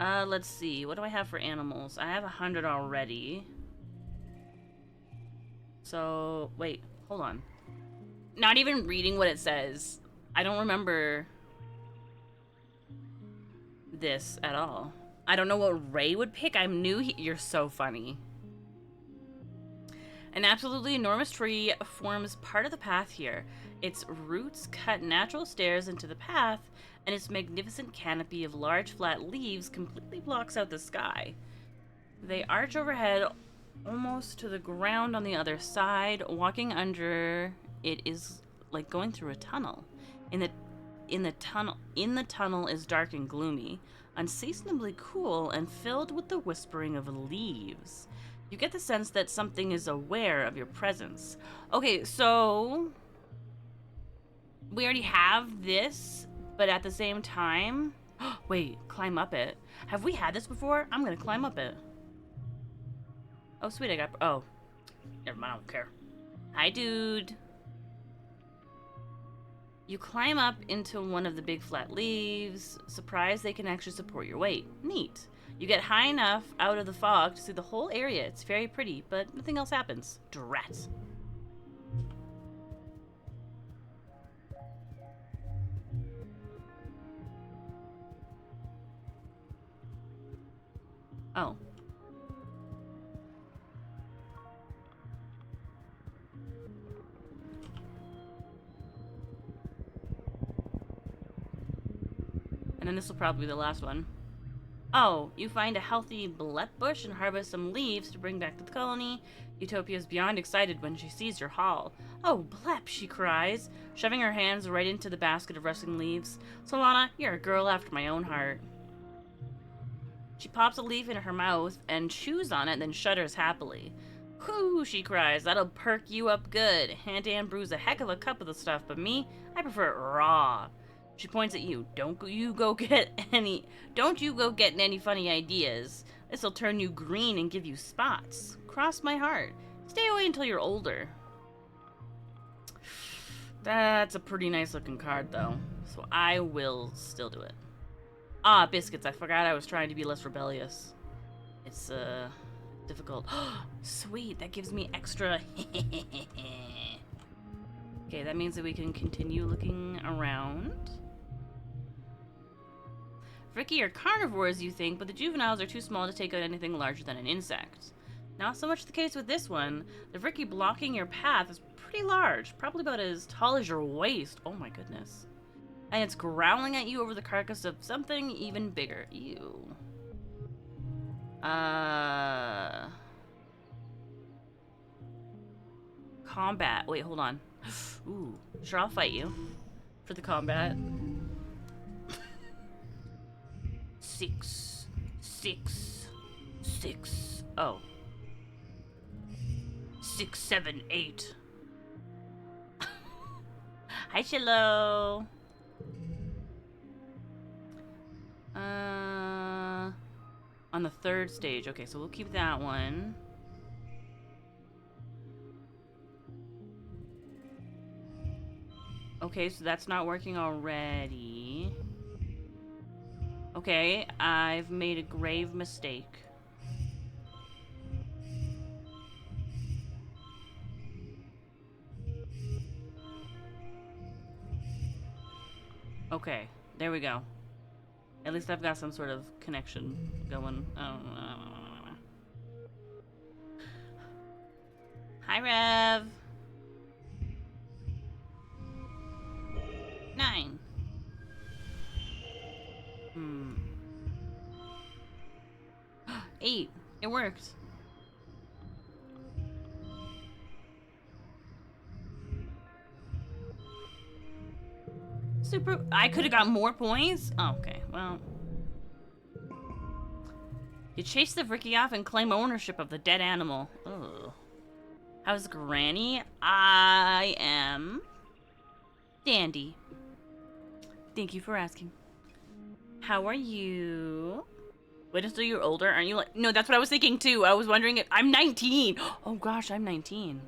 Let's see. What do I have for animals? I have 100 already. So, wait, hold on. Not even reading what it says. I don't remember this at all. I don't know what Ray would pick. I'm new. You're so funny. An absolutely enormous tree forms part of the path here. Its roots cut natural stairs into the path, and its magnificent canopy of large flat leaves completely blocks out the sky. They arch overhead almost to the ground on the other side. Walking under it is like going through a tunnel. In the tunnel is dark and gloomy, unseasonably cool and filled with the whispering of leaves. You get the sense that something is aware of your presence. Okay, so we already have this, but at the same time, wait, climb up it. Have we had this before? I'm gonna climb up it. Oh, sweet, I got... Oh. Never mind, I don't care. Hi, dude. You climb up into one of the big flat leaves. Surprised they can actually support your weight. Neat. You get high enough out of the fog to see the whole area. It's very pretty, but nothing else happens. Drat. Oh. And then this will probably be the last one. Oh, you find a healthy blep bush and harvest some leaves to bring back to the colony. Utopia is beyond excited when she sees your haul. Oh, blep, she cries, shoving her hands right into the basket of rustling leaves. Solana, you're a girl after my own heart. She pops a leaf in her mouth and chews on it, then shudders happily. Whoo, she cries, that'll perk you up good. Aunt Anne brews a heck of a cup of the stuff, but me, I prefer it raw. She points at you. Don't you go getting any funny ideas. This'll turn you green and give you spots. Cross my heart. Stay away until you're older. That's a pretty nice looking card though. So I will still do it. Ah, biscuits. I forgot I was trying to be less rebellious. It's difficult. Sweet, that gives me extra. Okay, that means that we can continue looking around. Ricky are carnivores, you think, but the juveniles are too small to take out anything larger than an insect. Not so much the case with this one. The Ricky blocking your path is pretty large, probably about as tall as your waist. Oh my goodness. And it's growling at you over the carcass of something even bigger. Ew. Combat. Wait, hold on. Ooh. Sure, I'll fight you. For the combat. 6. 6. 6. Oh. 6, 7, 8. Hi, Chillo. On the 3rd stage. Okay, so we'll keep that one. Okay, so that's not working already. Okay, I've made a grave mistake. Okay, there we go. At least I've got some sort of connection going. Hi, Rev. 9. 8. It worked. Super. I could have got more points? Oh, okay, well. You chase the Ricky off and claim ownership of the dead animal. Ugh. How's Granny? I am dandy. Thank you for asking. How are you? Wait until you're older, aren't you? Like, no, that's what I was thinking too. I was wondering if I'm 19. Oh gosh, I'm 19.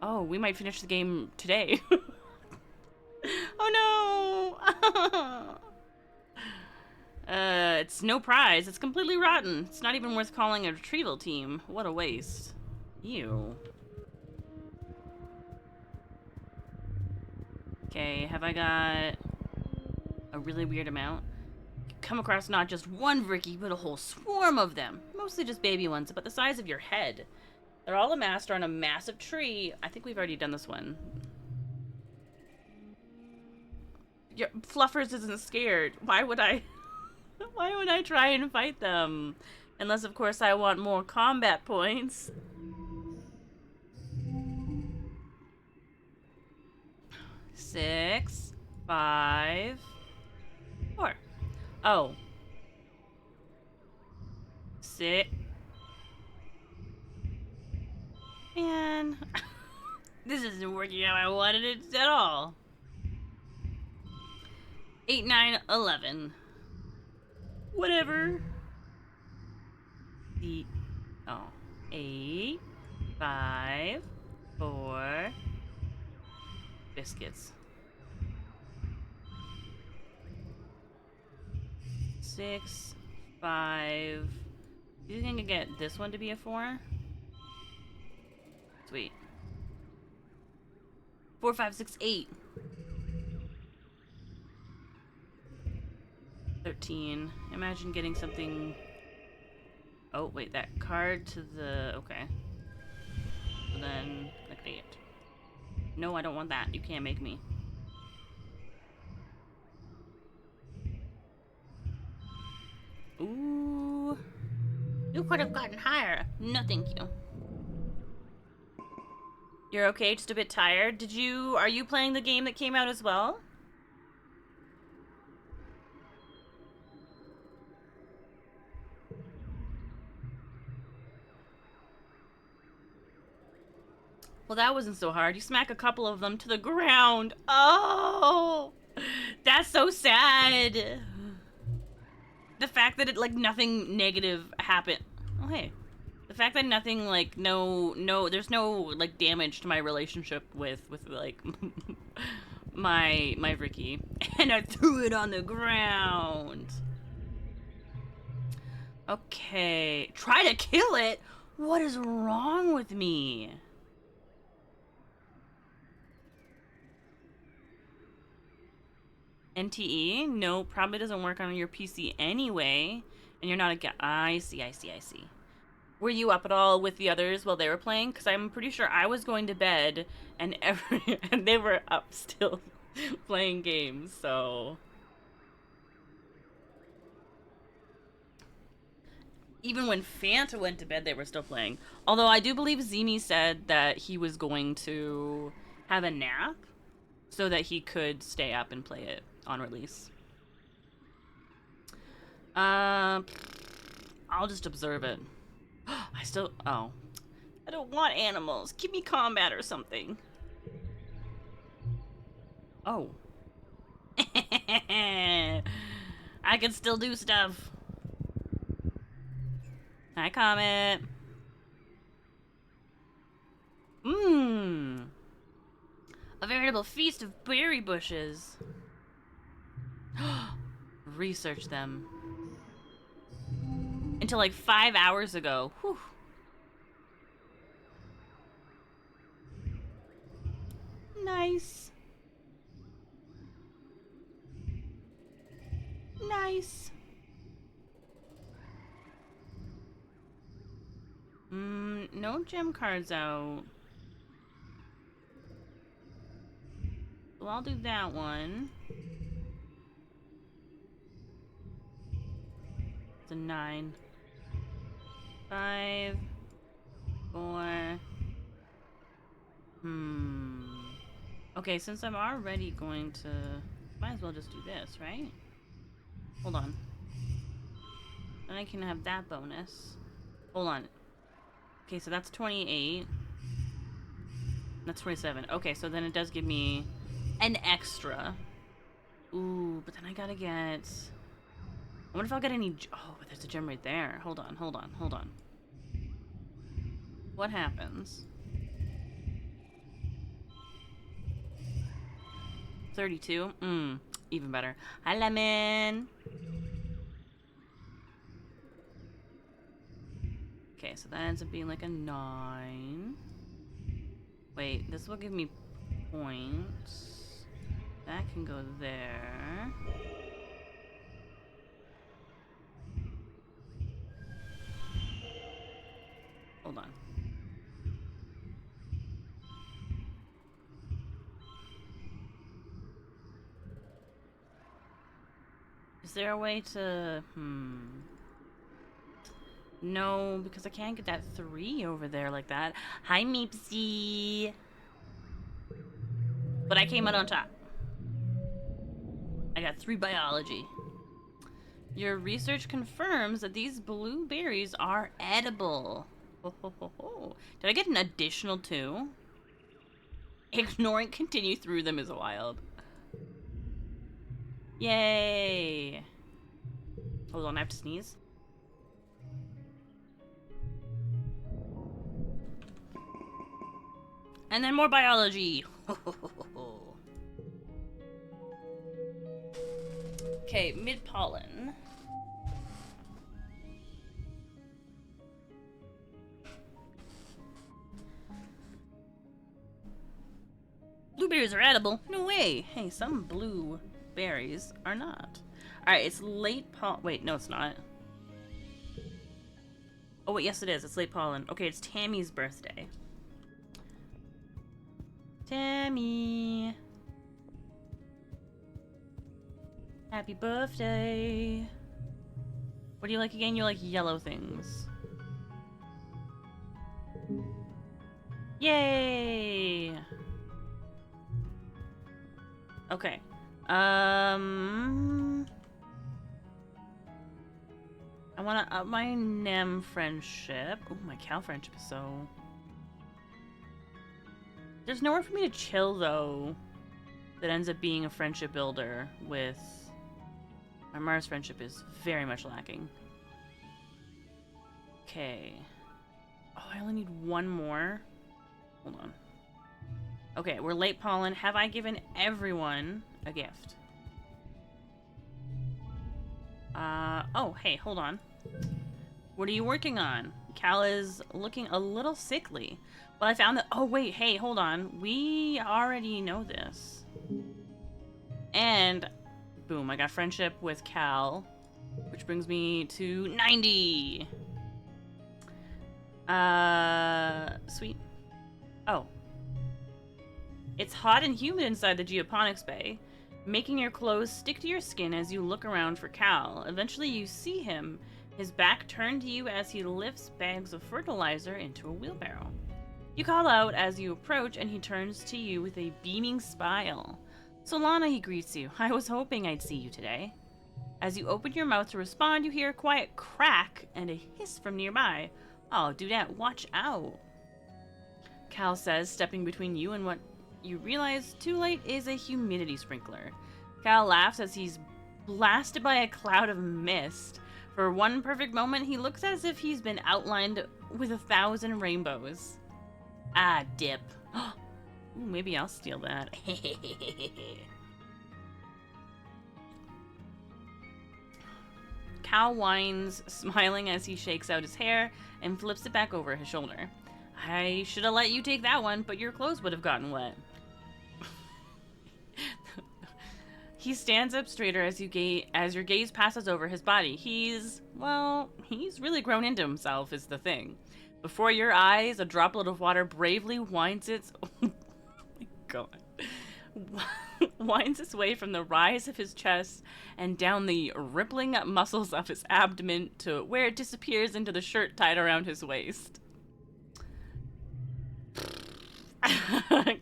Oh, we might finish the game today. Oh no. it's no prize. It's completely rotten. It's not even worth calling a retrieval team. What a waste. Ew. Okay, have I got a really weird amount? Come across not just one Vricky, but a whole swarm of them. Mostly just baby ones, about the size of your head. They're all amassed on a massive tree. I think we've already done this one. Your Fluffers isn't scared. Why would I... Why would I try and fight them? Unless, of course, I want more combat points. Six, 5, 4. Oh. 6. Man. This isn't working how I wanted it at all. 8, 9, 11. Whatever. Oh. 8, 5, 4. Biscuits. 6, 5. Do you think I can get this one to be a 4? Sweet. 4, 5, 6, 8. 13. Imagine getting something... Oh, wait, that card to the... Okay. So then, like 8. No, I don't want that. You can't make me. Ooh. You could have gotten higher. No, thank you. You're okay, just a bit tired. Are you playing the game that came out as well? Well, that wasn't so hard. You smack a couple of them to the ground. Oh, that's so sad. The fact that nothing negative happened. Oh, hey. The fact that nothing, there's no, damage to my relationship with my Vricky. And I threw it on the ground. Okay. Try to kill it? What is wrong with me? NTE? No, probably doesn't work on your PC anyway. And you're not a... I see. Were you up at all with the others while they were playing? Because I'm pretty sure I was going to bed and and they were up still playing games, so... Even when Fanta went to bed, they were still playing. Although I do believe Zimi said that he was going to have a nap so that he could stay up and play it on release. I'll just observe it. Oh. I don't want animals. Give me combat or something. Oh. I can still do stuff. Hi, Comet. Mmm. A veritable feast of berry bushes. Research them. Until like 5 hours ago. Whew. Nice. Nice. No gem cards out. Well, I'll do that one. It's a 9. 5. 4. Okay, since I'm already going to... Might as well just do this, right? Hold on. Then I can have that bonus. Hold on. Okay, so that's 28. That's 27. Okay, so then it does give me an extra. Ooh, but then I gotta get... I wonder if I'll get any... Oh, but there's a gem right there. Hold on. What happens? 32? Even better. Hi, Lemon! so that ends up being like a 9. Wait, this will give me points. That can go there. Hold on. Is there a way to... No, because I can't get that 3 over there like that. Hi, Meepsy! But I came out on top. I got 3 biology. Your research confirms that these blueberries are edible. Ho, ho, ho, ho. Did I get an additional 2? Ignoring continue through them is wild. Yay! Hold on, I have to sneeze. And then more biology. Okay, mid-pollen. Blueberries are edible? No way! Hey, some blueberries are not. Alright, it's late pollen. Wait, no, it's not. Oh, wait, yes, it is. It's late pollen. Okay, it's Tammy's birthday. Tammy! Happy birthday! What do you like again? You like yellow things. Yay! Okay. I want to up my Nem friendship. Oh, my Cal friendship is so... There's nowhere for me to chill, though, that ends up being a friendship builder with... My Mars friendship is very much lacking. Okay. Oh, I only need 1 more. Hold on. Okay, we're late pollen. Have I given everyone a gift? Oh, hey, hold on. What are you working on? Cal is looking a little sickly. Well, I found that... Oh, wait, hey, hold on. We already know this. And... Boom, I got friendship with Cal, which brings me to 90. Sweet. Oh. It's hot and humid inside the geoponics bay, making your clothes stick to your skin as you look around for Cal. Eventually you see him, his back turned to you as he lifts bags of fertilizer into a wheelbarrow. You call out as you approach and he turns to you with a beaming smile. Solana, he greets you. I was hoping I'd see you today. As you open your mouth to respond, you hear a quiet crack and a hiss from nearby. Oh, Dudette, watch out. Cal says, stepping between you and what you realize too late is a humidity sprinkler. Cal laughs as he's blasted by a cloud of mist. For one perfect moment, he looks as if he's been outlined with 1,000 rainbows. Ah, dip. Ooh, maybe I'll steal that. Cal whines, smiling as he shakes out his hair and flips it back over his shoulder. I should have let you take that one, but your clothes would have gotten wet. He stands up straighter as your gaze passes over his body. He's really grown into himself is the thing. Before your eyes, a droplet of water bravely winds its... Oh my god. Winds its way from the rise of his chest and down the rippling muscles of his abdomen to where it disappears into the shirt tied around his waist.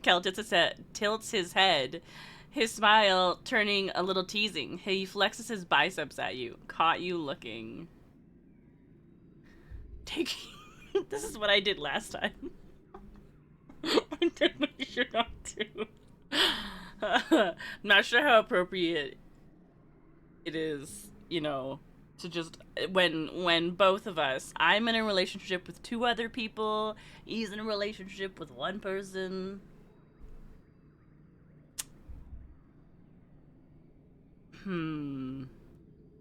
Kel tilts his head, his smile turning a little teasing. He flexes his biceps at you. Caught you looking. This is what I did last time. I definitely should not do. I'm not sure how appropriate it is, you know, to just when both of us, I'm in a relationship with 2 other people, he's in a relationship with 1 person.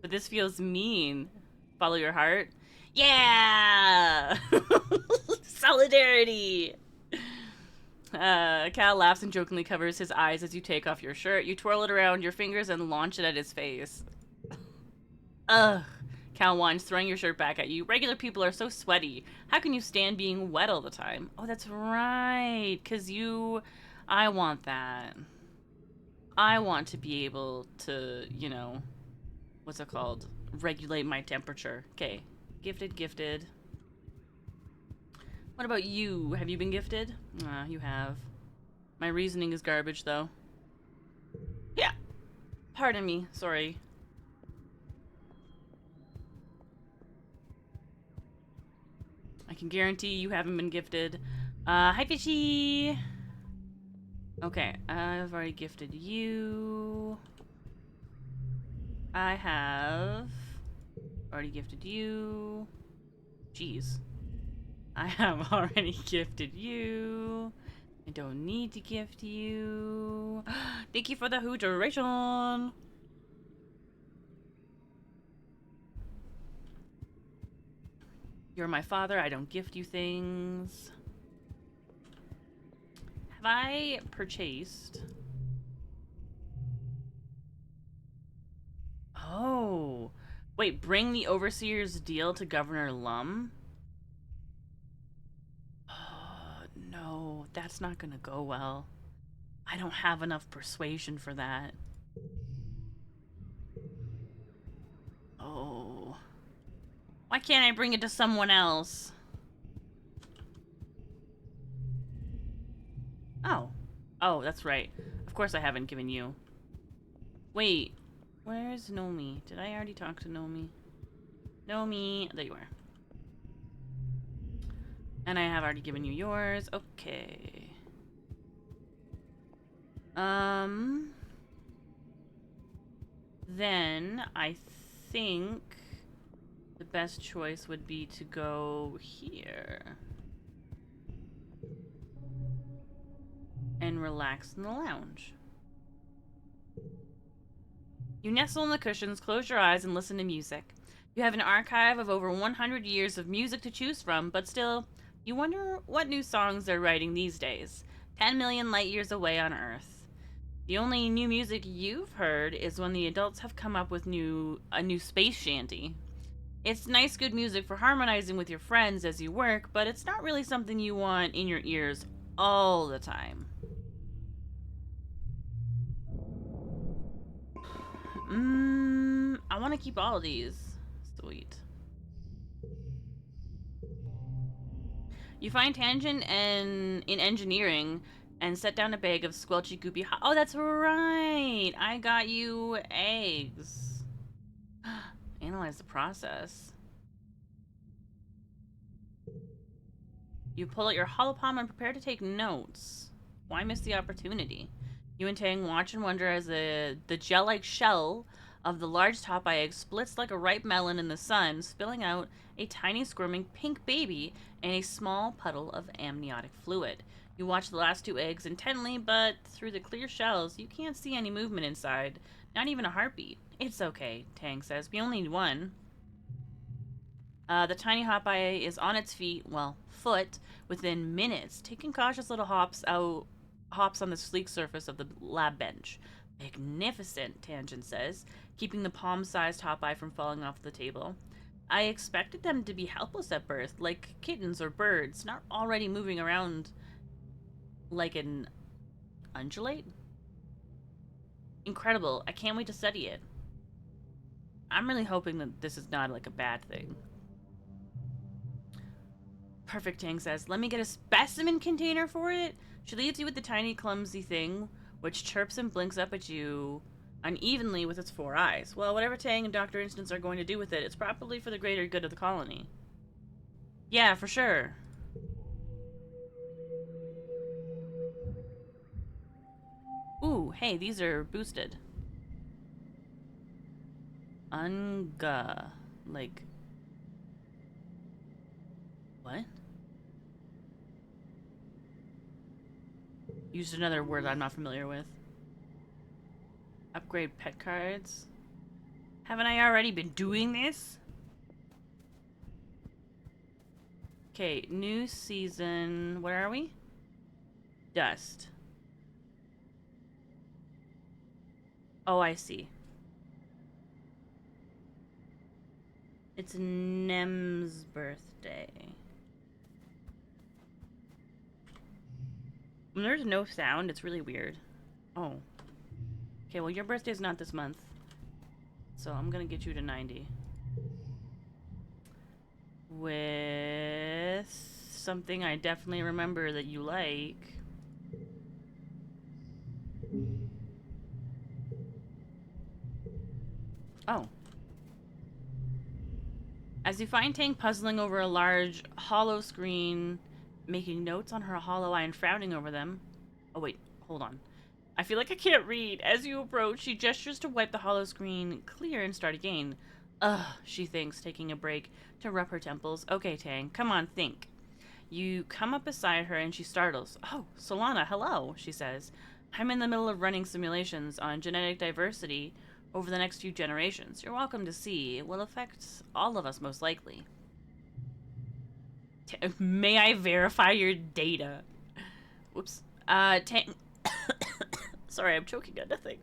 But this feels mean. Follow your heart. Yeah! Solidarity! Cal laughs and jokingly covers his eyes as you take off your shirt. You twirl it around your fingers and launch it at his face. Ugh. Cal whines, throwing your shirt back at you. Regular people are so sweaty. How can you stand being wet all the time? Oh, that's right. Because you... I want that. I want to be able to, you know... What's it called? Regulate my temperature. Okay. Gifted, gifted. What about you? Have you been gifted? You have. My reasoning is garbage, though. Yeah. Pardon me. Sorry. I can guarantee you haven't been gifted. Hi, Fishy! Okay, I've already gifted you. I have already gifted you. Jeez. I have already gifted you. I don't need to gift you. Thank you for the hooteration. You're my father. I don't gift you things. Have I purchased? Oh. Wait, bring the Overseer's deal to Governor Lum? Oh, no. That's not gonna go well. I don't have enough persuasion for that. Oh. Why can't I bring it to someone else? Oh. Oh, that's right. Of course I haven't given you. Wait. Where's Nomi? Did I already talk to Nomi? Nomi. There you are. And I have already given you yours. Okay. Then I think the best choice would be to go here. And relax in the lounge. You nestle in the cushions, close your eyes, and listen to music. You have an archive of over 100 years of music to choose from, but still, you wonder what new songs they're writing these days. 10 million light years away on Earth. The only new music you've heard is when the adults have come up with a new space shanty. It's nice, good music for harmonizing with your friends as you work, but it's not really something you want in your ears all the time. I want to keep all of these. Sweet. You find Tangent in engineering and set down a bag of squelchy goopy oh, that's right! I got you eggs. Analyze the process. You pull out your holopalm and prepare to take notes. Why miss the opportunity? You and Tang watch and wonder as the gel-like shell of the large top eye egg splits like a ripe melon in the sun, spilling out a tiny squirming pink baby and a small puddle of amniotic fluid. You watch the last two eggs intently, but through the clear shells, you can't see any movement inside. Not even a heartbeat. It's okay, Tang says. We only need one. The tiny hop eye is on its feet, well, foot, within minutes, taking cautious little hops on the sleek surface of the lab bench. Magnificent, Tangent says, keeping the palm-sized hop eye from falling off the table. I expected them to be helpless at birth, like kittens or birds, not already moving around like an undulate. Incredible. I can't wait to study it. I'm really hoping that this is not like a bad thing. Perfect, Tang says. Let me get a specimen container for it. She leaves you with the tiny, clumsy thing, which chirps and blinks up at you unevenly with its 4 eyes. Well, whatever Tang and Dr. Instance are going to do with it, it's probably for the greater good of the colony. Yeah, for sure. Ooh, hey, these are boosted. Unga. Like... What? Used another word I'm not familiar with. Upgrade pet cards. Haven't I already been doing this? Okay, new season. Where are we? Dust. Oh, I see. It's Nem's birthday. When there's no sound, it's really weird. Oh. Okay, well, your birthday's not this month. So I'm gonna get you to 90. With something I definitely remember that you like. Oh. As you find Tang puzzling over a large, hollow screen, making notes on her hollow eye and frowning over them. Oh, wait. Hold on. I feel like I can't read. As you approach, she gestures to wipe the hollow screen clear and start again. Ugh, she thinks, taking a break to rub her temples. Okay, Tang, come on, think. You come up beside her and she startles. Oh, Solana, hello, she says. I'm in the middle of running simulations on genetic diversity over the next few generations. You're welcome to see. It will affect all of us most likely. May I verify your data? Whoops. Tang... Sorry, I'm choking on nothing.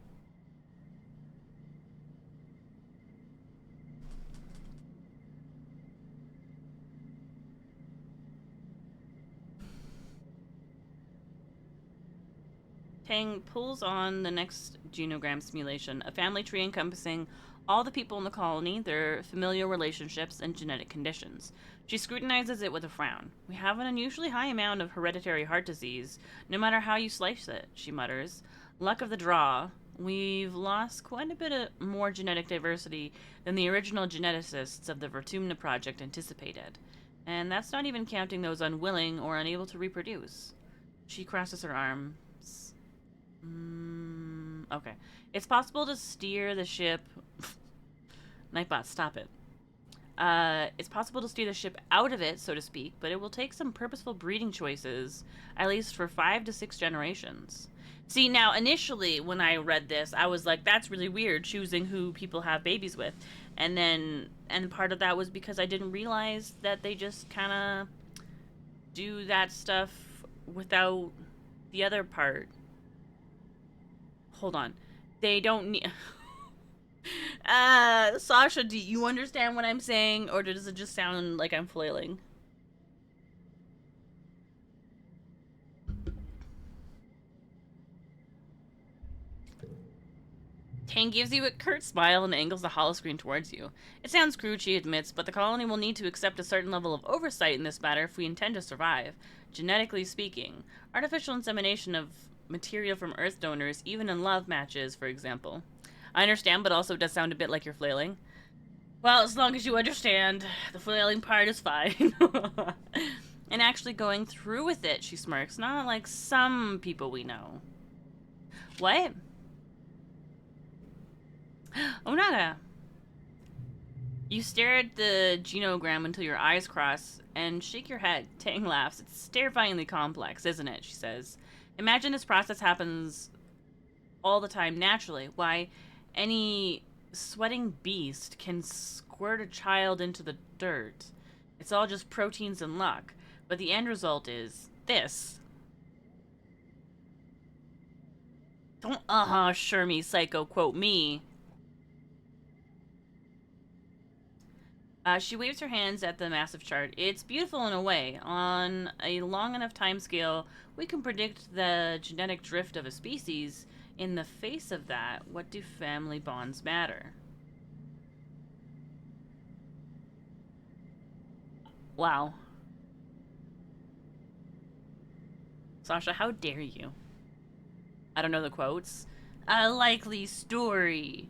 Tang pulls on the next genogram simulation, a family tree encompassing all the people in the colony, their familial relationships, and genetic conditions. She scrutinizes it with a frown. We have an unusually high amount of hereditary heart disease, no matter how you slice it, she mutters. Luck of the draw. We've lost quite a bit more genetic diversity than the original geneticists of the Vertumna project anticipated. And that's not even counting those unwilling or unable to reproduce. She crosses her arms. Okay. It's possible to steer the ship... Nightbot, stop it. It's possible to steer the ship out of it, so to speak, but it will take some purposeful breeding choices, at least for 5 to 6 generations. See, now, initially, when I read this, I was like, that's really weird, choosing who people have babies with. And part of that was because I didn't realize that they just kind of do that stuff without the other part. Hold on. They don't need... Sasha, do you understand what I'm saying? Or does it just sound like I'm flailing? Tang gives you a curt smile and angles the holoscreen towards you. It sounds crude, she admits, but the colony will need to accept a certain level of oversight in this matter if we intend to survive. Genetically speaking, artificial insemination of material from Earth donors, even in love matches, for example. I understand, but also it does sound a bit like you're flailing. Well, as long as you understand, the flailing part is fine. And actually going through with it, she smirks, not like some people we know. What? Onaga! You stare at the genogram until your eyes cross and shake your head. Tang laughs. It's terrifyingly complex, isn't it? She says. Imagine this process happens all the time naturally. Why, any sweating beast can squirt a child into the dirt. It's all just proteins and luck. But the end result is this. Don't sure me, psycho, quote me. She waves her hands at the massive chart. It's beautiful in a way. On a long enough timescale, we can predict the genetic drift of a species. In the face of that, what do family bonds matter? Wow. Sasha, how dare you? I don't know the quotes. A likely story.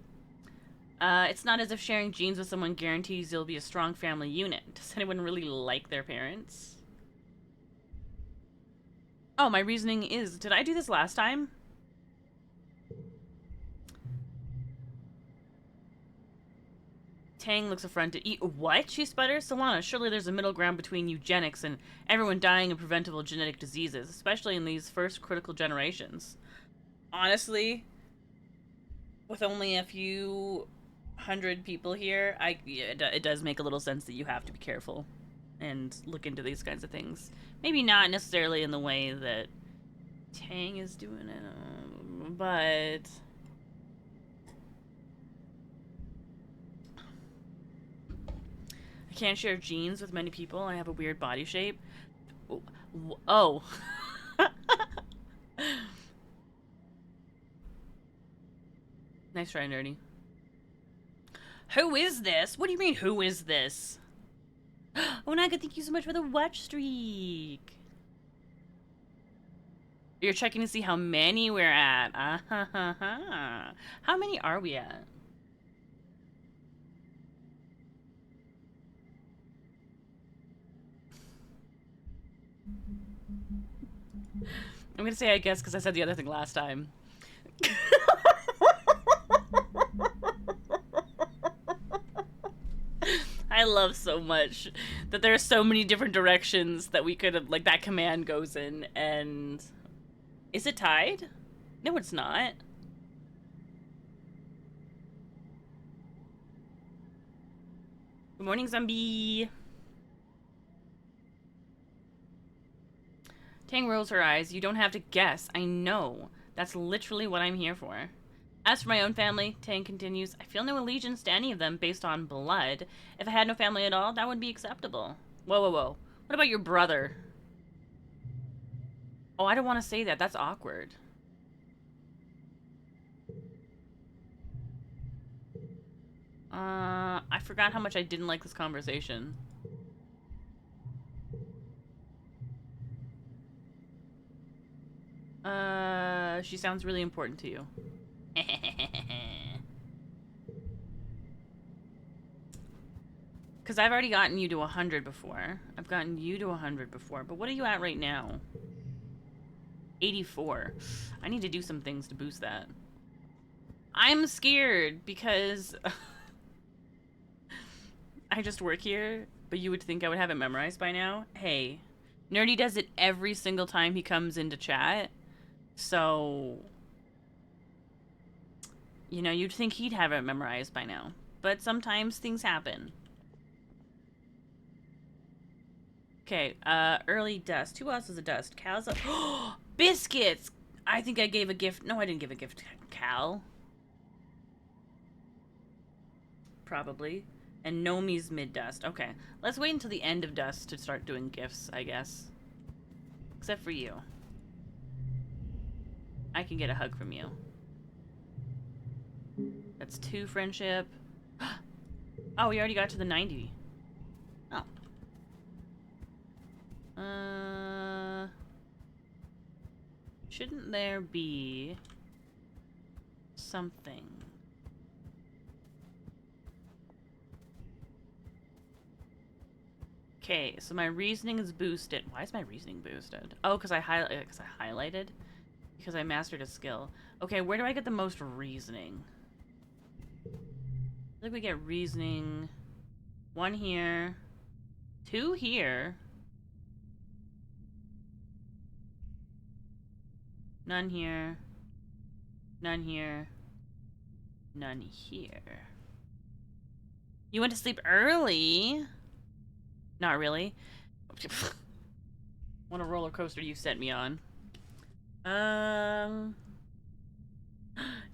It's not as if sharing genes with someone guarantees you'll be a strong family unit. Does anyone really like their parents? Oh, my reasoning is... Did I do this last time? Tang looks affronted. What? She sputters. Solana, surely there's a middle ground between eugenics and everyone dying of preventable genetic diseases, especially in these first critical generations. Honestly, with only a few hundred people here, it does make a little sense that you have to be careful and look into these kinds of things. Maybe not necessarily in the way that Tang is doing it, but I can't share genes with many people. I have a weird body shape. Oh. Nice try, nerdy. Who is this? What do you mean, who is this? Oh, Naga, thank you so much for the watch streak. You're checking to see how many we're at. How many are we at? I'm gonna say I guess because I said the other thing last time. I love so much that there are so many different directions that we could have, like, that command goes in, and... Is it tied? No, it's not. Good morning, zombie. Tang rolls her eyes. You don't have to guess. I know. That's literally what I'm here for. As for my own family, Tang continues, I feel no allegiance to any of them based on blood. If I had no family at all, that would be acceptable. Whoa, whoa, whoa. What about your brother? Oh, I don't want to say that. That's awkward. I forgot how much I didn't like this conversation. She sounds really important to you. Because I've already gotten you to 100 before. I've gotten you to 100 before. But what are you at right now? 84. I need to do some things to boost that. I'm scared because I just work here, but you would think I would have it memorized by now. Hey, Nerdy does it every single time he comes into chat. So, you know, you'd think he'd have it memorized by now. But sometimes things happen. Okay, early dust. Who else is a dust? Cal's a... Biscuits! I think I gave a gift. No, I didn't give a gift to Cal. Probably. And Nomi's mid-dust. Okay, let's wait until the end of dust to start doing gifts, I guess. Except for you. I can get a hug from you. That's 2 friendship. Oh, we already got to the 90. Oh. Shouldn't there be something? Okay, so my reasoning is boosted. Why is my reasoning boosted? Oh, because I highlighted? Because I mastered a skill. Okay, where do I get the most reasoning? I feel like we get reasoning. 1 here. 2 here. None here. None here. None here. You went to sleep early? Not really. What a roller coaster you sent me on.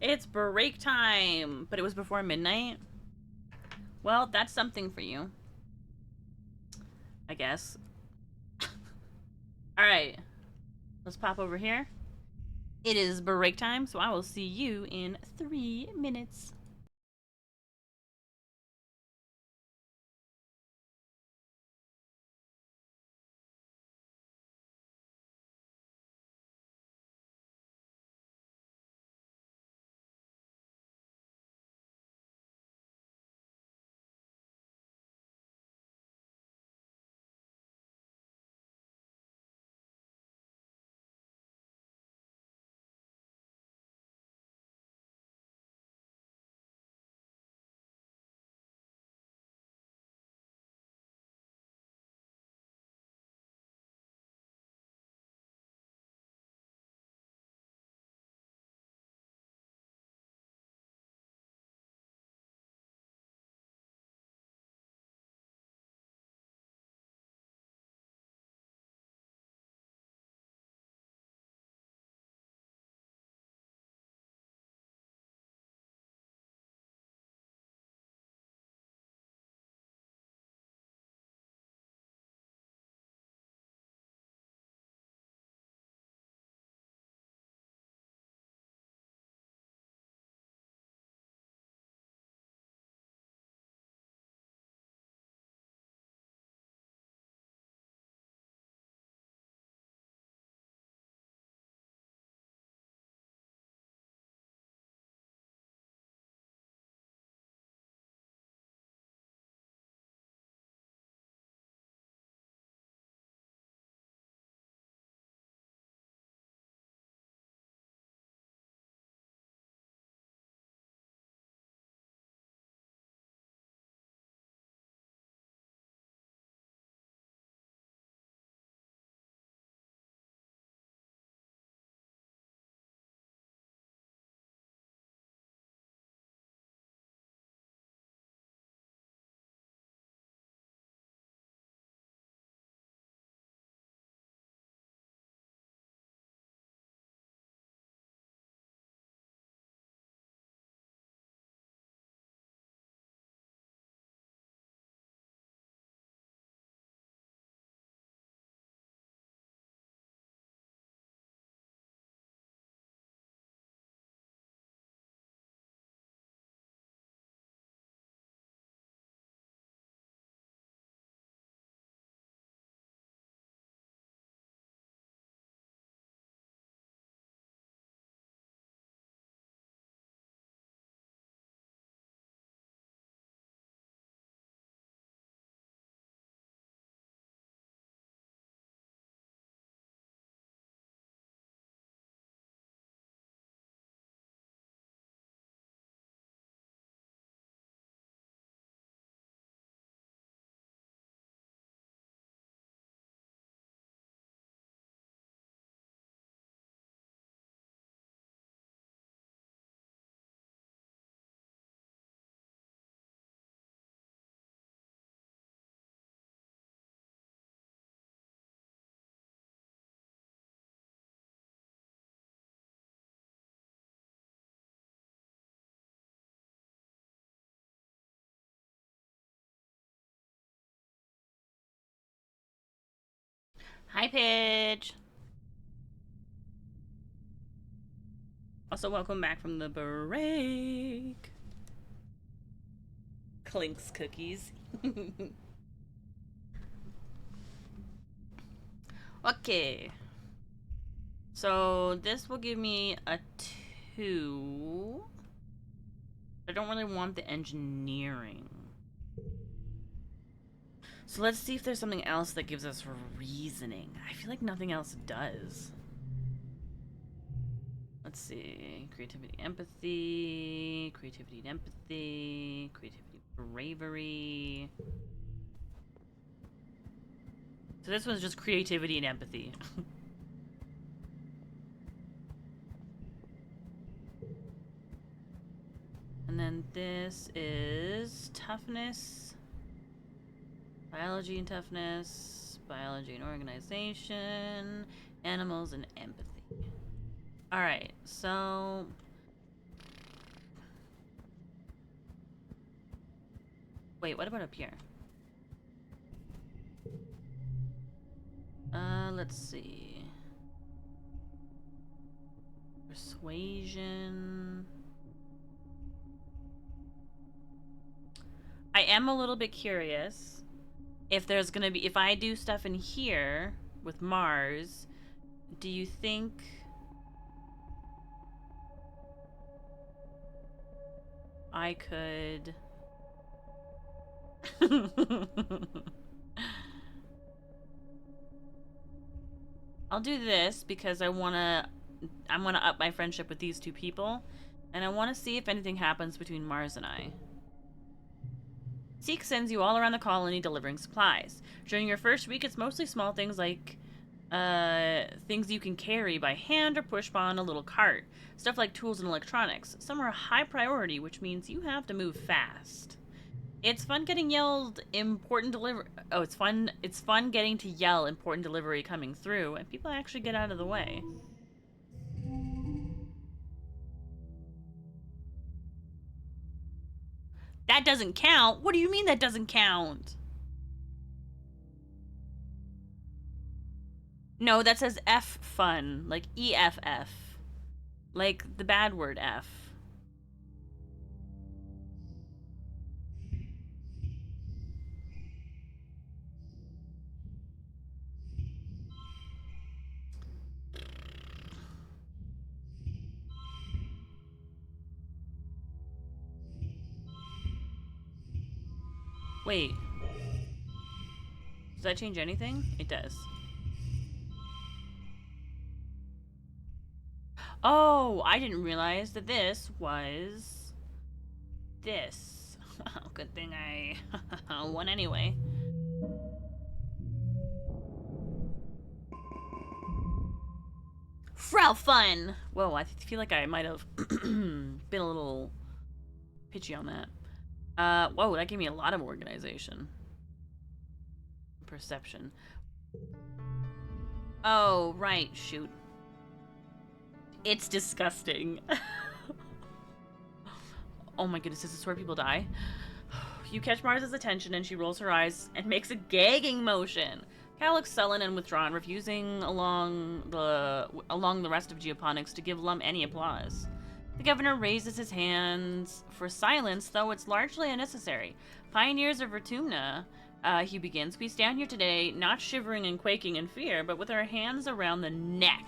It's break time, but it was before midnight. Well, that's something for you, I guess. All right, let's pop over here. It is break time, so I will see you in 3 minutes. Hi, Paige. Also, welcome back from the break. Clinks cookies. Okay. So this will give me a 2. I don't really want the engineering. So let's see if there's something else that gives us reasoning. I feel like nothing else does. Let's see. Creativity, empathy. Creativity and empathy. Creativity, bravery. So this one's just creativity and empathy. And then this is toughness. Biology and toughness. Biology and organization. Animals and empathy. Alright, so... Wait, what about up here? Let's see. Persuasion. I am a little bit curious if there's gonna be, if I do stuff in here with Mars, do you think I could I'll do this because I'm gonna up my friendship with these two people, and I want to see if anything happens between Mars and I. Seek sends you all around the colony delivering supplies. During your first week, it's mostly small things like things you can carry by hand or push on a little cart. Stuff like tools and electronics. Some are high priority, which means you have to move fast. It's fun getting yelled important delivery. Oh, it's fun getting to yell important delivery coming through, and people actually get out of the way. That doesn't count? What do you mean that doesn't count? No, that says F fun, like EFF. Like the bad word F. Wait. Does that change anything? It does. Oh, I didn't realize that this was this. Well, good thing I won anyway. Frau Fun! Whoa, I feel like I might have been a little pitchy on that. Whoa, that gave me a lot of organization. Perception. Oh, right, shoot. It's disgusting. Oh my goodness, is this where people die? You catch Mars's attention and she rolls her eyes and makes a gagging motion. Cal looks sullen and withdrawn, refusing along the rest of Geoponics to give Lum any applause. The governor raises his hands for silence, though it's largely unnecessary. Pioneers of Vertumna, he begins. We stand here today, not shivering and quaking in fear, but with our hands around the neck.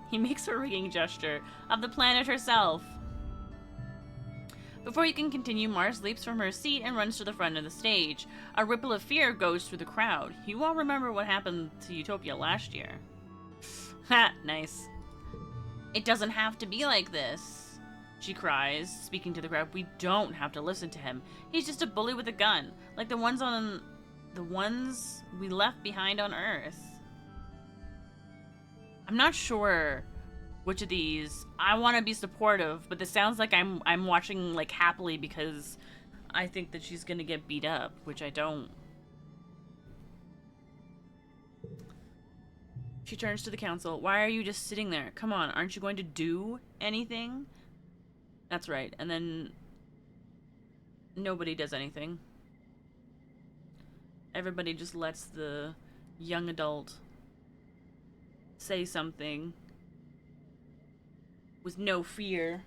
He makes a ringing gesture of the planet herself. Before you can continue, Mars leaps from her seat and runs to the front of the stage. A ripple of fear goes through the crowd. You all remember what happened to Utopia last year. Ha, nice. It doesn't have to be like this, she cries, speaking to the crowd. We don't have to listen to him. He's just a bully with a gun, like the ones we left behind on Earth. I'm not sure which of these. I want to be supportive, but this sounds like I'm watching like happily because I think that she's gonna get beat up, which I don't. She turns to the council. Why are you just sitting there? Come on, aren't you going to do anything? That's right. And then nobody does anything. Everybody just lets the young adult say something with no fear.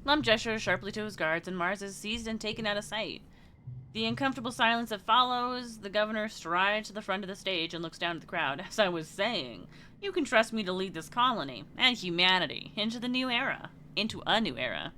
Lum gestures sharply to his guards, and Mars is seized and taken out of sight. The uncomfortable silence that follows, the governor strides to the front of the stage and looks down at the crowd. As I was saying, you can trust me to lead this colony and humanity into the new era. Into a new era,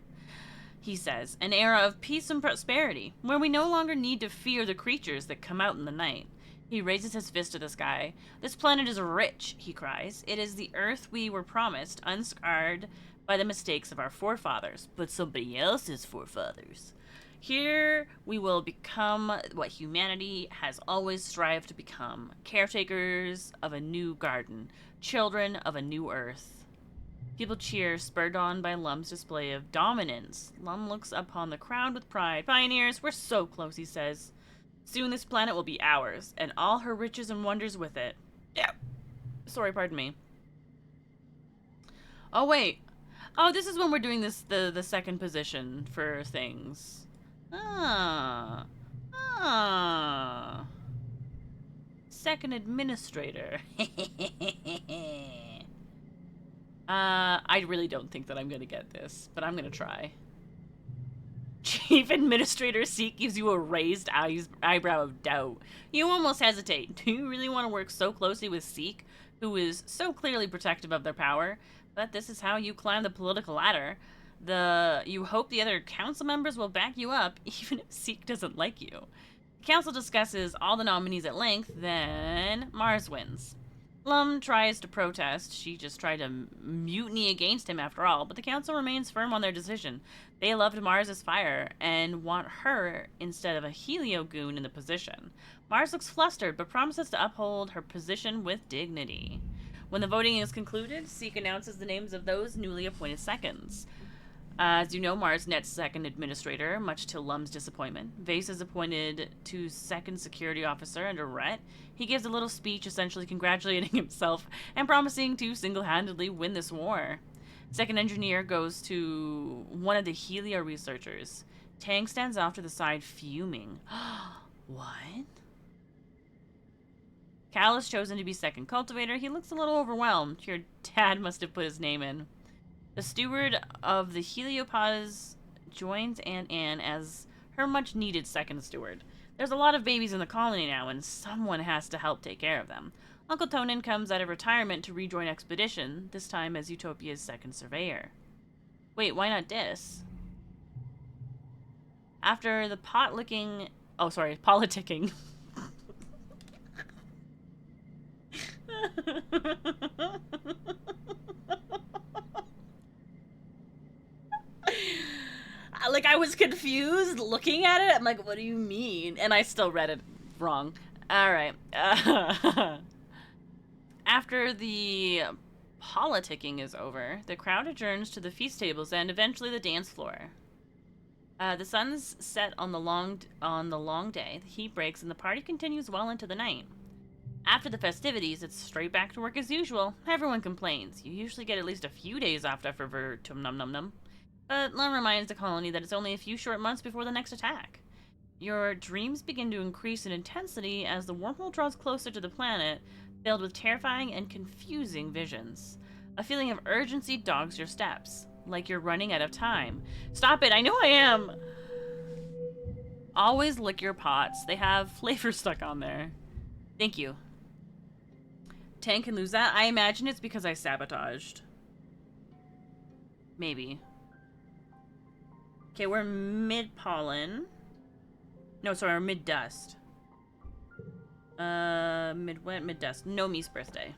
he says. An era of peace and prosperity, where we no longer need to fear the creatures that come out in the night. He raises his fist to the sky. This planet is rich, he cries. It is the Earth we were promised, unscarred by the mistakes of our forefathers, but somebody else's forefathers. Here we will become what humanity has always strived to become, caretakers of a new garden, children of a new Earth. People cheer, spurred on by Lum's display of dominance. Lum looks upon the crowd with pride. Pioneers, we're so close, he says. Soon this planet will be ours, and all her riches and wonders with it. Yeah. Sorry, pardon me. Oh, wait. Oh, this is when we're doing this, the second position for things. Second administrator. I really don't think that I'm gonna get this, but I'm gonna try. Chief Administrator Seek gives you a raised eyebrow of doubt. You almost hesitate. Do you really want to work so closely with Seek, who is so clearly protective of their power? But this is how you climb the political ladder. You hope the other council members will back you up, even if Seek doesn't like you. The council discusses all the nominees at length, then Mars wins. Lum tries to protest. She just tried to mutiny against him after all, but the council remains firm on their decision. They loved Mars's fire and want her instead of a Helio goon in the position. Mars looks flustered, but promises to uphold her position with dignity. When the voting is concluded, Seek announces the names of those newly appointed seconds. As you know, Mars nets second administrator, much to Lum's disappointment. Vase is appointed to second security officer under Rhett. He gives a little speech essentially congratulating himself and promising to single-handedly win this war. Second engineer goes to one of the Helio researchers. Tang stands off to the side, fuming. What? Cal is chosen to be second cultivator. He looks a little overwhelmed. Your dad must have put his name in. The steward of the Heliopods joins Aunt Anne as her much-needed second steward. There's a lot of babies in the colony now, and someone has to help take care of them. Uncle Tonin comes out of retirement to rejoin Expedition, this time as Utopia's second surveyor. Wait, why not Dis? After the politicking... Like, I was confused looking at it. I'm like, what do you mean? And I still read it wrong. Alright. After the politicking is over, the crowd adjourns to the feast tables and eventually the dance floor. The sun's set on the long day. The heat breaks and the party continues well into the night. After the festivities, it's straight back to work as usual. Everyone complains. You usually get at least a few days off after Vertum Num Num Num. But Lum reminds the colony that it's only a few short months before the next attack. Your dreams begin to increase in intensity as the wormhole draws closer to the planet, filled with terrifying and confusing visions. A feeling of urgency dogs your steps, like you're running out of time. Stop it, I know I am! Always lick your pots. They have flavor stuck on there. Thank you. Tank can lose that. I imagine it's because I sabotaged. Maybe. Okay, we're mid-pollen. No, sorry, we're mid-dust. Mid-wet, mid-dust. No Me's birthday.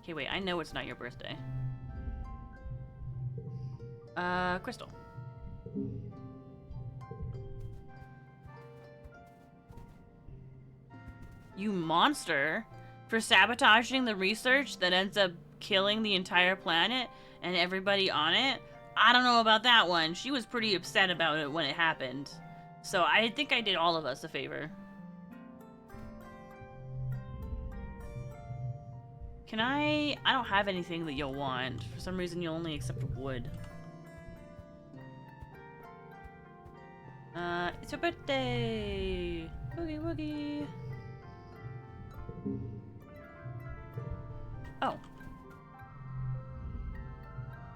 Okay, wait, I know it's not your birthday. Crystal. You monster! For sabotaging the research that ends up killing the entire planet and everybody on it? I don't know about that one. She was pretty upset about it when it happened. So I think I did all of us a favor. Can I don't have anything that you'll want. For some reason you'll only accept wood. It's your birthday! Woogie woogie!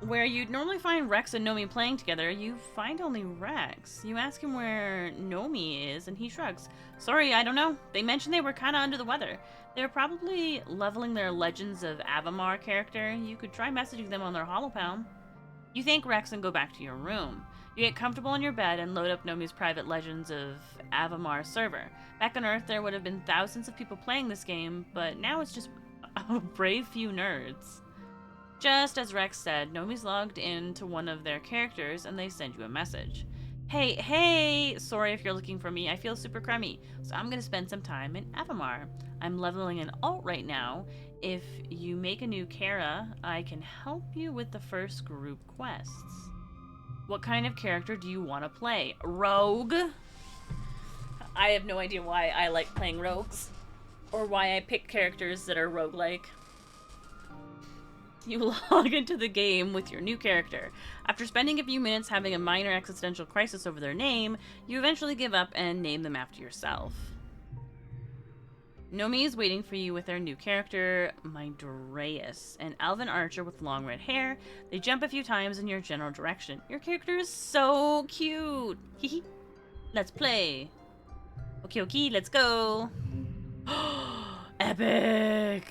Where you'd normally find Rex and Nomi playing together, you find only Rex. You ask him where Nomi is, and he shrugs. Sorry, I don't know. They mentioned they were kinda under the weather. They're probably leveling their Legends of Avamar character. You could try messaging them on their holopalm. You thank Rex and go back to your room. You get comfortable in your bed and load up Nomi's private Legends of Avamar server. Back on Earth, there would have been thousands of people playing this game, but now it's just a brave few nerds. Just as Rex said, Nomi's logged into one of their characters and they send you a message. Hey, sorry if you're looking for me. I feel super crummy, so I'm gonna spend some time in Avamar. I'm leveling an alt right now. If you make a new Kara, I can help you with the first group quests. What kind of character do you want to play? Rogue? I have no idea why I like playing rogues, or why I pick characters that are roguelike. You log into the game with your new character. After spending a few minutes having a minor existential crisis over their name, you eventually give up and name them after yourself. Nomi is waiting for you with their new character, Mydreus, an elven archer with long red hair. They jump a few times in your general direction. Your character is so cute! Hehe. Let's play. Okay, let's go. Epic!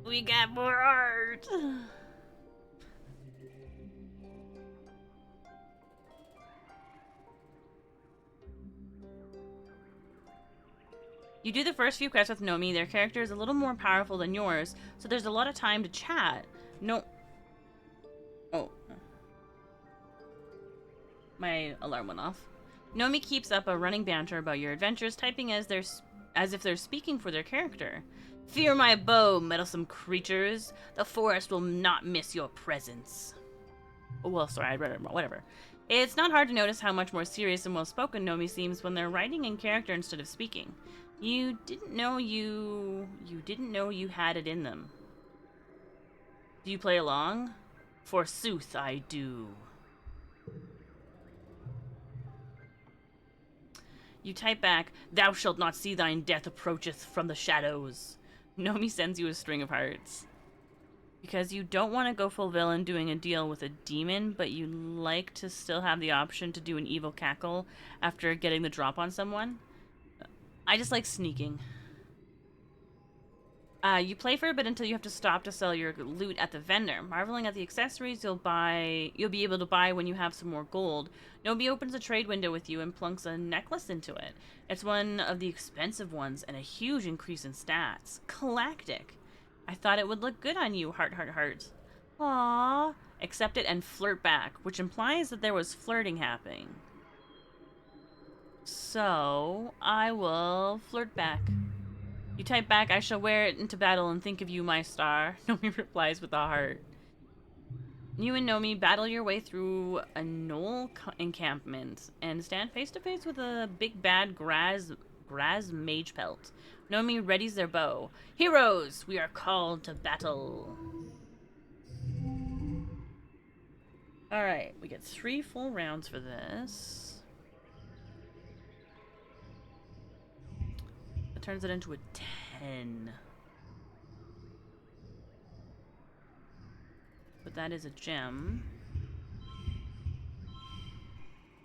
We got more art! You do the first few quests with Nomi. Their character is a little more powerful than yours, so there's a lot of time to chat. Oh. My alarm went off. Nomi keeps up a running banter about your adventures, typing as if they're speaking for their character. Fear my bow, meddlesome creatures. The forest will not miss your presence. Oh, well, sorry, I read it wrong. Whatever. It's not hard to notice how much more serious and well-spoken Nomi seems when they're writing in character instead of speaking. You didn't know you had it in them. Do you play along? Forsooth, I do. You type back, "Thou shalt not see thine death approacheth from the shadows." Nomi sends you a string of hearts. Because you don't want to go full villain doing a deal with a demon, but you like to still have the option to do an evil cackle after getting the drop on someone. I just like sneaking. You play for a bit until you have to stop to sell your loot at the vendor, marveling at the accessories you'll be able to buy when you have some more gold. Nomi opens a trade window with you and plunks a necklace into it. It's one of the expensive ones and a huge increase in stats. Galactic. I thought it would look good on you, heart, heart, heart. Aww. Accept it and flirt back, which implies that there was flirting happening. So, I will flirt back. You type back, "I shall wear it into battle and think of you, my star." Nomi replies with a heart. You and Nomi battle your way through a gnoll encampment and stand face to face with a big bad Graz mage pelt. Nomi readies their bow. Heroes, we are called to battle. Alright, we get 3 full rounds for this. That turns it into a 10. But that is a gem.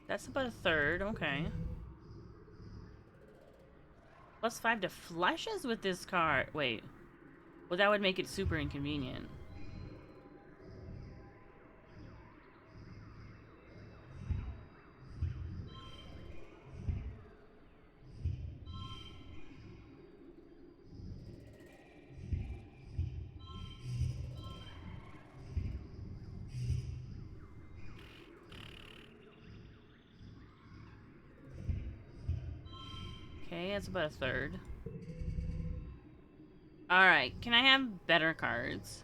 That's about a third, okay. +5 to flushes with this card. Wait. Well, that would make it super inconvenient. Okay, that's about a third. Alright, can I have better cards?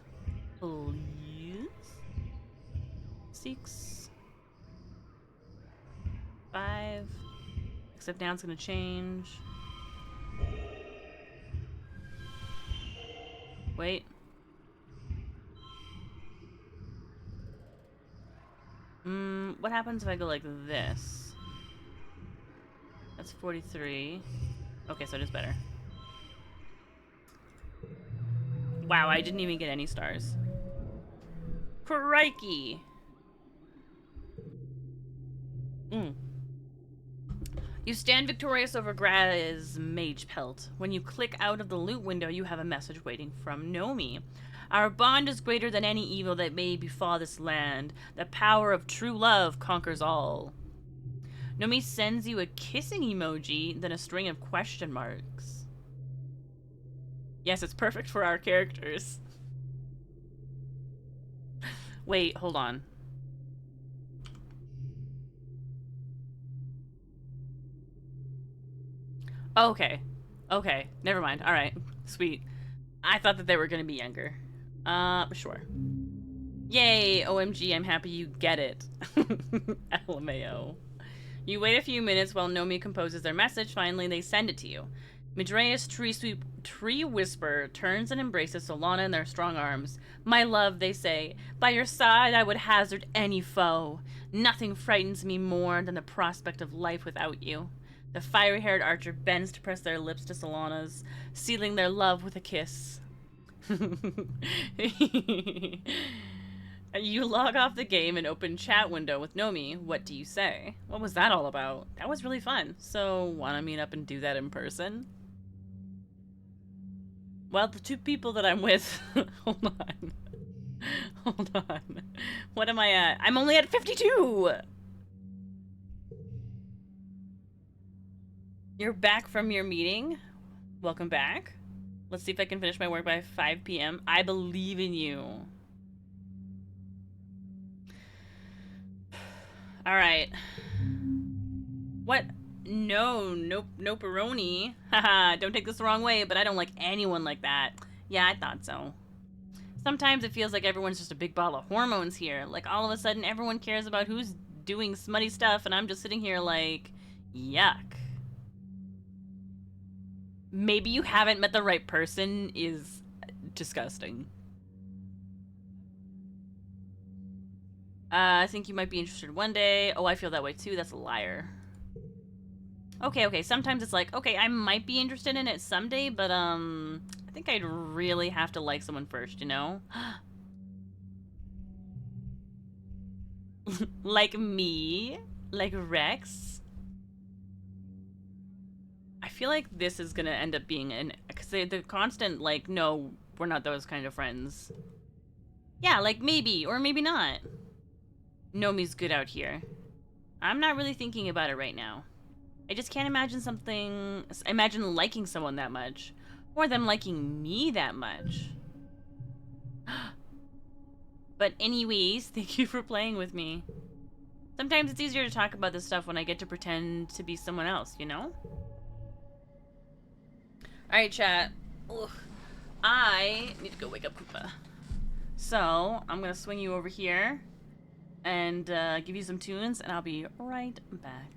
Please? 6. 5. Except now it's gonna change. Wait. What happens if I go like this? That's 43. Okay, so it is better. Wow, I didn't even get any stars. Crikey. Mm. You stand victorious over Gra's mage pelt. When you click out of the loot window, you have a message waiting from Nomi. Our bond is greater than any evil that may befall this land. The power of true love conquers all. Nomi sends you a kissing emoji, then a string of question marks. Yes, it's perfect for our characters. Wait, hold on. Okay. Okay, never mind. Alright, sweet. I thought that they were gonna be younger. Sure. Yay, OMG, I'm happy you get it. LMAO. You wait a few minutes while Nomi composes their message. Finally, they send it to you. Midrea's tree whisper turns and embraces Solana in their strong arms. My love, they say, by your side I would hazard any foe. Nothing frightens me more than the prospect of life without you. The fiery-haired archer bends to press their lips to Solana's, sealing their love with a kiss. You log off the game and open chat window with Nomi. What do you say? What was that all about? That was really fun. So, wanna meet up and do that in person? Well, the two people that I'm with... Hold on. Hold on. What am I at? I'm only at 52! You're back from your meeting? Welcome back. Let's see if I can finish my work by 5 p.m. I believe in you. Alright. What? No, nope, noperoni. Haha, don't take this the wrong way, but I don't like anyone like that. Yeah, I thought so. Sometimes it feels like everyone's just a big ball of hormones here. Like all of a sudden everyone cares about who's doing smutty stuff and I'm just sitting here like, yuck. Maybe you haven't met the right person is disgusting. I think you might be interested one day. Oh, I feel that way too. That's a liar. Okay. Sometimes it's like, okay, I might be interested in it someday, but, I think I'd really have to like someone first, you know? Like me? Like Rex? I feel like this is gonna end up being an... Because the constant, like, no, we're not those kind of friends. Yeah, like, maybe, or maybe not. Nomi's good out here. I'm not really thinking about it right now. I just can't imagine liking someone that much. Or them liking me that much. But anyways, thank you for playing with me. Sometimes it's easier to talk about this stuff when I get to pretend to be someone else, you know? Alright, chat. Ugh. I need to go wake up Koopa. So, I'm gonna swing you over here and give you some tunes, and I'll be right back.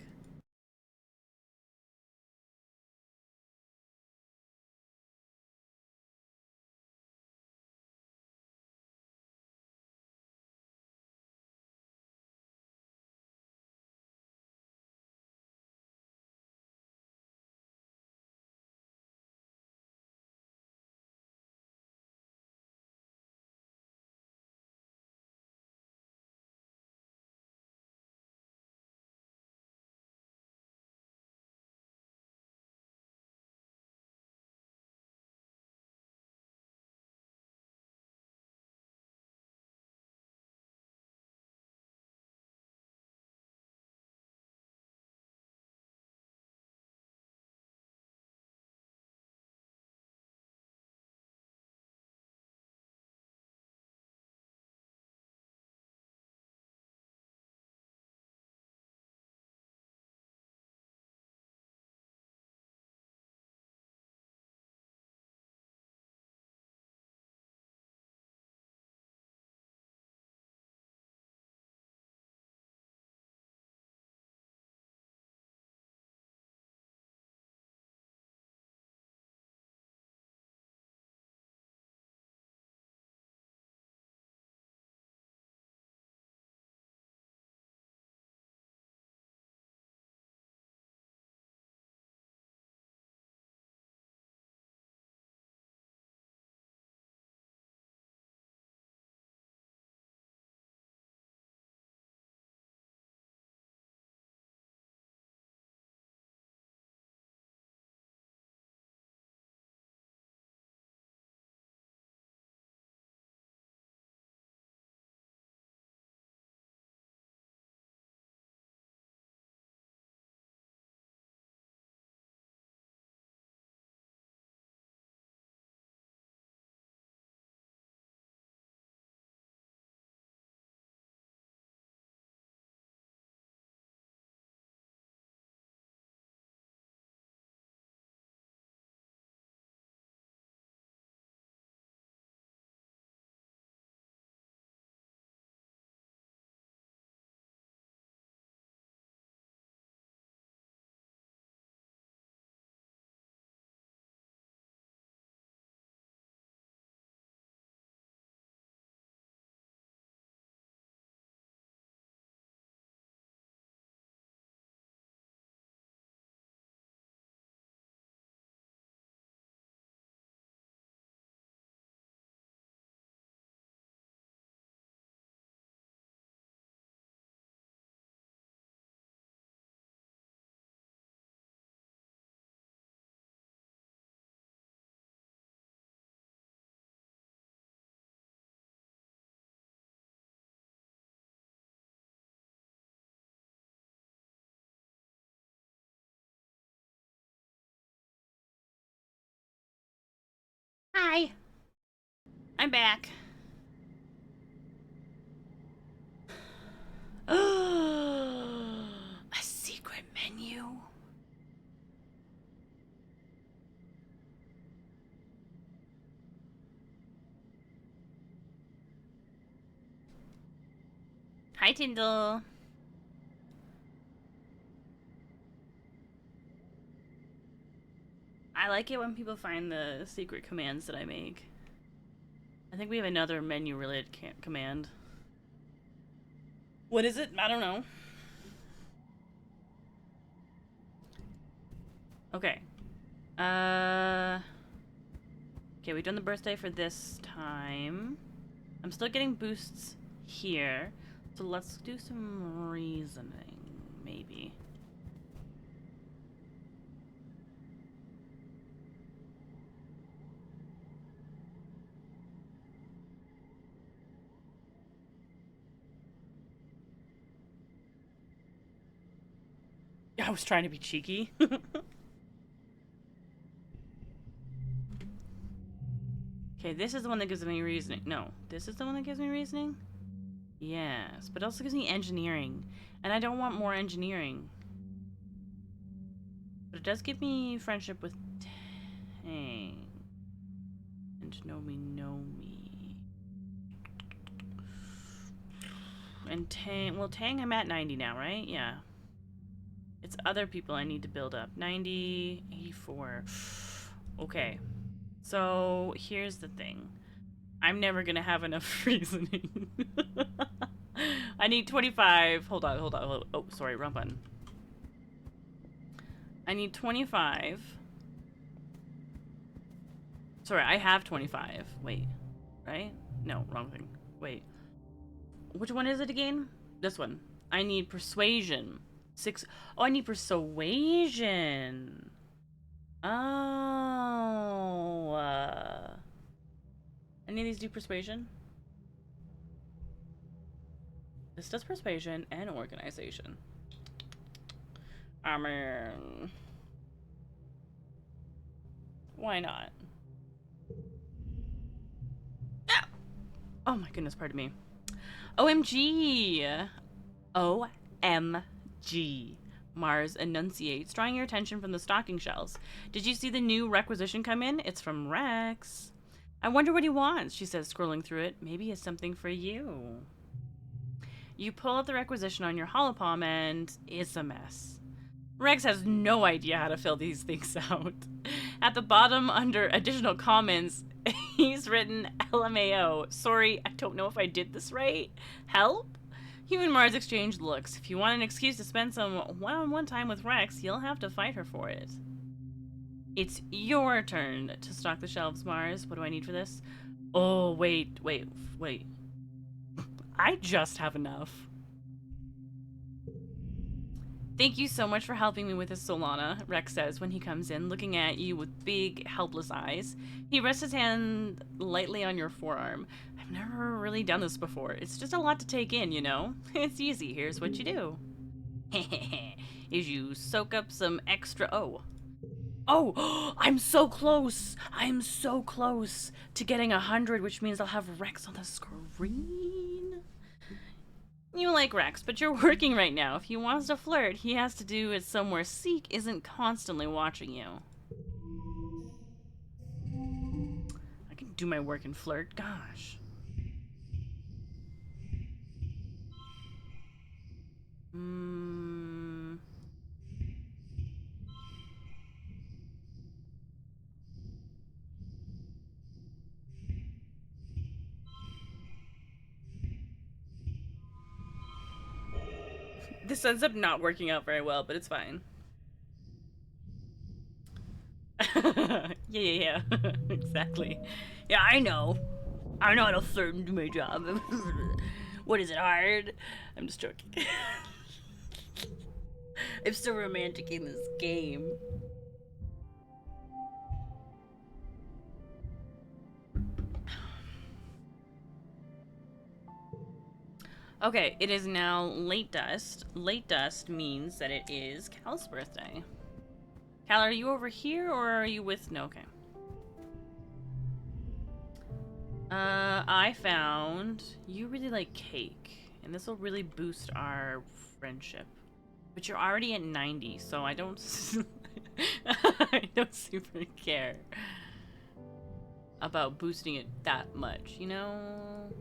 Hi. I'm back. A secret menu. Hi, Tyndall. I like it when people find the secret commands that I make. I think we have another menu-related command. What is it? I don't know. Okay. Okay, we've done the birthday for this time. I'm still getting boosts here. So let's do some reasoning, maybe. I was trying to be cheeky. Okay, this is the one that gives me reasoning. No, this is the one that gives me reasoning? Yes, but it also gives me engineering. And I don't want more engineering. But it does give me friendship with Tang. And know me. And Tang, well, Tang I'm at 90 now, right? Yeah. It's other people I need to build up. 90, 84. Okay. So, here's the thing. I'm never gonna have enough reasoning. I need 25. Hold on. Oh, sorry, wrong button. I need 25. Sorry, I have 25. Wait. Right? No, wrong thing. Wait. Which one is it again? This one. I need persuasion. 6. Oh, I need persuasion. Oh. Any of these do persuasion? This does persuasion and organization. I mean, why not? Ah! Oh my goodness, pardon me. OMG! OMG. Mars enunciates, drawing your attention from the stocking shelves. Did you see the new requisition come in? It's from Rex. I wonder what he wants, she says, scrolling through it. Maybe it's something for you. You pull out the requisition on your holopalm and it's a mess. Rex has no idea how to fill these things out. At the bottom, under additional comments, he's written LMAO. Sorry, I don't know if I did this right. Help? You and Mars exchange looks. If you want an excuse to spend some one-on-one time with Rex, you'll have to fight her for it. It's your turn to stock the shelves, Mars. What do I need for this? Oh, wait. I just have enough. Thank you so much for helping me with this, Solana, Rex says when he comes in, looking at you with big, helpless eyes. He rests his hand lightly on your forearm. I've never really done this before. It's just a lot to take in, you know? It's easy. Here's what you do. Is you soak up some extra... Oh, I'm so close. I'm so close to getting 100, which means I'll have Rex on the screen. You like Rex, but you're working right now. If he wants to flirt, he has to do it somewhere Seek isn't constantly watching you. I can do my work and flirt. Gosh. This ends up not working out very well, but it's fine. Yeah. Exactly. Yeah, I know. I know how to flirt and do my job. What is it, hard? I'm just joking. I'm so romantic in this game. Okay, it is now late dust. Late dust means that it is Cal's birthday. Cal, are you over here or are you with... No, okay. I found you really like cake, and this will really boost our friendship. But you're already at 90, so I don't I don't super care about boosting it that much, you know?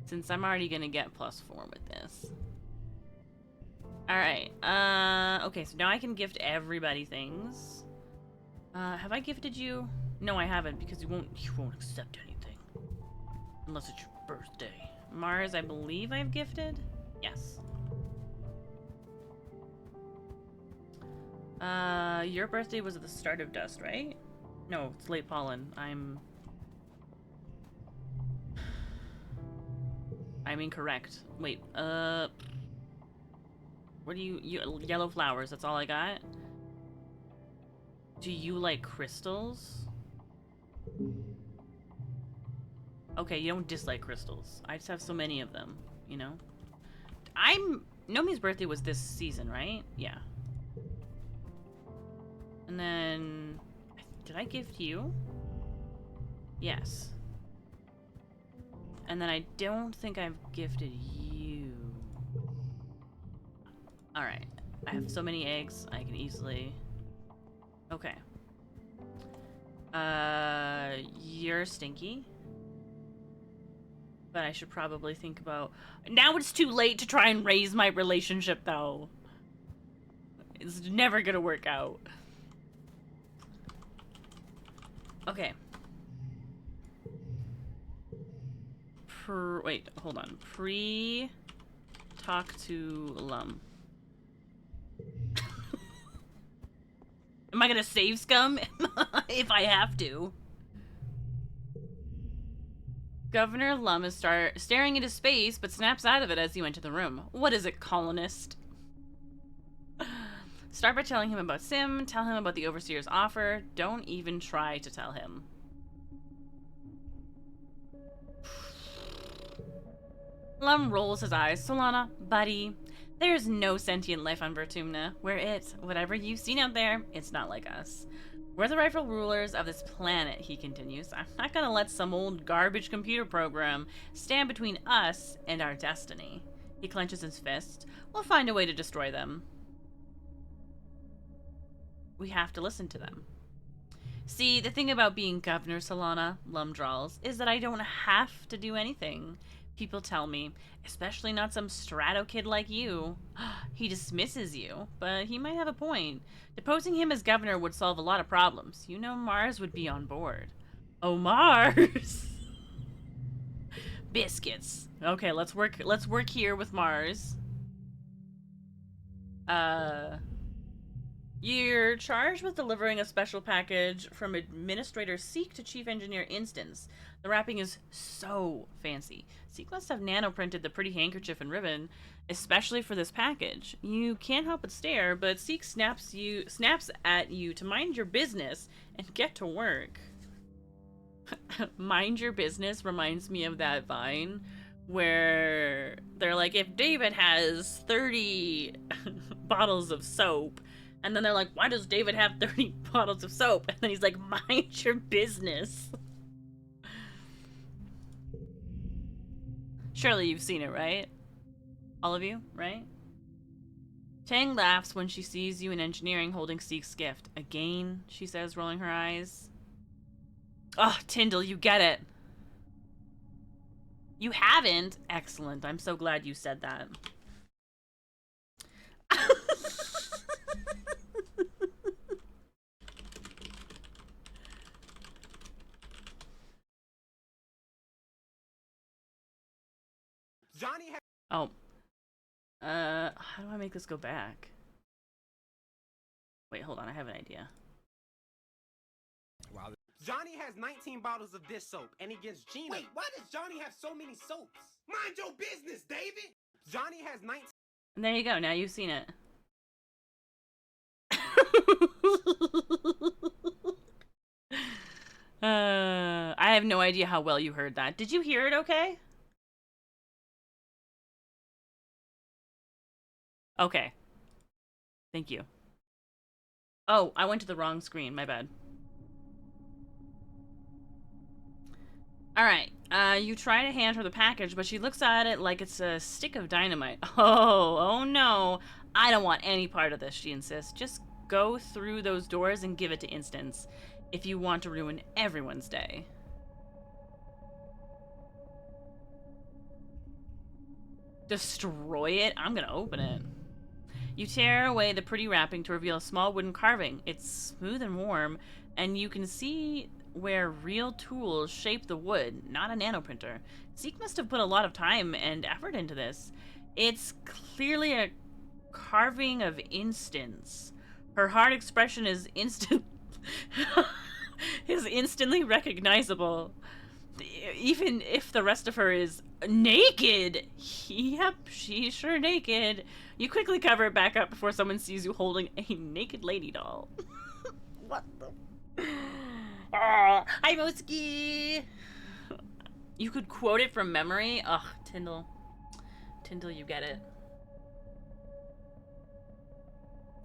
Since I'm already gonna get +4 with this. Alright, okay, so now I can gift everybody things. Have I gifted you? No, I haven't, because you won't accept anything. Unless it's your birthday. Mars, I believe I've gifted? Yes. Your birthday was at the start of Dust, right? No, it's late pollen. I'm incorrect. Wait, what do you yellow flowers, that's all I got? Do you like crystals? Okay, you don't dislike crystals. I just have so many of them, you know? Nomi's birthday was this season, right? Yeah. And then... Did I gift you? Yes. And then I don't think I've gifted you. Alright. I have so many eggs, I can easily... Okay. You're stinky. But I should probably think about... Now it's too late to try and raise my relationship, though. It's never gonna work out. Okay. Wait, hold on. Talk to Lum. Am I gonna save scum? If I have to. Governor Lum is staring into space, but snaps out of it as you enter the room. What is it, colonist? Start by telling him about Sim, tell him about the Overseer's offer. Don't even try to tell him. Lum rolls his eyes. Solana, buddy, there's no sentient life on Vertumna. We're it. Whatever you've seen out there, it's not like us. We're the rightful rulers of this planet, he continues. I'm not gonna let some old garbage computer program stand between us and our destiny. He clenches his fist. We'll find a way to destroy them. We have to listen to them. See, the thing about being Governor Solana, Lum drawls, is that I don't have to do anything. People tell me, especially not some strato kid like you. He dismisses you, but he might have a point. Deposing him as governor would solve a lot of problems. You know Mars would be on board. Oh, Mars! Biscuits. Okay, let's work here with Mars. You're charged with delivering a special package from Administrator Seek to Chief Engineer Instance. The wrapping is so fancy. Seek must have nano-printed the pretty handkerchief and ribbon, especially for this package. You can't help but stare, but Seek snaps at you to mind your business and get to work. Mind your business reminds me of that Vine where they're like, if David has 30 bottles of soap, and then they're like, why does David have 30 bottles of soap? And then he's like, mind your business. Surely you've seen it, right? All of you, right? Tang laughs when she sees you in engineering holding Seek's gift. Again, she says, rolling her eyes. Oh, Tyndall, you get it. You haven't? Excellent. I'm so glad you said that. Johnny has... Oh. How do I make this go back? Wait, hold on. I have an idea. Wow. Johnny has 19 bottles of dish soap, and he gets Gina... Wait, why does Johnny have so many soaps? Mind your business, David! Johnny has 19... And there you go. Now you've seen it. I have no idea how well you heard that. Did you hear it okay? Okay. Thank you. Oh, I went to the wrong screen. My bad. Alright, you try to hand her the package, but she looks at it like it's a stick of dynamite. Oh no. I don't want any part of this, she insists. Just go through those doors and give it to Instance if you want to ruin everyone's day. Destroy it? I'm gonna open it. You tear away the pretty wrapping to reveal a small wooden carving. It's smooth and warm, and you can see where real tools shape the wood, not a nanoprinter. Zeke must have put a lot of time and effort into this. It's clearly a carving of Instance. Her hard expression is instantly recognizable, even if the rest of her is naked. Yep, she's sure naked. You quickly cover it back up before someone sees you holding a naked lady doll. What the? Oh, hi, Moski! You could quote it from memory. Ugh, Tyndall. Tyndall, you get it.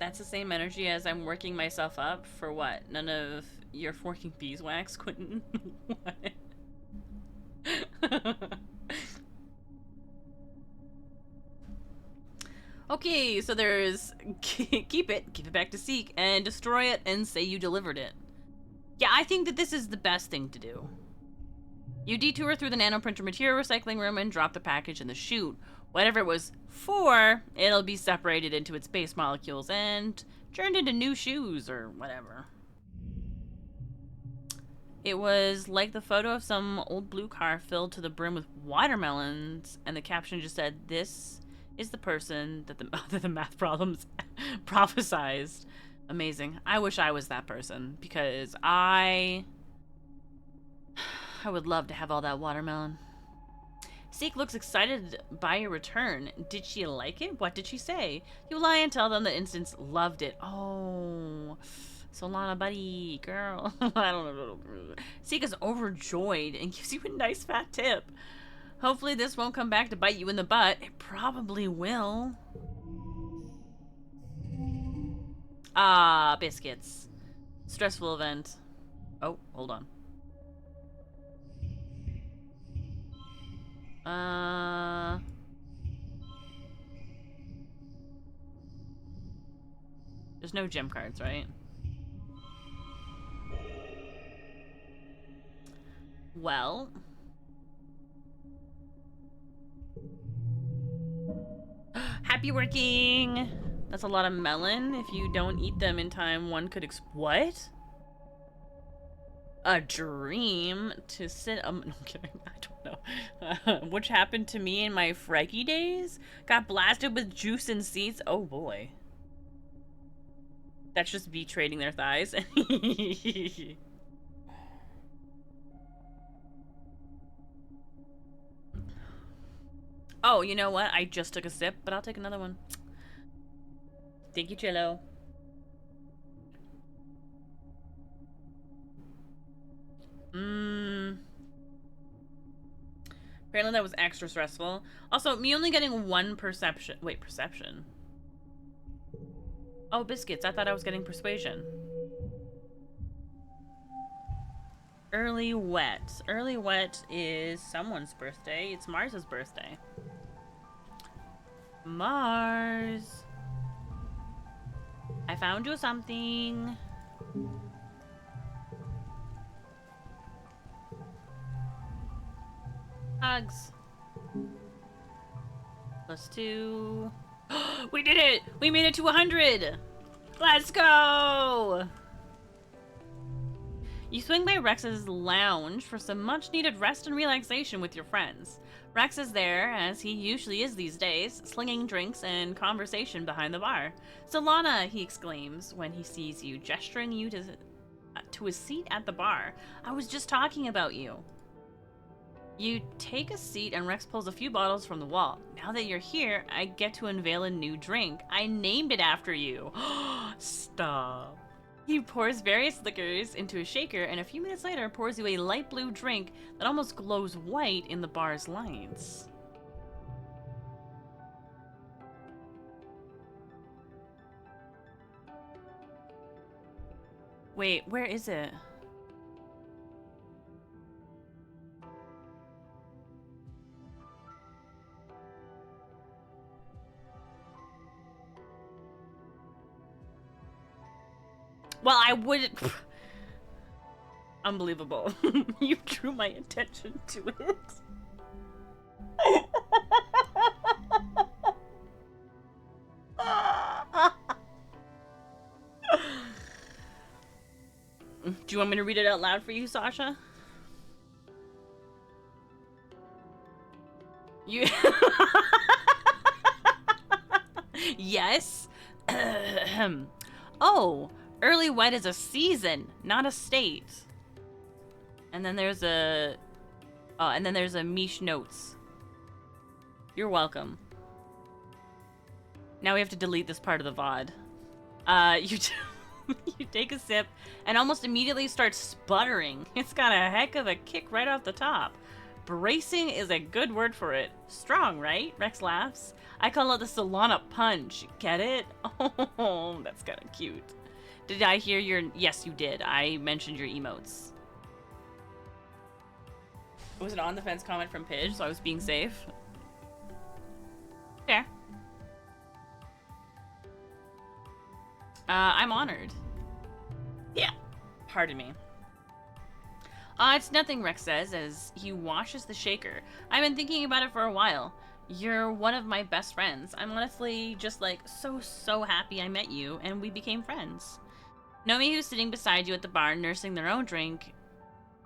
That's the same energy as I'm working myself up for what? None of your forking beeswax, Quentin? What? Okay, so there's keep it, give it back to Seek, and destroy it and say you delivered it. Yeah, I think that this is the best thing to do. You detour through the nanoprinter material recycling room and drop the package in the chute. Whatever it was for, it'll be separated into its base molecules and turned into new shoes or whatever. It was like the photo of some old blue car filled to the brim with watermelons, and the caption just said, "This is the person that the math problems prophesized." Amazing. I wish I was that person, because I would love to have all that watermelon. Seek looks excited by your return. Did she like it? What did she say? You lie and tell them the Instance loved it. Oh, Solana, buddy, girl. I don't know. Seek is overjoyed and gives you a nice fat tip. Hopefully this won't come back to bite you in the butt. It probably will. Ah, biscuits. Stressful event. Oh, hold on. There's no gem cards, right? Well. Happy working! That's a lot of melon. If you don't eat them in time, one could what? A dream to sit no, I'm kidding. I don't know. Which happened to me in my Frankie days? Got blasted with juice and seeds. Oh boy. That's just me trading their thighs. Oh, you know what? I just took a sip, but I'll take another one. Thank you, Cello. Apparently that was extra stressful. Also, me only getting one perception. Wait, perception? Oh, biscuits. I thought I was getting persuasion. Early wet. Early wet is someone's birthday. It's Mars's birthday. Mars. I found you something. Hugs. +2. We did it! We made it to 100! Let's go! You swing by Rex's lounge for some much-needed rest and relaxation with your friends. Rex is there, as he usually is these days, slinging drinks and conversation behind the bar. "Solana," he exclaims when he sees you, gesturing you to a seat at the bar. "I was just talking about you." You take a seat and Rex pulls a few bottles from the wall. "Now that you're here, I get to unveil a new drink. I named it after you." Stop. He pours various liquors into a shaker and a few minutes later pours you a light blue drink that almost glows white in the bar's lights. Wait, where is it? Well, I wouldn't. Unbelievable. You drew my attention to it. Do you want me to read it out loud for you, Sasha? You. Yes. Oh, early wed is a season, not a state. And then there's a. Oh, and then there's a Mish notes. You're welcome. Now we have to delete this part of the VOD. You take a sip and almost immediately start sputtering. It's got a heck of a kick right off the top. Bracing is a good word for it. Strong, right? Rex laughs. I call it the Solana punch. Get it? Oh, that's kind of cute. Did I hear your... Yes, you did. I mentioned your emotes. It was an on-the-fence comment from Pidge, so I was being safe. Fair. I'm honored. Yeah. Pardon me. It's nothing, Rex says as he washes the shaker. I've been thinking about it for a while. You're one of my best friends. I'm honestly just like so happy I met you and we became friends. Nomi, who's sitting beside you at the bar nursing their own drink,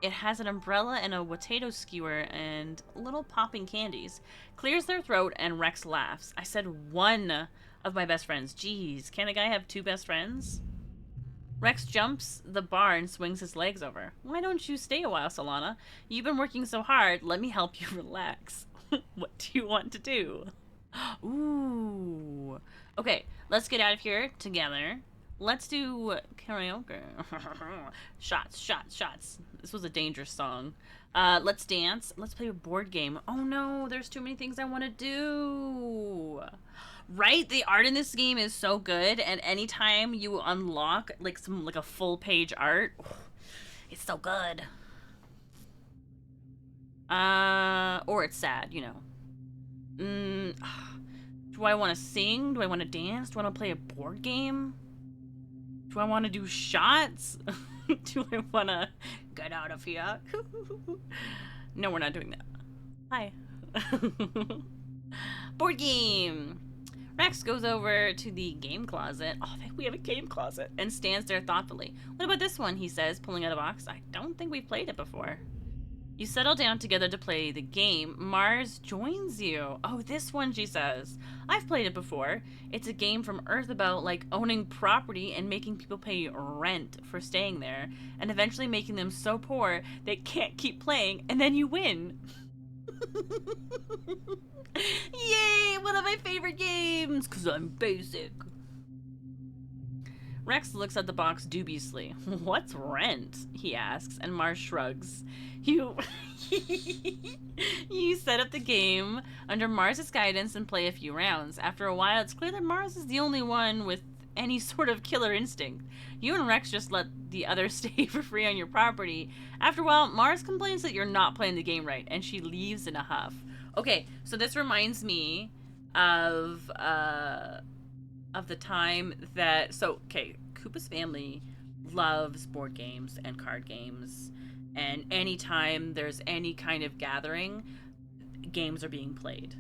it has an umbrella and a potato skewer and little popping candies. Clears their throat and Rex laughs. I said one of my best friends. Jeez, can a guy have two best friends? Rex jumps the bar and swings his legs over. Why don't you stay a while, Solana? You've been working so hard. Let me help you relax. What do you want to do? Ooh. Okay, let's get out of here together. Let's do karaoke. Shots, shots, shots. This was a dangerous song. Let's dance. Let's play a board game. Oh no, there's too many things I want to do. Right? The art in this game is so good, and anytime you unlock like a full page art, it's so good. Or it's sad, you know. Do I want to sing? Do I want to dance? Do I want to play a board game? Do I want to do shots? Do I want to get out of here? No, we're not doing that. Hi. Board game. Rex goes over to the game closet. Oh, we have a game closet. And stands there thoughtfully. What about this one, he says, pulling out a box. I don't think we've played it before. You settle down together to play the game. Mars joins you. Oh, this one, she says. I've played it before. It's a game from Earth about, like, owning property and making people pay rent for staying there. And eventually making them so poor they can't keep playing, and then you win. Yay! One of my favorite games! Because I'm basic. Rex looks at the box dubiously. What's rent? He asks, and Mars shrugs. You set up the game under Mars's guidance and play a few rounds. After a while, it's clear that Mars is the only one with any sort of killer instinct. You and Rex just let the others stay for free on your property. After a while, Mars complains that you're not playing the game right, and she leaves in a huff. Okay, so this reminds me of the time that... So, okay, Koopa's family loves board games and card games, and anytime there's any kind of gathering, games are being played.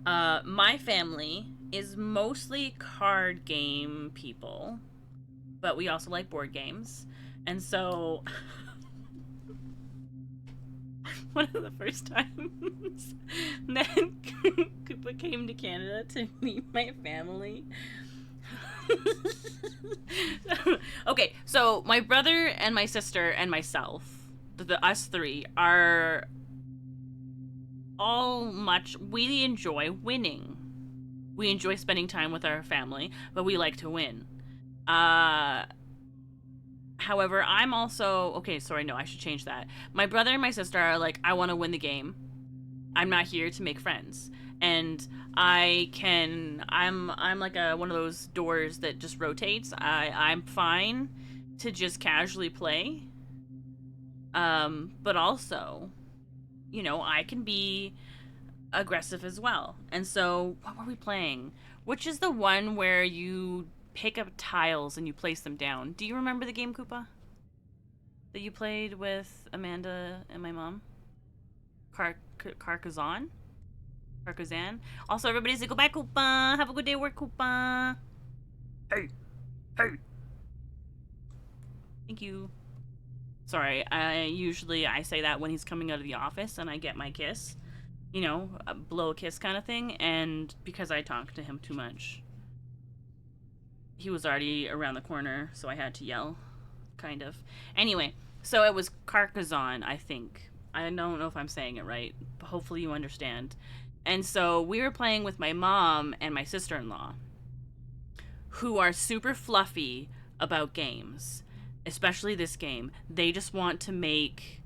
My family is mostly card game people, but we also like board games, and so... One of the first times that Koopa came to Canada to meet my family. Okay, so my brother and my sister and myself, us three, are all we enjoy winning. We enjoy spending time with our family, but we like to win. However, I'm also... Okay, sorry, no, I should change that. My brother and my sister are like, I want to win the game. I'm not here to make friends. And I'm like one of those doors that just rotates. I'm fine to just casually play. But also, you know, I can be aggressive as well. And so, what were we playing? Which is the one where you pick up tiles and you place them down. Do you remember the game, Koopa? That you played with Amanda and my mom? Carcassonne? Carcassonne? Also, everybody say goodbye, Koopa. Have a good day at work, Koopa. Hey. Hey. Thank you. Sorry, I say that when he's coming out of the office and I get my kiss. You know, a blow a kiss kind of thing. And because I talked to him too much, he was already around the corner, so I had to yell. Kind of. Anyway, so it was Carcassonne, I think. I don't know if I'm saying it right, but hopefully you understand. And so we were playing with my mom and my sister-in-law, who are super fluffy about games, especially this game. They just want to make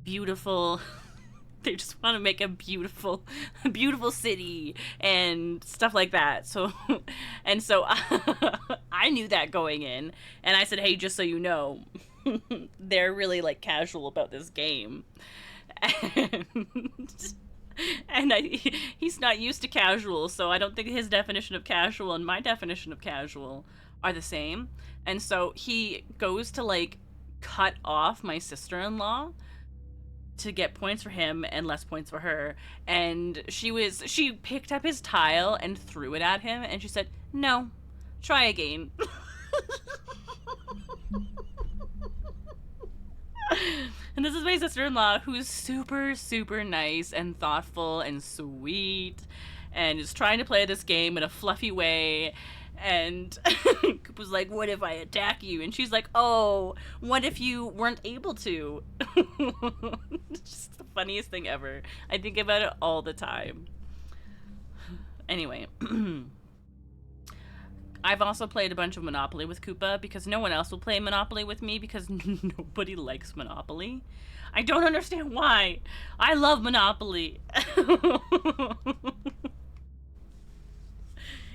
beautiful they just want to make a beautiful city and stuff like that. So I knew that going in, and I said, hey, just so you know, they're really like casual about this game. And he's not used to casual, so I don't think his definition of casual and my definition of casual are the same. And so he goes to like cut off my sister-in-law to get points for him and less points for her. And she picked up his tile and threw it at him, and she said, no, try again. And this is my sister-in-law, who's super, super nice and thoughtful and sweet and is trying to play this game in a fluffy way. And was like, what if I attack you? And she's like, oh, what if you weren't able to? It's just the funniest thing ever. I think about it all the time. Anyway. I've also played a bunch of Monopoly with Koopa because no one else will play Monopoly with me because nobody likes Monopoly. I don't understand why. I love Monopoly.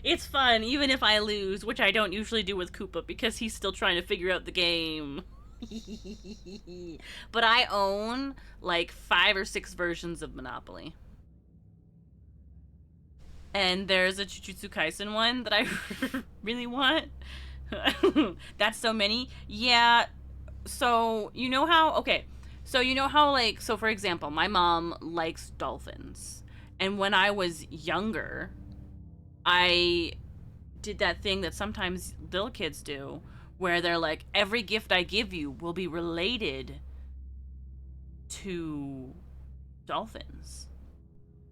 It's fun, even if I lose, which I don't usually do with Koopa because he's still trying to figure out the game. But I own like 5 or 6 versions of Monopoly. And there's a Jujutsu Kaisen one that I really want. That's so many. Yeah, so you know how, okay, so you know how like, so for example, my mom likes dolphins. And when I was younger, I did that thing that sometimes little kids do, where they're like, every gift I give you will be related to dolphins.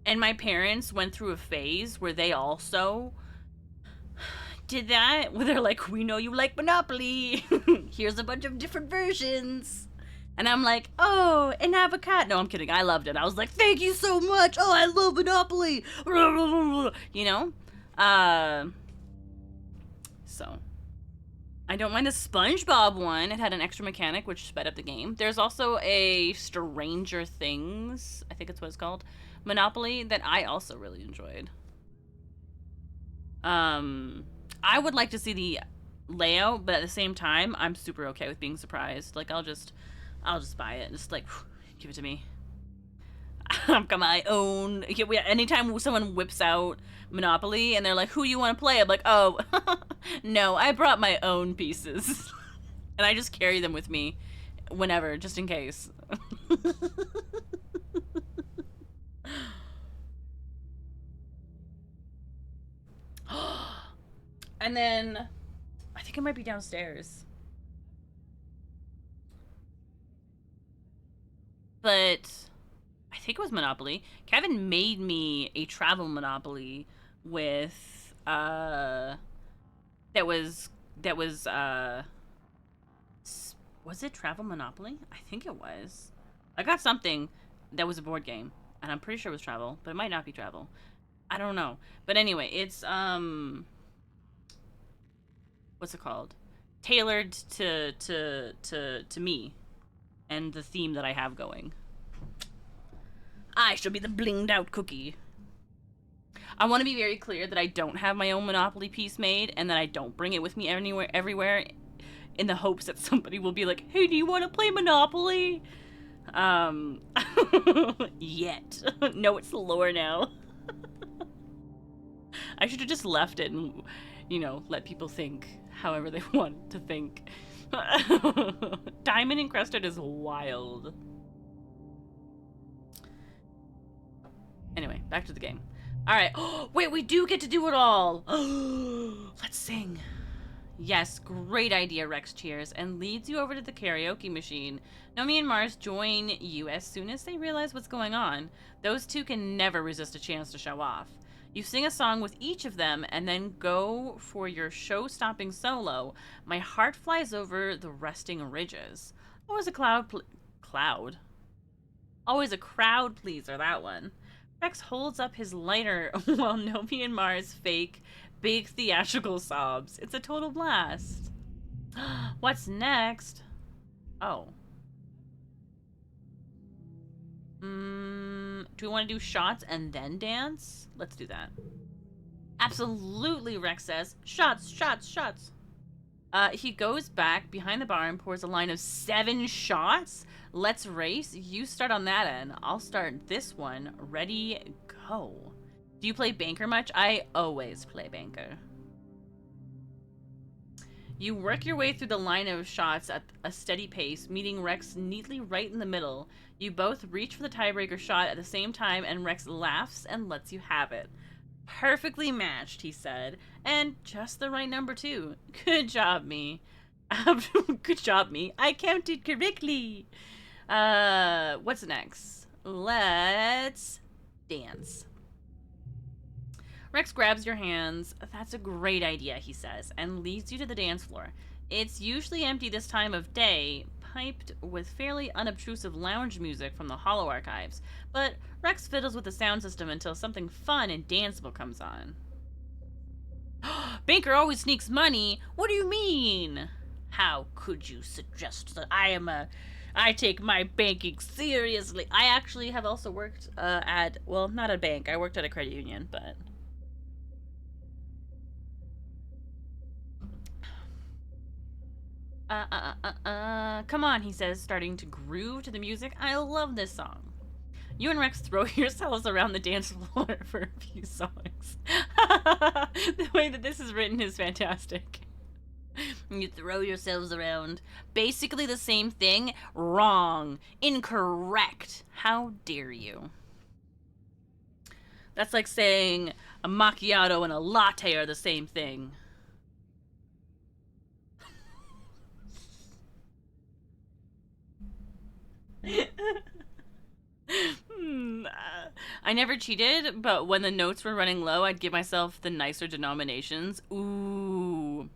And my parents went through a phase where they also did that, where they're like, we know you like Monopoly. Here's a bunch of different versions. And I'm like, oh, an avocado. No, I'm kidding. I loved it. I was like, thank you so much. Oh, I love Monopoly. You know? So I don't mind the SpongeBob one. It had an extra mechanic which sped up the game. There's also a Stranger Things, I think it's what it's called, Monopoly, that I also really enjoyed. I would like to see the layout, but at the same time, I'm super okay with being surprised. Like, I'll just buy it and just like, give it to me. I've got my own. Anytime someone whips out Monopoly and they're like, who you want to play? I'm like, oh, no, I brought my own pieces. And I just carry them with me whenever, just in case. And then, I think it might be downstairs. But I think it was Monopoly. Kevin made me a travel Monopoly with that was it Travel Monopoly? I think it was. I got something that was a board game, and I'm pretty sure it was Travel, but it might not be Travel. I don't know. But anyway, it's what's it called? Tailored to me and the theme that I have going. I shall be the blinged out cookie. I want to be very clear that I don't have my own Monopoly piece made and that I don't bring it with me everywhere in the hopes that somebody will be like, hey, do you want to play Monopoly? Yet. No, it's lore now. I should have just left it and you know, let people think however they want to think. Diamond encrusted is wild. Anyway, back to the game. Alright. Wait, we do get to do it all! Let's sing. Yes, great idea, Rex cheers, and leads you over to the karaoke machine. Nomi and Mars join you as soon as they realize what's going on. Those two can never resist a chance to show off. You sing a song with each of them and then go for your show-stopping solo. My heart flies over the resting ridges. Always a cloud? Always a crowd pleaser, that one. Rex holds up his lighter while Nomi and Mars fake big theatrical sobs. It's a total blast. What's next? Oh. Do we want to do shots and then dance? Let's do that. Absolutely, Rex says. Shots, shots, shots. He goes back behind the bar and pours a line of 7 shots. Let's race. You start on that end. I'll start this one. Ready, go. Do you play Banker much? I always play Banker. You work your way through the line of shots at a steady pace, meeting Rex neatly right in the middle. You both reach for the tiebreaker shot at the same time, and Rex laughs and lets you have it. Perfectly matched, he said. And just the right number, too. Good job, me. Good job, me. I counted correctly. What's next? Let's dance. Rex grabs your hands. That's a great idea, he says, and leads you to the dance floor. It's usually empty this time of day, piped with fairly unobtrusive lounge music from the Hollow archives, but Rex fiddles with the sound system until something fun and danceable comes on. Banker always sneaks money. What do you mean? How could you suggest that I take my banking seriously? I actually have also worked at, well, not a bank. I worked at a credit union, but... Come on, he says, starting to groove to the music. I love this song. You and Rex throw yourselves around the dance floor for a few songs. The way that this is written is fantastic. You throw yourselves around. Basically the same thing. Wrong. Incorrect. How dare you? That's like saying a macchiato and a latte are the same thing. I never cheated, but when the notes were running low, I'd give myself the nicer denominations. Ooh.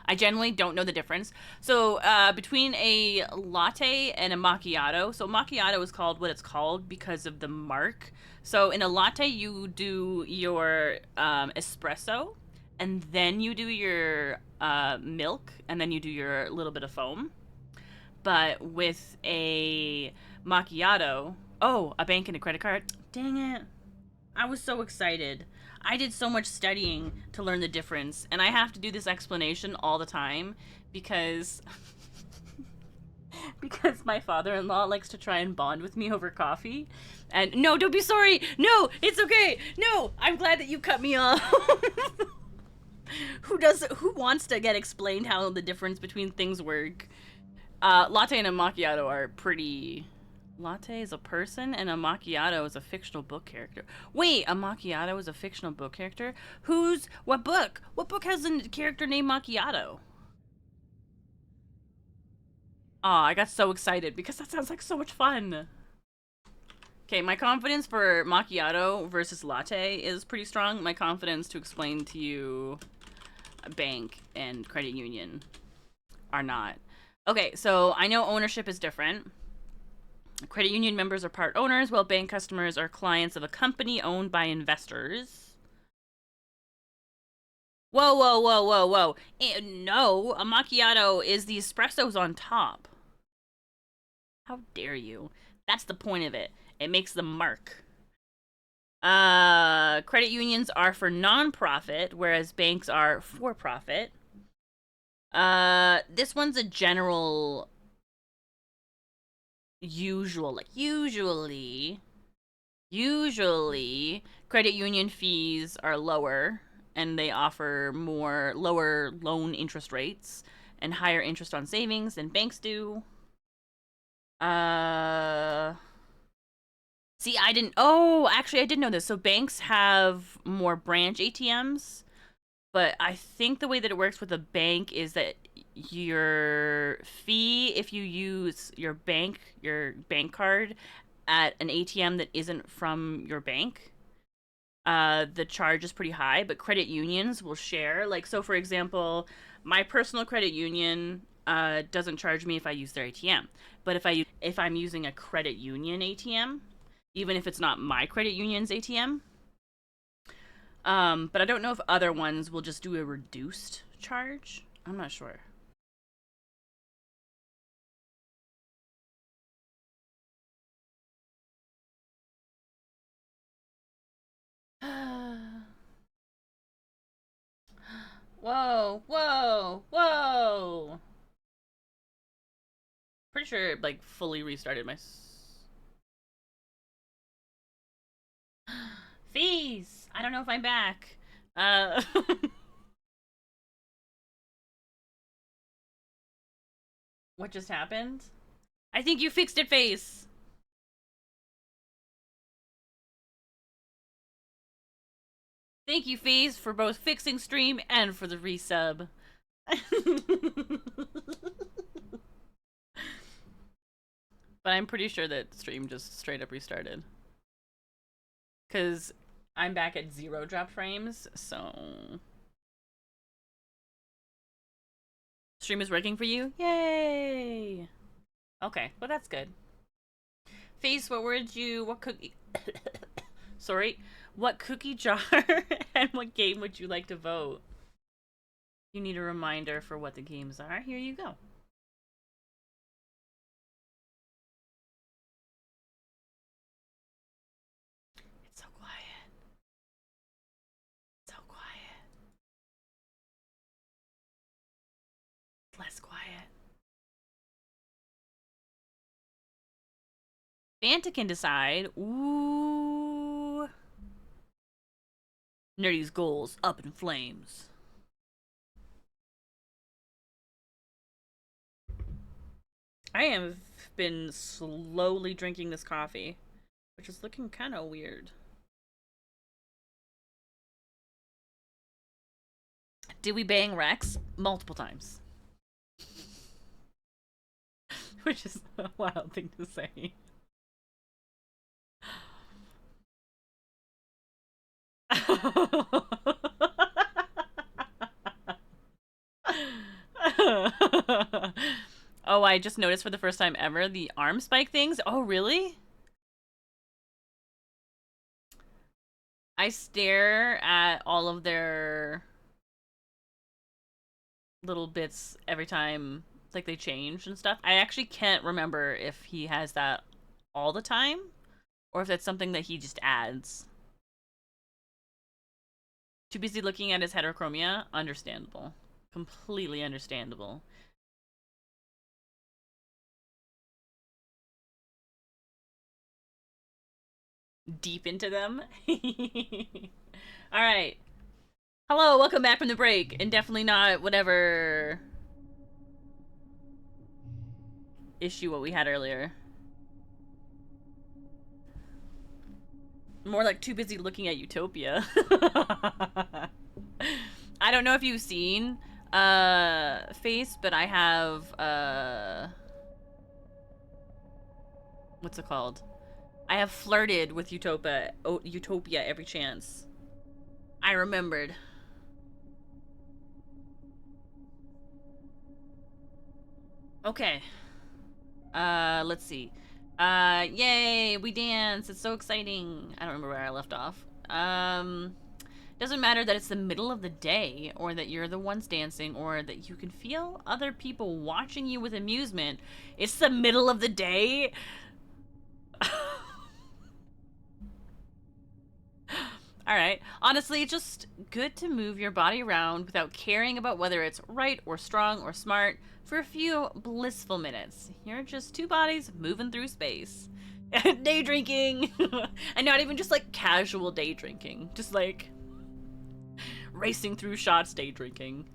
I generally don't know the difference. So between a latte and a macchiato, so macchiato is called what it's called because of the mark. So in a latte, you do your espresso, and then you do your milk, and then you do your little bit of foam. But with a macchiato, oh, a bank and a credit card. Dang it. I was so excited. I did so much studying to learn the difference, and I have to do this explanation all the time because because my father-in-law likes to try and bond with me over coffee. And no, don't be sorry. No, it's okay. No, I'm glad that you cut me off. Who wants to get explained how the difference between things work? Latte and a macchiato are pretty... Latte is a person, and a macchiato is a fictional book character. Wait, a macchiato is a fictional book character? What book? What book has a character named Macchiato? Aw, I got so excited because that sounds like so much fun. Okay, my confidence for macchiato versus latte is pretty strong. My confidence to explain to you a bank and credit union are not. Okay, so I know ownership is different. Credit union members are part owners, while bank customers are clients of a company owned by investors. Whoa, whoa, whoa, whoa, whoa. No, a macchiato is the espressos on top. How dare you? That's the point of it. It makes the mark. Credit unions are for non-profit, whereas banks are for profit. This one's a general... Usually, credit union fees are lower and they offer lower loan interest rates and higher interest on savings than banks do. See, I didn't. Oh, actually, I did know this. So banks have more branch ATMs, but I think the way that it works with a bank is that your fee, if you use your bank card at an ATM that isn't from your bank, the charge is pretty high. But credit unions will share. Like, so for example, my personal credit union doesn't charge me if I use their ATM, but if I'm using a credit union ATM, even if it's not my credit union's ATM. But I don't know if other ones will just do a reduced charge. I'm not sure. Whoa, whoa, whoa! Pretty sure it, like, fully restarted my... Fees! I don't know if I'm back. What just happened? I think you fixed it, Face! Thank you, Fees, for both fixing stream and for the resub. But I'm pretty sure that stream just straight up restarted. Because I'm back at 0 drop frames, so... Stream is working for you? Yay! Okay, well that's good. Face, what cookie... Sorry. What cookie jar and what game would you like to vote? You need a reminder for what the games are. Here you go. It's so quiet. So quiet. It's less quiet. Fanta can decide. Ooh. Nerdy's goals up in flames. I have been slowly drinking this coffee, which is looking kind of weird. Did we bang Rex? Multiple times. Which is a wild thing to say. Oh, I just noticed for the first time ever the arm spike things. Oh, really? I stare at all of their little bits every time, like, they change and stuff. I actually can't remember if he has that all the time or if that's something that he just adds. Too busy looking at his heterochromia? Understandable. Completely understandable. Deep into them. Alright. Hello, welcome back from the break. And definitely not whatever issue what we had earlier. More like too busy looking at Utopia. I don't know if you've seen Face, but I have what's it called? I have flirted with Utopia every chance. I remembered. Okay. Let's see. Yay, we dance. It's so exciting. I don't remember where I left off. Doesn't matter that it's the middle of the day, or that you're the ones dancing, or that you can feel other people watching you with amusement. It's the middle of the day. Alright. Honestly, it's just good to move your body around without caring about whether it's right or strong or smart for a few blissful minutes. You're just two bodies moving through space. Day drinking! And not even just like casual day drinking. Just like racing through shots, day drinking.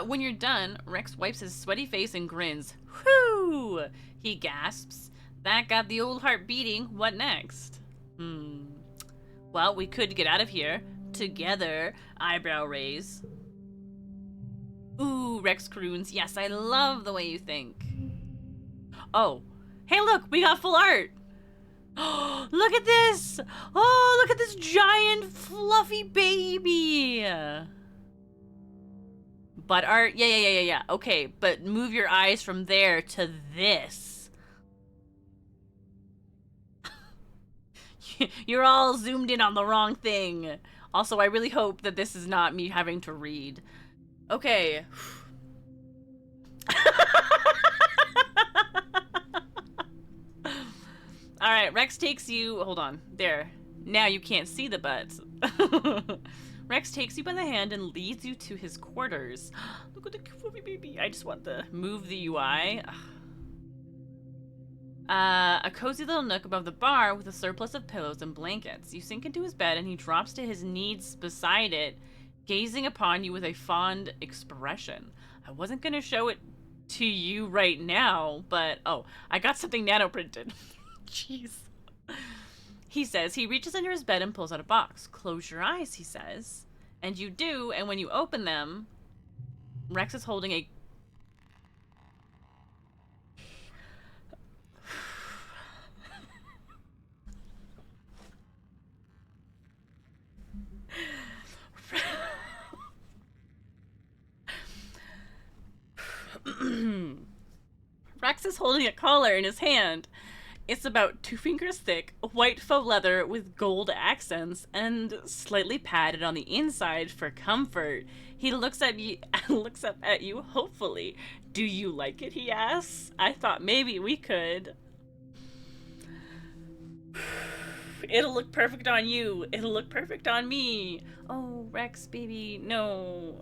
When you're done, Rex wipes his sweaty face and grins. Whew! He gasps. That got the old heart beating. What next? Well, we could get out of here. Together. Eyebrow raise. Ooh, Rex croons. Yes, I love the way you think. Oh. Hey, look! We got full art! Oh, look at this! Oh, look at this giant fluffy baby! Butt art? Yeah. Okay, but move your eyes from there to this. You're all zoomed in on the wrong thing. Also, I really hope that this is not me having to read. Okay. Alright, Rex takes you... Hold on. There. Now you can't see the butts. Rex takes you by the hand and leads you to his quarters. Look at the fluffy baby. I just want to move the UI. A cozy little nook above the bar with a surplus of pillows and blankets. You sink into his bed and he drops to his knees beside it, gazing upon you with a fond expression. I wasn't going to show it to you right now, but... Oh, I got something nano printed. Jeez. He says. He reaches under his bed and pulls out a box. Close your eyes, he says. And you do, and when you open them, Rex is holding a... Rex is holding a collar in his hand. It's about 2 fingers thick, white faux leather with gold accents, and slightly padded on the inside for comfort. He looks at you, looks up at you hopefully. Do you like it? He asks. I thought maybe we could. It'll look perfect on you. It'll look perfect on me. Oh, Rex, baby, no.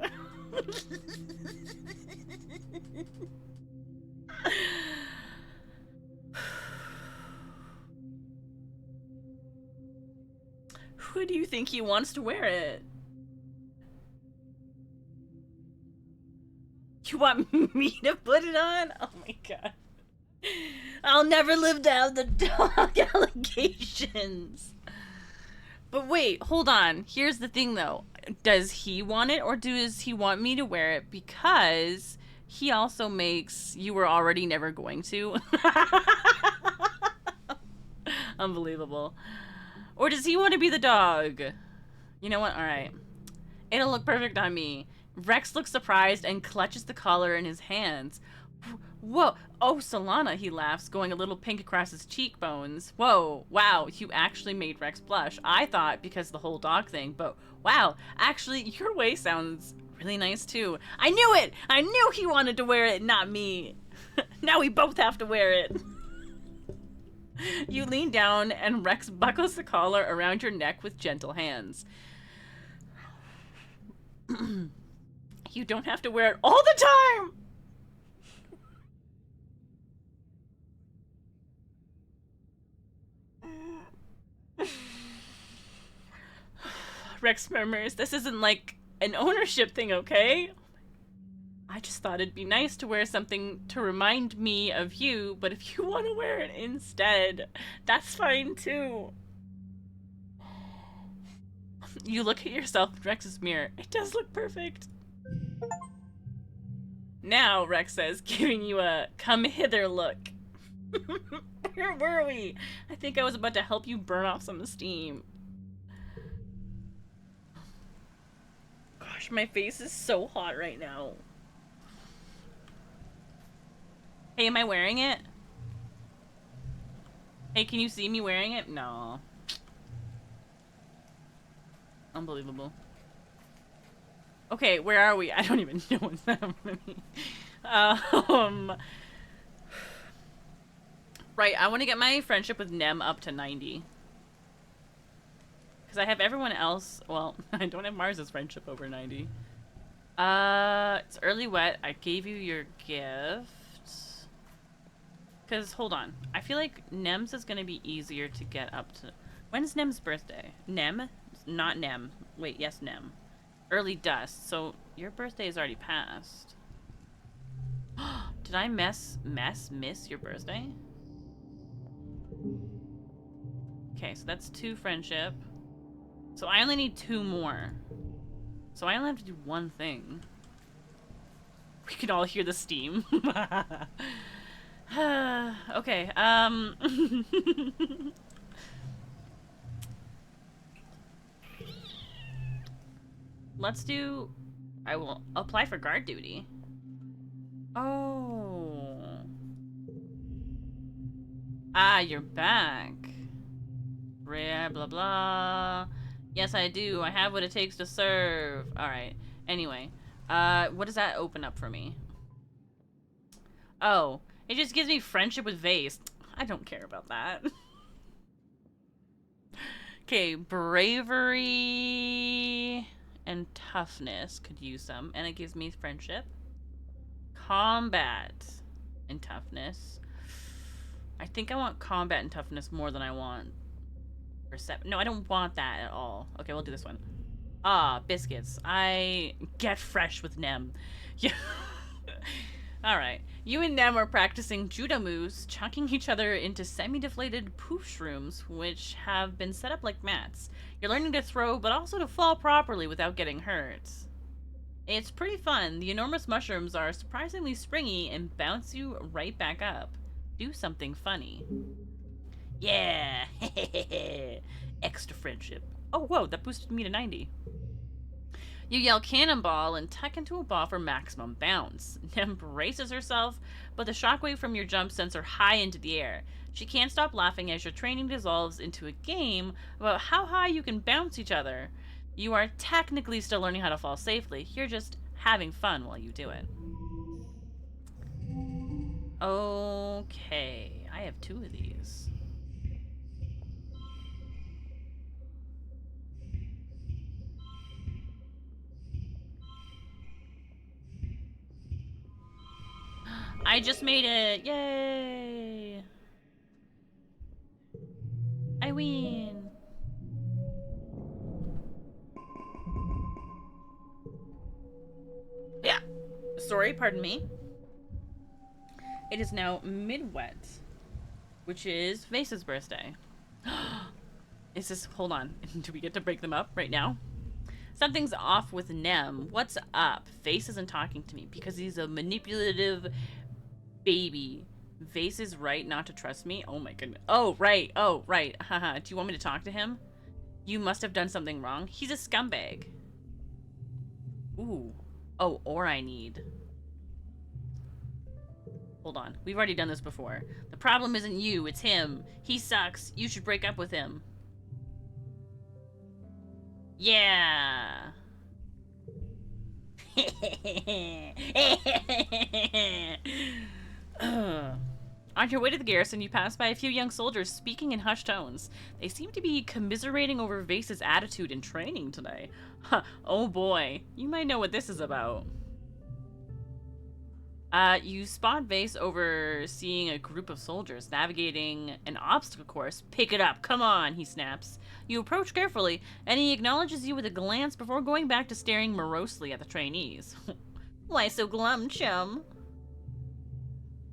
Who do you think he wants to wear it? You want me to put it on? Oh my god. I'll never live down the dog allegations. But wait, hold on. Here's the thing though. Does he want it or does he want me to wear it? Because he also makes You Were Already Never Going To. Unbelievable. Or does he want to be the dog? You know what? Alright. It'll look perfect on me. Rex looks surprised and clutches the collar in his hands. Whoa. Oh, Solana, he laughs, going a little pink across his cheekbones. Whoa. Wow, you actually made Rex blush. I thought because the whole dog thing, but wow. Actually, your way sounds really nice too. I knew it! I knew he wanted to wear it, not me. Now we both have to wear it. You lean down and Rex buckles the collar around your neck with gentle hands. You don't have to wear it all the time! Rex murmurs, this isn't like an ownership thing, okay? I just thought it'd be nice to wear something to remind me of you, but if you want to wear it instead, that's fine too. You look at yourself in Rex's mirror. It does look perfect. Now, Rex says, giving you a come hither look. Where were we? I think I was about to help you burn off some steam. Gosh, my face is so hot right now. Hey, am I wearing it? Hey, can you see me wearing it? No. Unbelievable. Okay, where are we? I don't even know what's happening. Right, I want to get my friendship with Nem up to 90. Because I have everyone else... Well, I don't have Mars's friendship over 90. It's early wet. I gave you your gift. Because, hold on. I feel like Nem's is going to be easier to get up to... When's Nem's birthday? Nem? not Nem. Wait, yes, Nem. Early Dust. So your birthday is already passed. Did I miss your birthday? Okay, so that's 2 friendship. So I only need 2 more. So I only have to do 1 thing. We can all hear the steam. Okay, let's do... I will apply for guard duty. Oh. Ah, you're back. Rare, blah, blah. Yes, I do. I have what it takes to serve. Alright. Anyway. What does that open up for me? Oh. It just gives me friendship with Vase. I don't care about that. Okay, bravery and toughness could use some. And it gives me friendship. Combat and toughness. I think I want combat and toughness more than I want perception. No, I don't want that at all. Okay, we'll do this one. Ah, biscuits. I get fresh with Nem. Yeah. Alright. You and Nem are practicing judo moves, chucking each other into semi-deflated poof shrooms, which have been set up like mats. You're learning to throw, but also to fall properly without getting hurt. It's pretty fun. The enormous mushrooms are surprisingly springy and bounce you right back up. Do something funny. Yeah! Extra friendship. Oh, whoa, that boosted me to 90. You yell cannonball and tuck into a ball for maximum bounce. Nem braces herself, but the shockwave from your jump sends her high into the air. She can't stop laughing as your training dissolves into a game about how high you can bounce each other. You are technically still learning how to fall safely. You're just having fun while you do it. Okay, I have 2 of these. I just made it! Yay! I win! Yeah! Sorry, pardon me. It is now mid-wet, which is Vase's birthday. Is this... Hold on. Do we get to break them up right now? Something's off with Nem. What's up? Vase isn't talking to me because he's a manipulative baby. Vase is right not to trust me? Oh my goodness. Oh, right. Oh, right. Haha. Do you want me to talk to him? You must have done something wrong. He's a scumbag. Ooh. Oh, or I need... Hold on. We've already done this before. The problem isn't you, it's him. He sucks. You should break up with him. Yeah. On your way to the garrison, you pass by a few young soldiers speaking in hushed tones. They seem to be commiserating over Vase's attitude in training today. Huh, oh boy, you might know what this is about. You spot Vase overseeing a group of soldiers navigating an obstacle course. Pick it up, come on, he snaps. You approach carefully, and he acknowledges you with a glance before going back to staring morosely at the trainees. Why so glum, chum?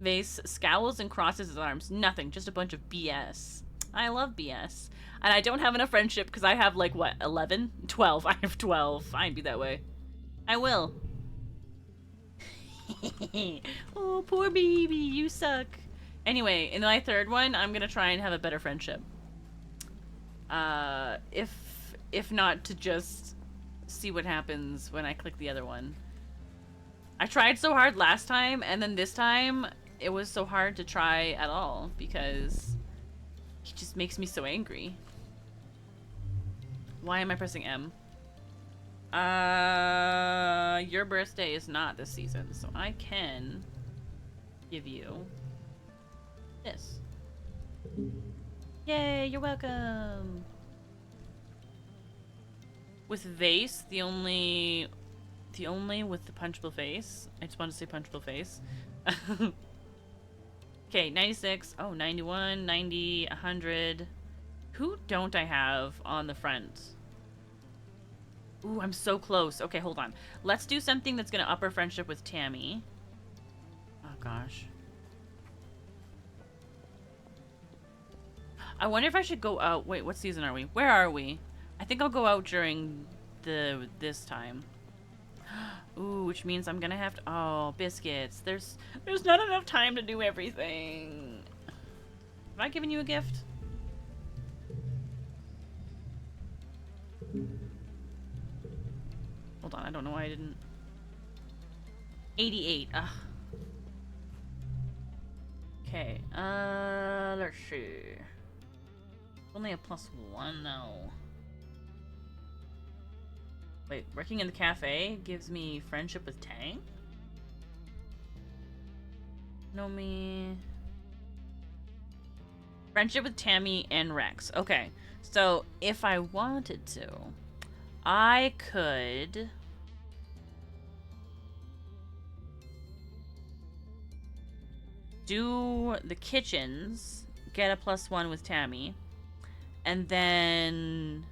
Vase scowls and crosses his arms. Nothing, just a bunch of BS. I love BS. And I don't have enough friendship because I have, like, what, 11? 12. I have 12. Fine, be that way. I will. Oh, poor baby, you suck. Anyway, in my 3rd one, I'm gonna try and have a better friendship. If not to just see what happens when I click the other one. I tried so hard last time, and then this time, it was so hard to try at all, because he just makes me so angry. Why am I pressing M? Your birthday is not this season, so I can give you this. Yay, you're welcome. With Vase, the only with the punchable face. I just want to say punchable face. Okay, 96. Oh, 91, 90, 100. Who don't I have on the front? Ooh, I'm so close. Okay, hold on. Let's do something that's gonna up our friendship with Tammy. Oh, gosh. I wonder if I should go out. Wait, what season are we? Where are we? I think I'll go out during this time. Ooh, which means I'm gonna have to. Oh, biscuits. There's not enough time to do everything. Have I given you a gift? Hold on, I don't know why I didn't. 88. Ugh. Okay. Let's see. Only a +1 though. Wait, working in the cafe gives me friendship with Tang? Know me. Friendship with Tammy and Rex. Okay, so if I wanted to, I could do the kitchens, get a +1 with Tammy, and then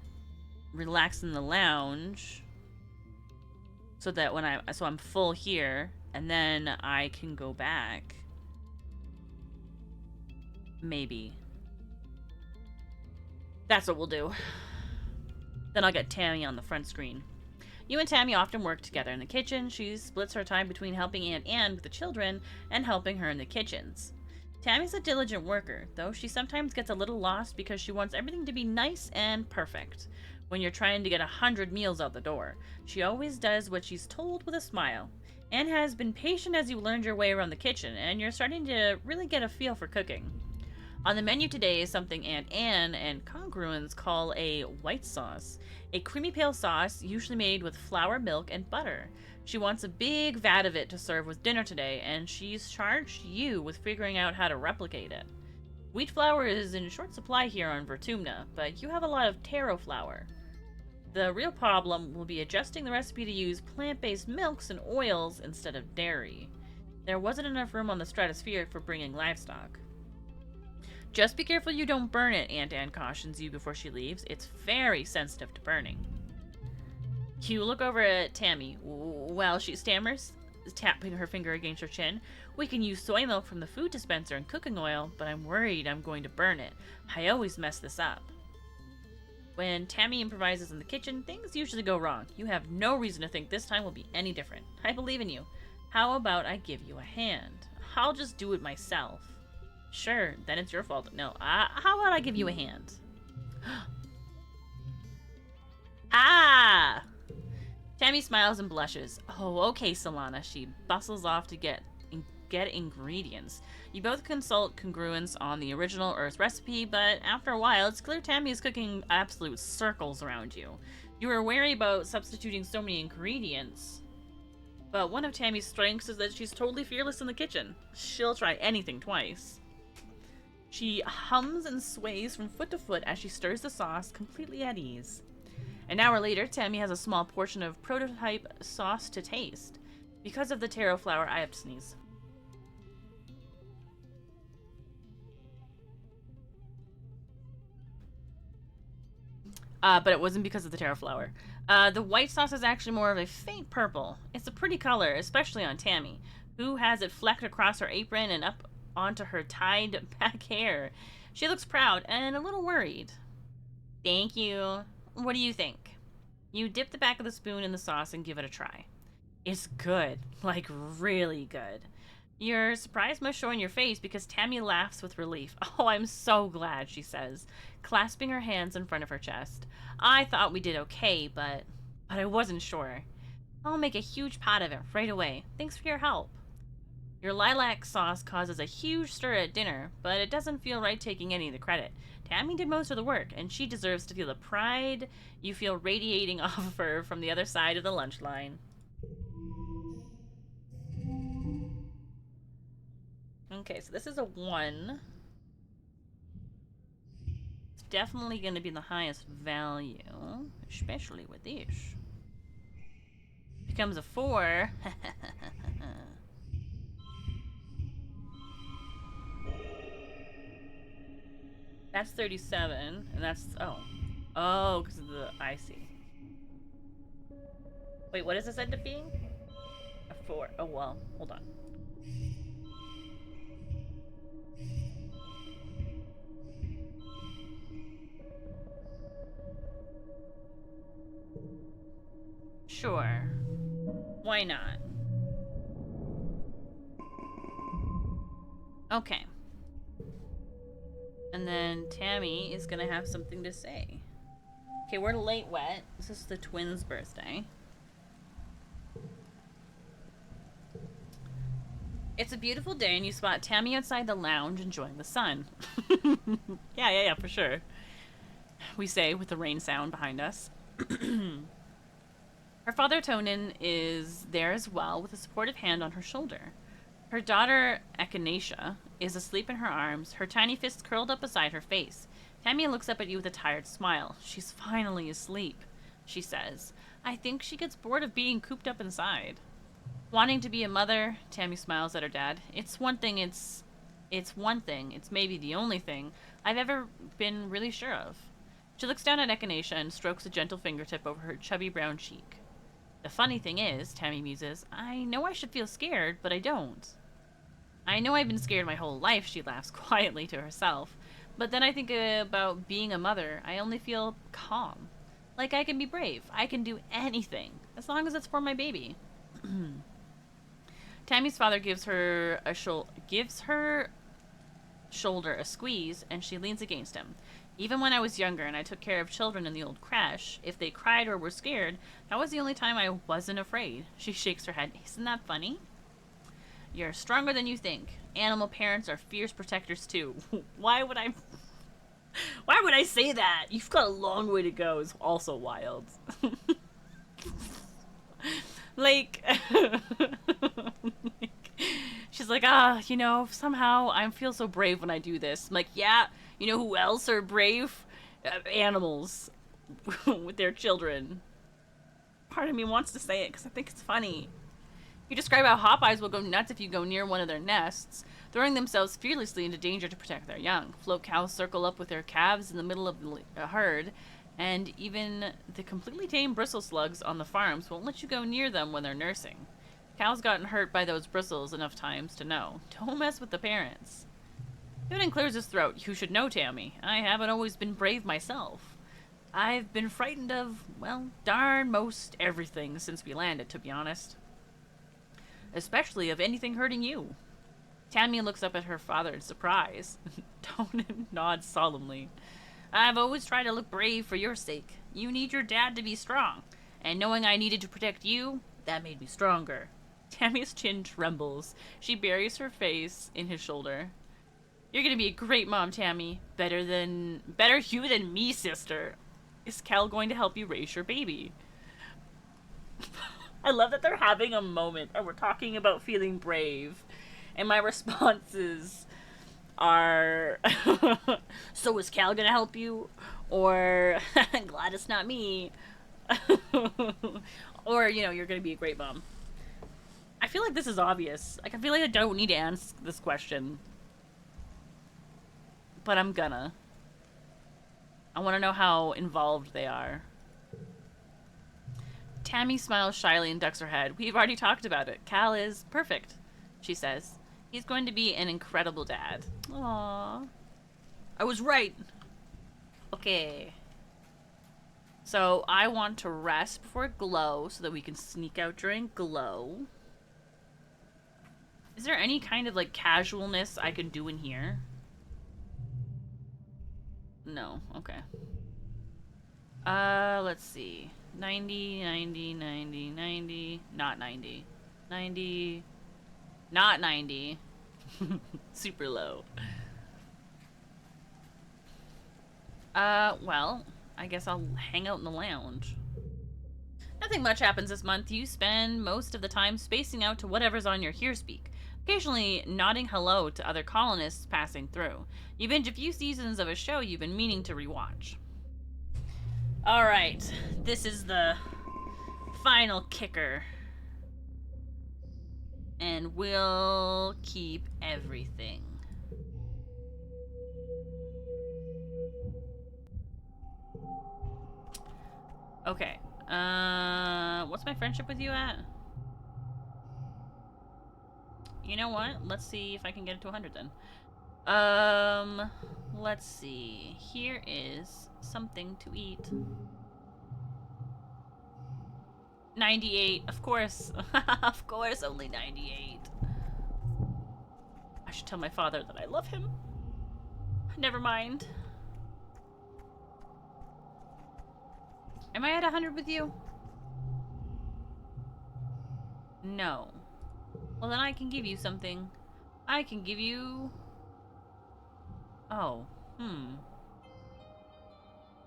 relax in the lounge so that when I'm full here, and then I can go back. Maybe. That's what we'll do. Then I'll get Tammy on the front screen. You and Tammy often work together in the kitchen. She splits her time between helping Aunt Anne with the children and helping her in the kitchens. Tammy's a diligent worker, though she sometimes gets a little lost because she wants everything to be nice and perfect. When you're trying to get 100 meals out the door, she always does what she's told with a smile. Anne has been patient as you learned your way around the kitchen, and you're starting to really get a feel for cooking. On the menu today is something Aunt Anne and congruents call a white sauce, a creamy pale sauce usually made with flour, milk, and butter. She wants a big vat of it to serve with dinner today, and she's charged you with figuring out how to replicate it. Wheat flour is in short supply here on Vertumna, but you have a lot of taro flour. The real problem will be adjusting the recipe to use plant-based milks and oils instead of dairy. There wasn't enough room on the stratosphere for bringing livestock. Just be careful you don't burn it, Aunt Anne cautions you before she leaves. It's very sensitive to burning. You look over at Tammy while she stammers, tapping her finger against her chin. We can use soy milk from the food dispenser and cooking oil, but I'm worried I'm going to burn it. I always mess this up. When Tammy improvises in the kitchen, things usually go wrong. You have no reason to think this time will be any different. I believe in you. How about I give you a hand? I'll just do it myself. Sure, then it's your fault. No, how about I give you a hand? Ah! Tammy smiles and blushes. Oh, okay, Solana. She bustles off to get ingredients. You both consult congruence on the original Earth recipe, but after a while, it's clear Tammy is cooking absolute circles around you. You were wary about substituting so many ingredients, but one of Tammy's strengths is that she's totally fearless in the kitchen. She'll try anything twice. She hums and sways from foot to foot as she stirs the sauce, completely at ease. An hour later, Tammy has a small portion of prototype sauce to taste. Because of the taro flour, I have to sneeze. But it wasn't because of the taro flour. The white sauce is actually more of a faint purple. It's a pretty color, especially on Tammy, who has it flecked across her apron and up onto her tied back hair. She looks proud and a little worried. Thank you. What do you think? You dip the back of the spoon in the sauce and give it a try. It's good. Like, really good. Your surprise must show on your face because Tammy laughs with relief. Oh, I'm so glad, she says, clasping her hands in front of her chest. I thought we did okay, but I wasn't sure. I'll make a huge pot of it right away. Thanks for your help. Your lilac sauce causes a huge stir at dinner, but it doesn't feel right taking any of the credit. Tammy did most of the work, and she deserves to feel the pride you feel radiating off of her from the other side of the lunch line. Okay, so this is a 1. It's definitely going to be the highest value, especially with this. Becomes a 4. That's 37, and that's, oh, because of the, I see. Wait, what does this end up being? A 4. Oh, well. Hold on. Sure. Why not? Okay. And then Tammy is gonna have something to say. Okay, we're late wet. This is the twins' birthday. It's a beautiful day, and you spot Tammy outside the lounge enjoying the sun. Yeah, for sure. We say with the rain sound behind us. Her father, Tonin, is there as well with a supportive hand on her shoulder. Her daughter, Echinacea, is asleep in her arms, her tiny fists curled up beside her face. Tammy looks up at you with a tired smile. She's finally asleep, she says. I think she gets bored of being cooped up inside. Wanting to be a mother, Tammy smiles at her dad. It's one thing, it's maybe the only thing I've ever been really sure of. She looks down at Echinacea and strokes a gentle fingertip over her chubby brown cheek. The funny thing is, Tammy muses, I know I should feel scared, but I don't. I know I've been scared my whole life, she laughs quietly to herself. But then I think about being a mother, I only feel calm. Like I can be brave. I can do anything, as long as it's for my baby. Tammy's father gives her shoulder a squeeze, and she leans against him. Even when I was younger and I took care of children in the old crash, if they cried or were scared, that was the only time I wasn't afraid. She shakes her head. Isn't that funny? You're stronger than you think. Animal parents are fierce protectors too. Why would I say that? You've got a long way to go is also wild. like she's like, somehow I feel so brave when I do this. I'm like, yeah, you know who else are brave? Animals with their children. Part of me wants to say it because I think it's funny. You describe how Hawkeyes will go nuts if you go near one of their nests, throwing themselves fearlessly into danger to protect their young. Float cows circle up with their calves in the middle of the herd, and even the completely tame bristle slugs on the farms won't let you go near them when they're nursing. Cal's gotten hurt by those bristles enough times to know. Don't mess with the parents. Newton clears his throat. You should know, Tammy. I haven't always been brave myself. I've been frightened of, well, darn most everything since we landed, to be honest. Especially of anything hurting you. Tammy looks up at her father in surprise. Tonin nods solemnly. I've always tried to look brave for your sake. You need your dad to be strong. And knowing I needed to protect you, that made me stronger. Tammy's chin trembles. She buries her face in his shoulder. You're gonna be a great mom, Tammy. Better you than me, sister. Is Cal going to help you raise your baby? I love that they're having a moment and we're talking about feeling brave. And my responses are, so is Cal gonna help you? Or, glad it's not me. Or, you're gonna be a great mom. I feel like this is obvious. Like, I feel like I don't need to answer this question. But I'm gonna. I want to know how involved they are. Tammy smiles shyly and ducks her head. We've already talked about it. Cal is perfect, she says. He's going to be an incredible dad. Aww. I was right. Okay. So, I want to rest before glow so that we can sneak out during glow. Is there any kind of, casualness I can do in here? No. Okay. Let's see. 90, 90, 90, 90. Not 90. 90. Not 90. Super low. Well, I guess I'll hang out in the lounge. Nothing much happens this month. You spend most of the time spacing out to whatever's on your hearspeak, occasionally nodding hello to other colonists passing through. You binge a few seasons of a show you've been meaning to rewatch. Alright, this is the final kicker. And we'll keep everything. Okay. What's my friendship with you at? You know what? Let's see if I can get it to 100 then. Let's see. Here is something to eat. 98, of course. Of course, only 98. I should tell my father that I love him. Never mind. Am I at 100 with you? No. Well, then I can give you something. I can give you... Oh.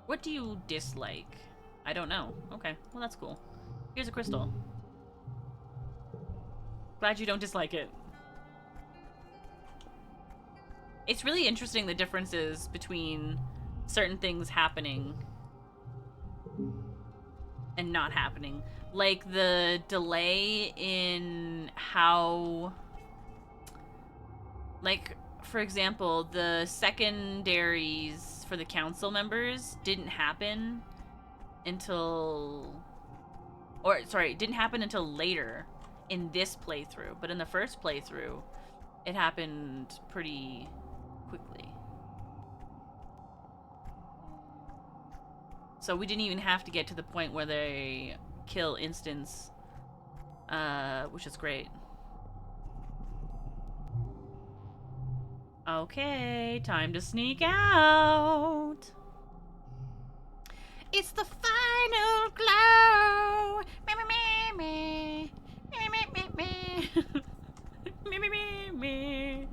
What do you dislike? I don't know. Okay, well that's cool. Here's a crystal. Glad you don't dislike it. It's really interesting the differences between certain things happening and not happening. Like the delay in how... Like, for example, the secondaries for the council members didn't happen until... Or, sorry, didn't happen until later in this playthrough. But in the first playthrough, it happened pretty quickly. So we didn't even have to get to the point where they kill instance, which is great. Okay, time to sneak out. It's the final glow. Me me me me me me me me me me me.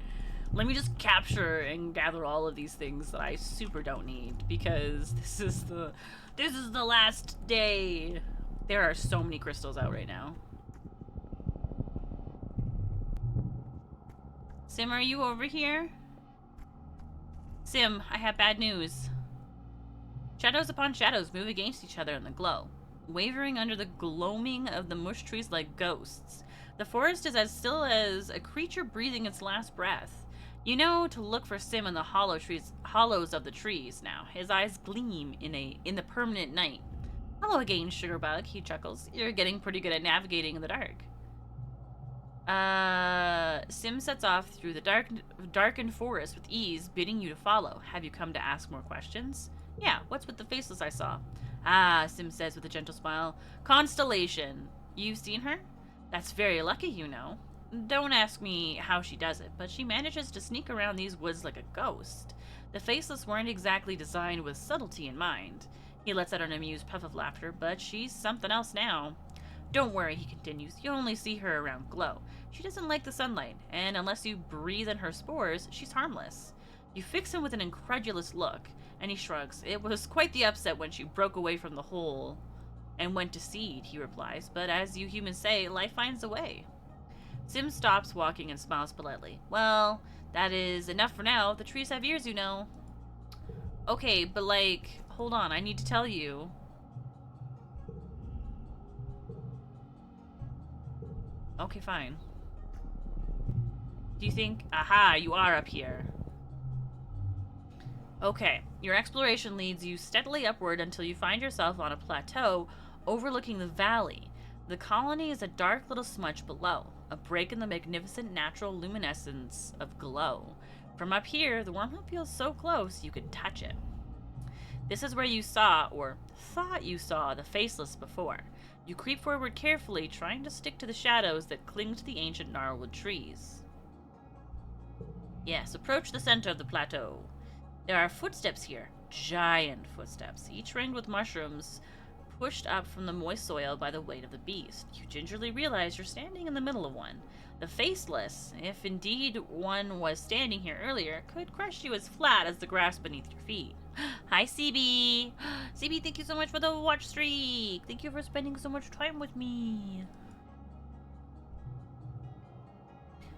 Let me just capture and gather all of these things that I super don't need, because this is the last day. There are so many crystals out right now. Sim, are you over here? Sim, I have bad news. Shadows upon shadows move against each other in the glow, wavering under the gloaming of the mush trees like ghosts. The forest is as still as a creature breathing its last breath. You know to look for Sim in the hollows of the trees now. His eyes gleam in the permanent night. Hello again, Sugarbug, he chuckles. You're getting pretty good at navigating in the dark. Sim sets off through the darkened forest with ease, bidding you to follow. Have you come to ask more questions? Yeah, what's with the faceless I saw? Ah, Sim says with a gentle smile. Constellation. You've seen her? That's very lucky, you know. Don't ask me how she does it, but she manages to sneak around these woods like a ghost. The faceless weren't exactly designed with subtlety in mind. He lets out an amused puff of laughter, but she's something else now. Don't worry, he continues. You'll only see her around glow. She doesn't like the sunlight, and unless you breathe in her spores, she's harmless. You fix him with an incredulous look, and he shrugs. It was quite the upset when she broke away from the hole and went to seed, he replies, but as you humans say, life finds a way. Sim stops walking and smiles politely. Well, that is enough for now. The trees have ears, you know. Okay, but like, hold on, I need to tell you. Okay, fine. Do you think... Aha, you are up here. Okay, your exploration leads you steadily upward until you find yourself on a plateau overlooking the valley. The colony is a dark little smudge below, a break in the magnificent natural luminescence of glow. From up here, the wormhole feels so close you could touch it. This is where you saw, or thought you saw, the faceless before. You creep forward carefully, trying to stick to the shadows that cling to the ancient gnarled trees. Yes, approach the center of the plateau. There are footsteps here, giant footsteps, each ringed with mushrooms pushed up from the moist soil by the weight of the beast. You gingerly realize you're standing in the middle of one. The faceless, if indeed one was standing here earlier, could crush you as flat as the grass beneath your feet. Hi, CB! CB, thank you so much for the watch streak! Thank you for spending so much time with me!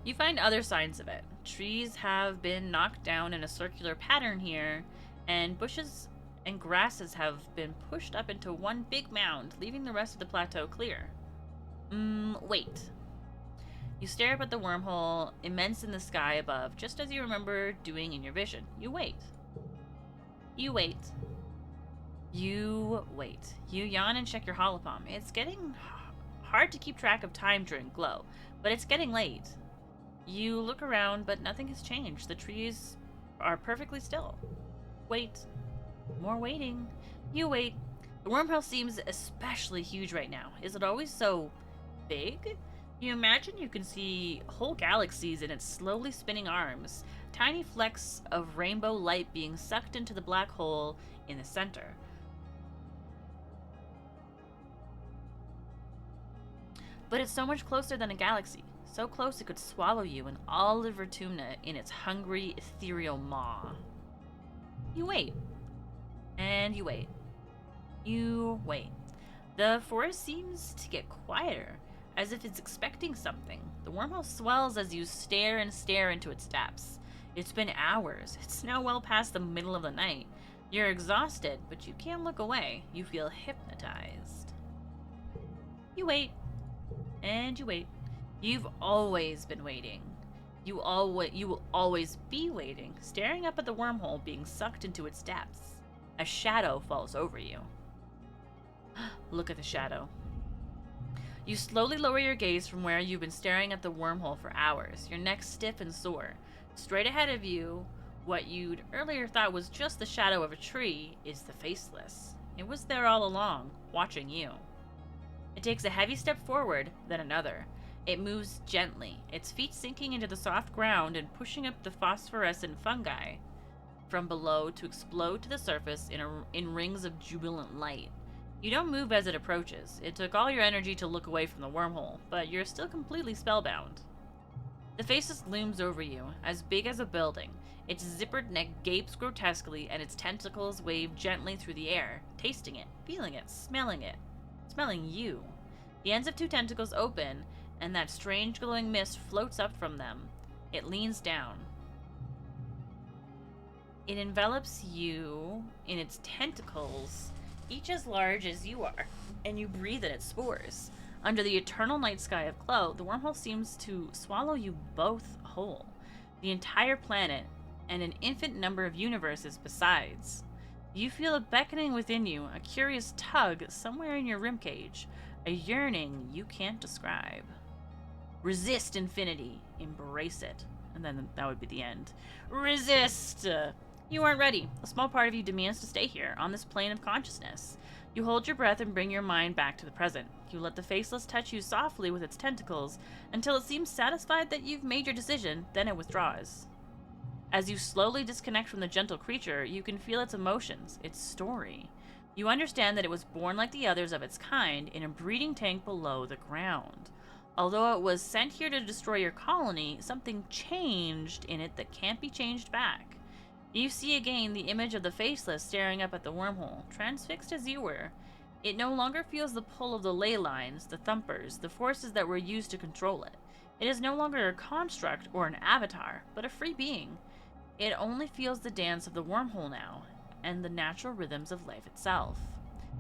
You find other signs of it. Trees have been knocked down in a circular pattern here, and bushes and grasses have been pushed up into one big mound, leaving the rest of the plateau clear. Wait. You stare up at the wormhole, immense in the sky above, just as you remember doing in your vision. You wait. You wait. You wait. You yawn and check your holopalm. It's getting hard to keep track of time during glow, but it's getting late. You look around, but nothing has changed. The trees are perfectly still. Wait. More waiting. You wait. The wormhole seems especially huge right now. Is it always so big? You imagine you can see whole galaxies in its slowly spinning arms, tiny flecks of rainbow light being sucked into the black hole in the center. But it's so much closer than a galaxy. So close it could swallow you and all of Vertumna in its hungry, ethereal maw. You wait. And you wait. You wait. The forest seems to get quieter, as if it's expecting something. The wormhole swells as you stare and stare into its depths. It's been hours. It's now well past the middle of the night. You're exhausted, but you can't look away. You feel hypnotized. You wait. And you wait. You've always been waiting. You will always be waiting, staring up at the wormhole being sucked into its depths. A shadow falls over you. Look at the shadow. You slowly lower your gaze from where you've been staring at the wormhole for hours, your neck stiff and sore. Straight ahead of you, what you'd earlier thought was just the shadow of a tree is the Faceless. It was there all along, watching you. It takes a heavy step forward, then another. It moves gently, its feet sinking into the soft ground and pushing up the phosphorescent fungi from below to explode to the surface in rings of jubilant light. You don't move as it approaches. It took all your energy to look away from the wormhole, but you're still completely spellbound. The Faceless looms over you, as big as a building. Its zippered neck gapes grotesquely, and its tentacles wave gently through the air, tasting it, feeling it, smelling you. The ends of two tentacles open, and that strange glowing mist floats up from them. It leans down. It envelops you in its tentacles, each as large as you are, and you breathe in its spores. Under the eternal night sky of glow, the wormhole seems to swallow you both whole. The entire planet, and an infinite number of universes besides. You feel a beckoning within you, a curious tug somewhere in your ribcage, a yearning you can't describe. Resist infinity, embrace it. And then that would be the end. Resist! You aren't ready. A small part of you demands to stay here, on this plane of consciousness. You hold your breath and bring your mind back to the present. You let the Faceless touch you softly with its tentacles until it seems satisfied that you've made your decision, then it withdraws. As you slowly disconnect from the gentle creature, you can feel its emotions, its story. You understand that it was born like the others of its kind in a breeding tank below the ground. Although it was sent here to destroy your colony, something changed in it that can't be changed back. You see again the image of the Faceless staring up at the wormhole, transfixed as you were. It no longer feels the pull of the ley lines, the thumpers, the forces that were used to control it. It is no longer a construct or an avatar, but a free being. It only feels the dance of the wormhole now, and the natural rhythms of life itself.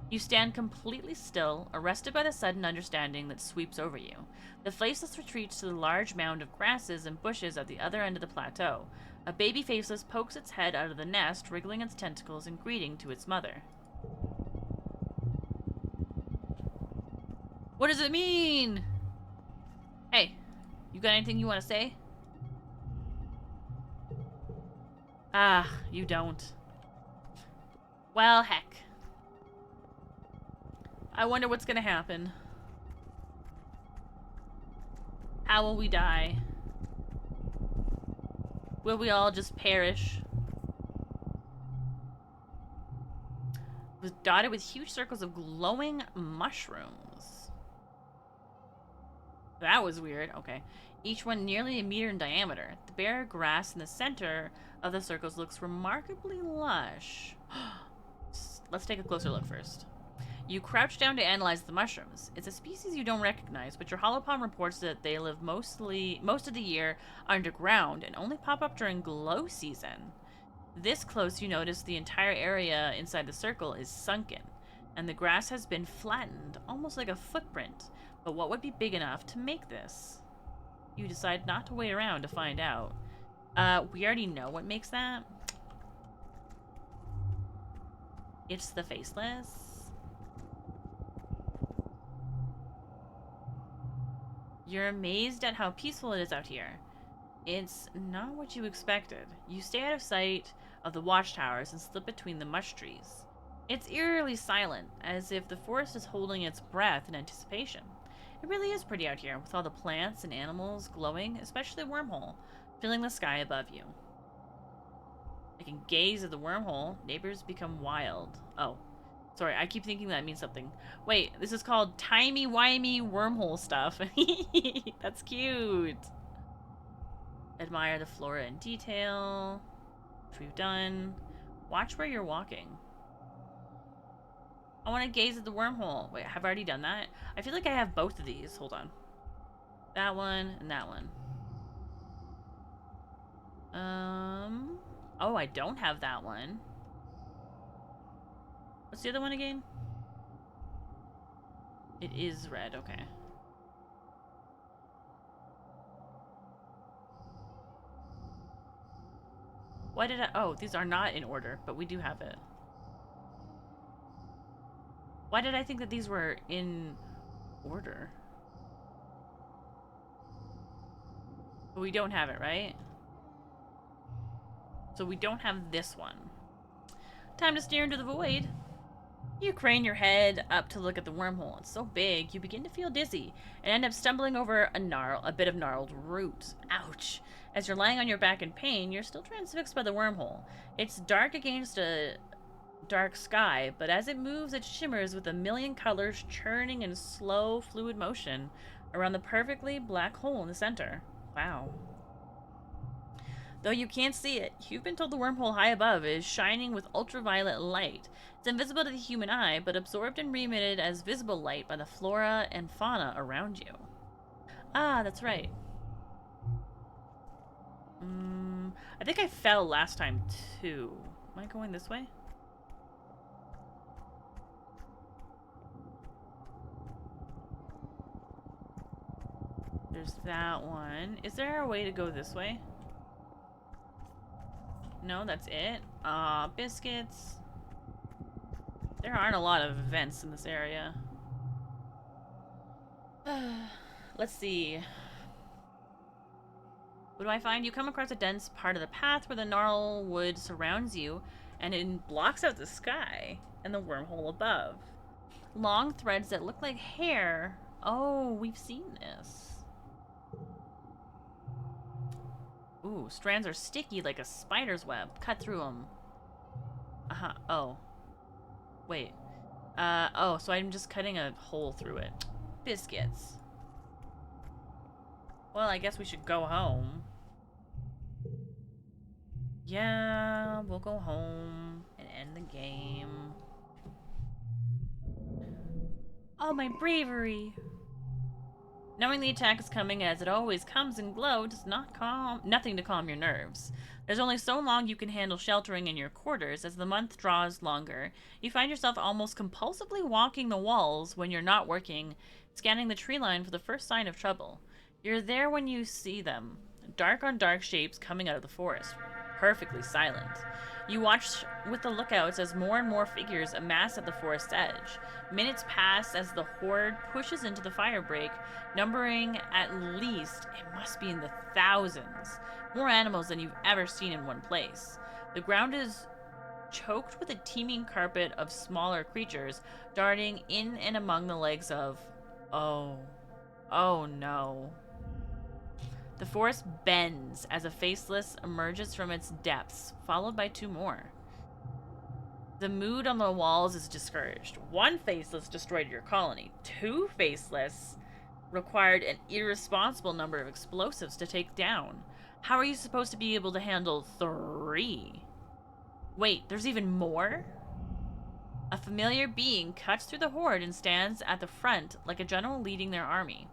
You stand completely still, arrested by the sudden understanding that sweeps over you. The Faceless retreats to the large mound of grasses and bushes at the other end of the plateau. A baby Faceless pokes its head out of the nest, wriggling its tentacles in greeting to its mother. What does it mean? Hey, you got anything you want to say? Ah, you don't. Well, heck. I wonder what's gonna happen. How will we die? Will we all just perish? It was dotted with huge circles of glowing mushrooms. That was weird. Okay. Each one nearly a meter in diameter. The bare grass in the center of the circles looks remarkably lush. Let's take a closer look first. You crouch down to analyze the mushrooms. It's a species you don't recognize, but your holopalm reports that they live most of the year underground and only pop up during glow season. This close, you notice the entire area inside the circle is sunken, and the grass has been flattened, almost like a footprint. But what would be big enough to make this? You decide not to wait around to find out. We already know what makes that. It's the Faceless. You're amazed at how peaceful it is out here. It's not what you expected. You stay out of sight of the watchtowers and slip between the mush trees. It's eerily silent, as if the forest is holding its breath in anticipation. It really is pretty out here, with all the plants and animals glowing, especially the wormhole, filling the sky above you. I can gaze at the wormhole. Neighbors become wild. Oh, sorry, I keep thinking that means something. Wait, this is called timey-wimey wormhole stuff. That's cute. Admire the flora in detail, which we've done. Watch where you're walking. I want to gaze at the wormhole. Wait, have I already done that? I feel like I have both of these. Hold on. That one and that one. Oh, I don't have that one. What's the other one again? It is red, okay. Why did I... Oh, these are not in order, but we do have it. Why did I think that these were in order? But we don't have it, right? So we don't have this one. Time to stare into the void. You crane your head up to look at the wormhole. It's so big, you begin to feel dizzy and end up stumbling over a bit of gnarled root. Ouch. As you're lying on your back in pain, you're still transfixed by the wormhole. It's dark against a dark sky, but as it moves, it shimmers with a million colors churning in slow, fluid motion around the perfectly black hole in the center. Wow. Though you can't see it, you've been told the wormhole high above is shining with ultraviolet light. It's invisible to the human eye, but absorbed and re-emitted as visible light by the flora and fauna around you. Ah, that's right. I think I fell last time, too. Am I going this way? There's that one. Is there a way to go this way? No, that's it. Biscuits. There aren't a lot of vents in this area. Let's see. What do I find? You come across a dense part of the path where the gnarl wood surrounds you, and it blocks out the sky and the wormhole above. Long threads that look like hair. Oh, we've seen this. Ooh, strands are sticky like a spider's web. Cut through them. Uh-huh. Oh. Wait. Oh, so I'm just cutting a hole through it. Biscuits. Well, I guess we should go home. Yeah, we'll go home and end the game. Oh, my bravery. Knowing the attack is coming as it always comes in glow does nothing to calm your nerves. There's only so long you can handle sheltering in your quarters. As the month draws longer, you find yourself almost compulsively walking the walls when you're not working, scanning the tree line for the first sign of trouble. You're there when you see them, dark on dark shapes coming out of the forest, perfectly silent. You watch with the lookouts as more and more figures amass at the forest's edge. Minutes pass as the horde pushes into the firebreak, numbering at least, it must be in the thousands, more animals than you've ever seen in one place. The ground is choked with a teeming carpet of smaller creatures darting in and among the legs of... Oh no. The forest bends as a faceless emerges from its depths, followed by two more. The mood on the walls is discouraged. One faceless destroyed your colony. Two faceless required an irresponsible number of explosives to take down. How are you supposed to be able to handle three? Wait, there's even more? A familiar being cuts through the horde and stands at the front like a general leading their army.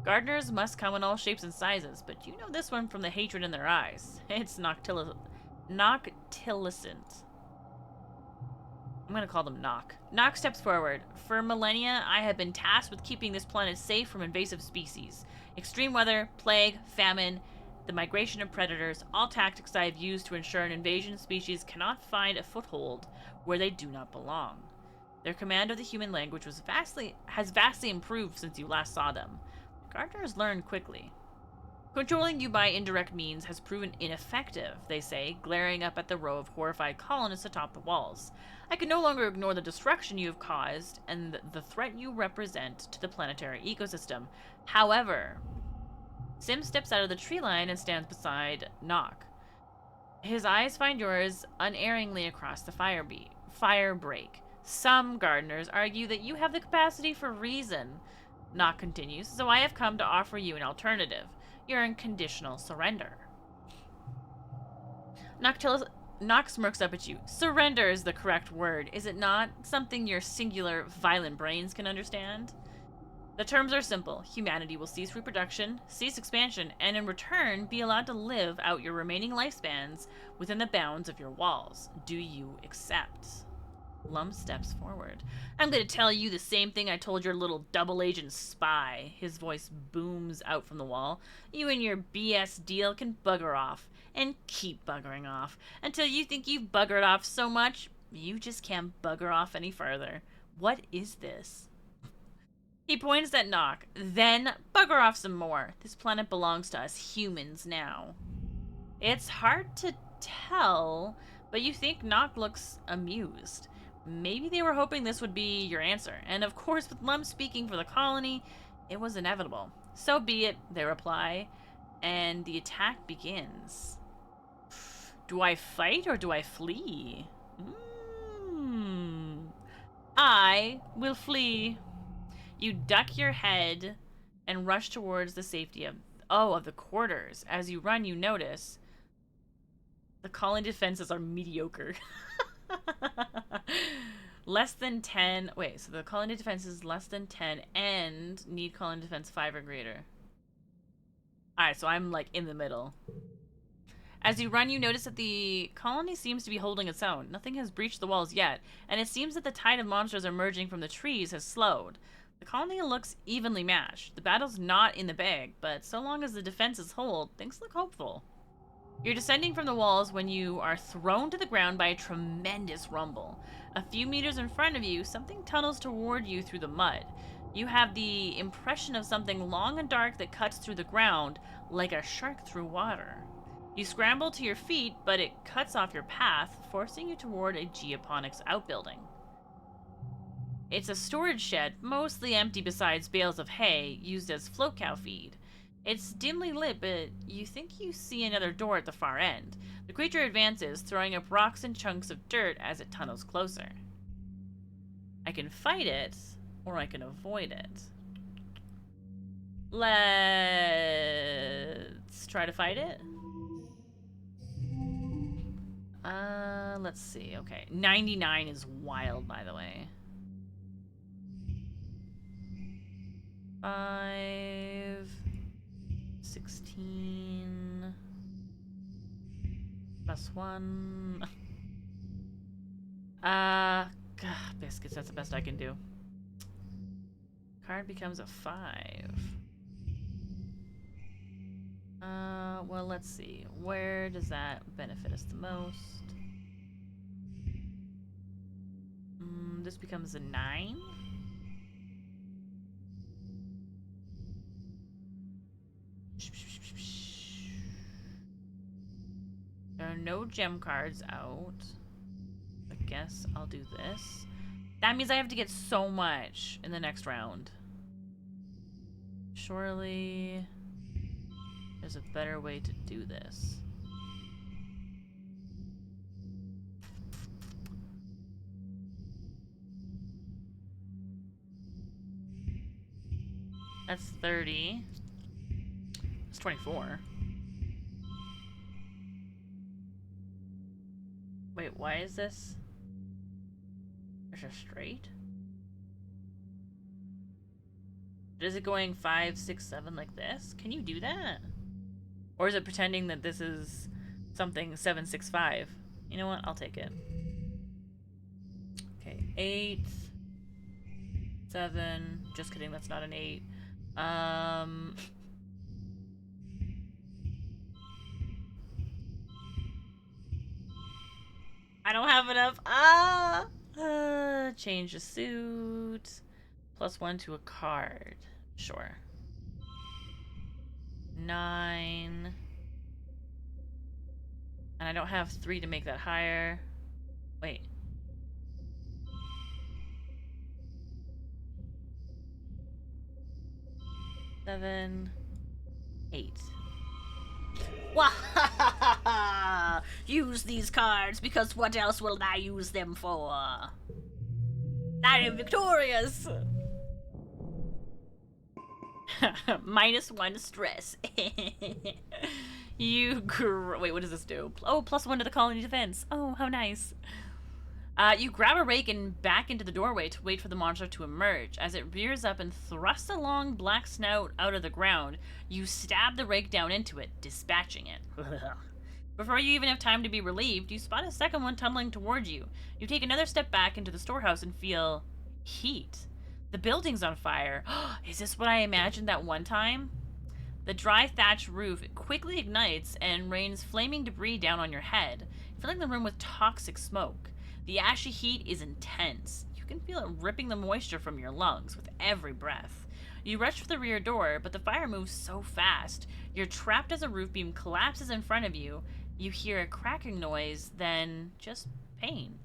Gardeners must come in all shapes and sizes, but you know this one from the hatred in their eyes. It's Noctilicent. I'm gonna call them Nock. Nock steps forward. For millennia, I have been tasked with keeping this planet safe from invasive species. Extreme weather, plague, famine, the migration of predators, all tactics I have used to ensure an invasion species cannot find a foothold where they do not belong. Their command of the human language has vastly improved since you last saw them. The gardeners learn quickly. Controlling you by indirect means has proven ineffective, they say, glaring up at the row of horrified colonists atop the walls. I can no longer ignore the destruction you have caused and the threat you represent to the planetary ecosystem. However, Sim steps out of the tree line and stands beside Nock. His eyes find yours unerringly across the fire break. Some gardeners argue that you have the capacity for reason, Nock continues, so I have come to offer you an alternative. Your unconditional surrender. Nock smirks up at you. Surrender is the correct word, is it not? Something your singular, violent brains can understand? The terms are simple. Humanity will cease reproduction, cease expansion, and in return be allowed to live out your remaining lifespans within the bounds of your walls. Do you accept? Lum steps forward. I'm going to tell you the same thing I told your little double agent spy. His voice booms out from the wall. You and your BS deal can bugger off. And keep buggering off. Until you think you've buggered off so much, you just can't bugger off any further. What is this? He points at Nock. Then bugger off some more. This planet belongs to us humans now. It's hard to tell, but you think Nock looks amused. Maybe they were hoping this would be your answer. And of course, with Lum speaking for the colony, it was inevitable. So be it, they reply, and the attack begins. Do I fight or do I flee? I will flee. You duck your head and rush towards the safety of the quarters. As you run, you notice the colony defenses are mediocre. Less than 10. Wait, so the colony defense is less than 10 and need colony defense 5 or greater. Alright, so I'm like in the middle. As you run, you notice that the colony seems to be holding its own. Nothing has breached the walls yet, and it seems that the tide of monsters emerging from the trees has slowed. The colony looks evenly matched. The battle's not in the bag, but so long as the defenses hold, things look hopeful. You're descending from the walls when you are thrown to the ground by a tremendous rumble. A few meters in front of you, something tunnels toward you through the mud. You have the impression of something long and dark that cuts through the ground like a shark through water. You scramble to your feet, but it cuts off your path, forcing you toward a geoponics outbuilding. It's a storage shed, mostly empty besides bales of hay used as float cow feed. It's dimly lit, but you think you see another door at the far end. The creature advances, throwing up rocks and chunks of dirt as it tunnels closer. I can fight it, or I can avoid it. Let's try to fight it. Let's see. Okay. 99 is wild, by the way. 5... 16... +1... biscuits, that's the best I can do. Card becomes a 5. Well, let's see. Where does that benefit us the most? This becomes a 9. There are no gem cards out. I guess I'll do this. That means I have to get so much in the next round. Surely there's a better way to do this. That's 30. It's 24. Wait, why is this? There's a straight? Is it going 5, 6, 7 like this? Can you do that? Or is it pretending that this is something 7, 6, 5? You know what? I'll take it. Okay, 8, 7. Just kidding, that's not an 8. I don't have enough. Change the suit. +1 to a card. Sure. 9. And I don't have 3 to make that higher. Wait. 7. 8. Wahahaha! Use these cards because what else will I use them for? I am victorious! -1 stress. Wait, what does this do? Oh, +1 to the colony defense. Oh, how nice. You grab a rake and back into the doorway to wait for the monster to emerge. As it rears up and thrusts a long black snout out of the ground, you stab the rake down into it, dispatching it. Before you even have time to be relieved, you spot a second one tumbling toward you. You take another step back into the storehouse and feel heat. The building's on fire. Is this what I imagined that one time? The dry thatch roof quickly ignites and rains flaming debris down on your head, filling the room with toxic smoke. The ashy heat is intense. You can feel it ripping the moisture from your lungs with every breath. You rush for the rear door, but the fire moves so fast. You're trapped as a roof beam collapses in front of you. You hear a cracking noise, then just pain.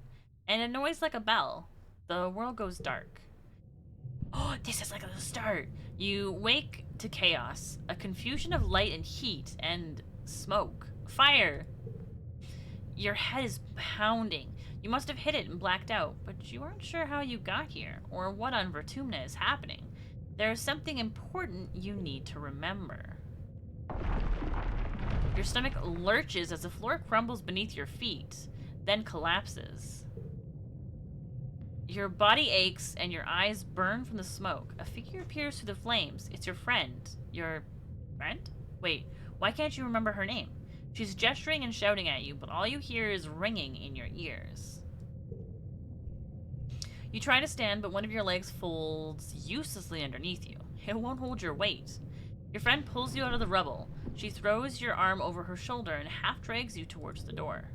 And a noise like a bell. The world goes dark. Oh, this is like the start. You wake to chaos. A confusion of light and heat and smoke. Fire. Your head is pounding. You must have hit it and blacked out, but you aren't sure how you got here, or what on Vertumna is happening. There is something important you need to remember. Your stomach lurches as the floor crumbles beneath your feet, then collapses. Your body aches and your eyes burn from the smoke. A figure appears through the flames. It's your friend. Your friend? Wait, why can't you remember her name? She's gesturing and shouting at you, but all you hear is ringing in your ears. You try to stand, but one of your legs folds uselessly underneath you. It won't hold your weight. Your friend pulls you out of the rubble. She throws your arm over her shoulder and half drags you towards the door.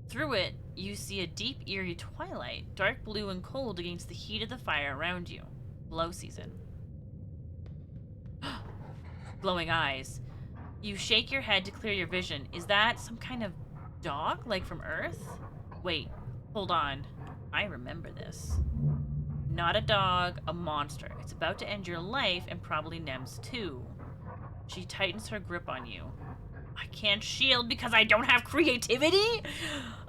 Through it, you see a deep, eerie twilight, dark blue and cold against the heat of the fire around you. Blow season. Glowing eyes. You shake your head to clear your vision. Is that some kind of dog, like from Earth? Wait, hold on. I remember this. Not a dog, a monster. It's about to end your life and probably Nem's too. She tightens her grip on you. I can't shield because I don't have creativity?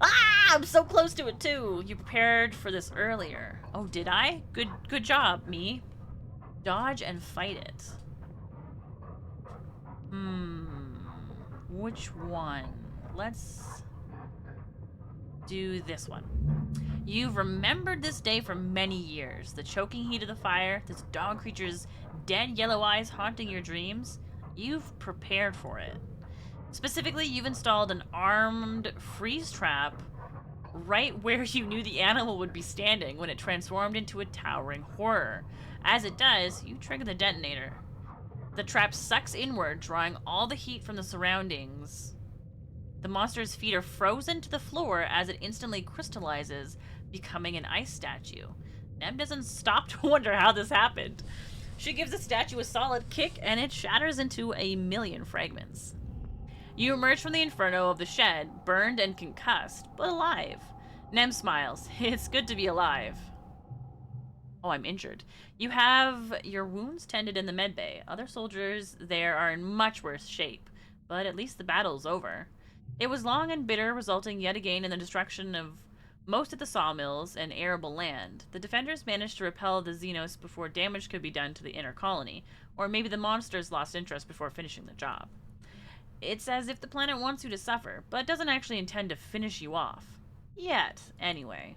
Ah, I'm so close to it too. You prepared for this earlier. Oh, did I? Good job, me. Dodge and fight it. Which one? Let's do this one. You've remembered this day for many years. The choking heat of the fire, this dog creature's dead yellow eyes haunting your dreams. You've prepared for it. Specifically, you've installed an armed freeze trap right where you knew the animal would be standing when it transformed into a towering horror. As it does, you trigger the detonator. The trap sucks inward, drawing all the heat from the surroundings. The monster's feet are frozen to the floor as it instantly crystallizes, becoming an ice statue. Nem doesn't stop to wonder how this happened. She gives the statue a solid kick, and it shatters into a million fragments. You emerge from the inferno of the shed, burned and concussed, but alive. Nem smiles. It's good to be alive. Oh, I'm injured. You have your wounds tended in the medbay. Other soldiers there are in much worse shape, but at least the battle's over. It was long and bitter, resulting yet again in the destruction of most of the sawmills and arable land. The defenders managed to repel the Xenos before damage could be done to the inner colony, or maybe the monsters lost interest before finishing the job. It's as if the planet wants you to suffer, but doesn't actually intend to finish you off. Yet, anyway.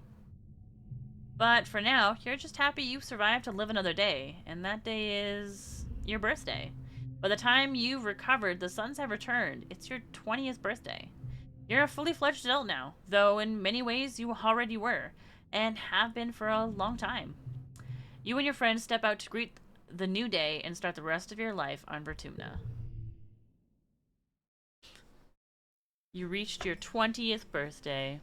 But for now, you're just happy you survived to live another day, and that day is your birthday. By the time you've recovered, the suns have returned. It's your 20th birthday. You're a fully fledged adult now, though in many ways you already were, and have been for a long time. You and your friends step out to greet the new day and start the rest of your life on Vertumna. You reached your 20th birthday.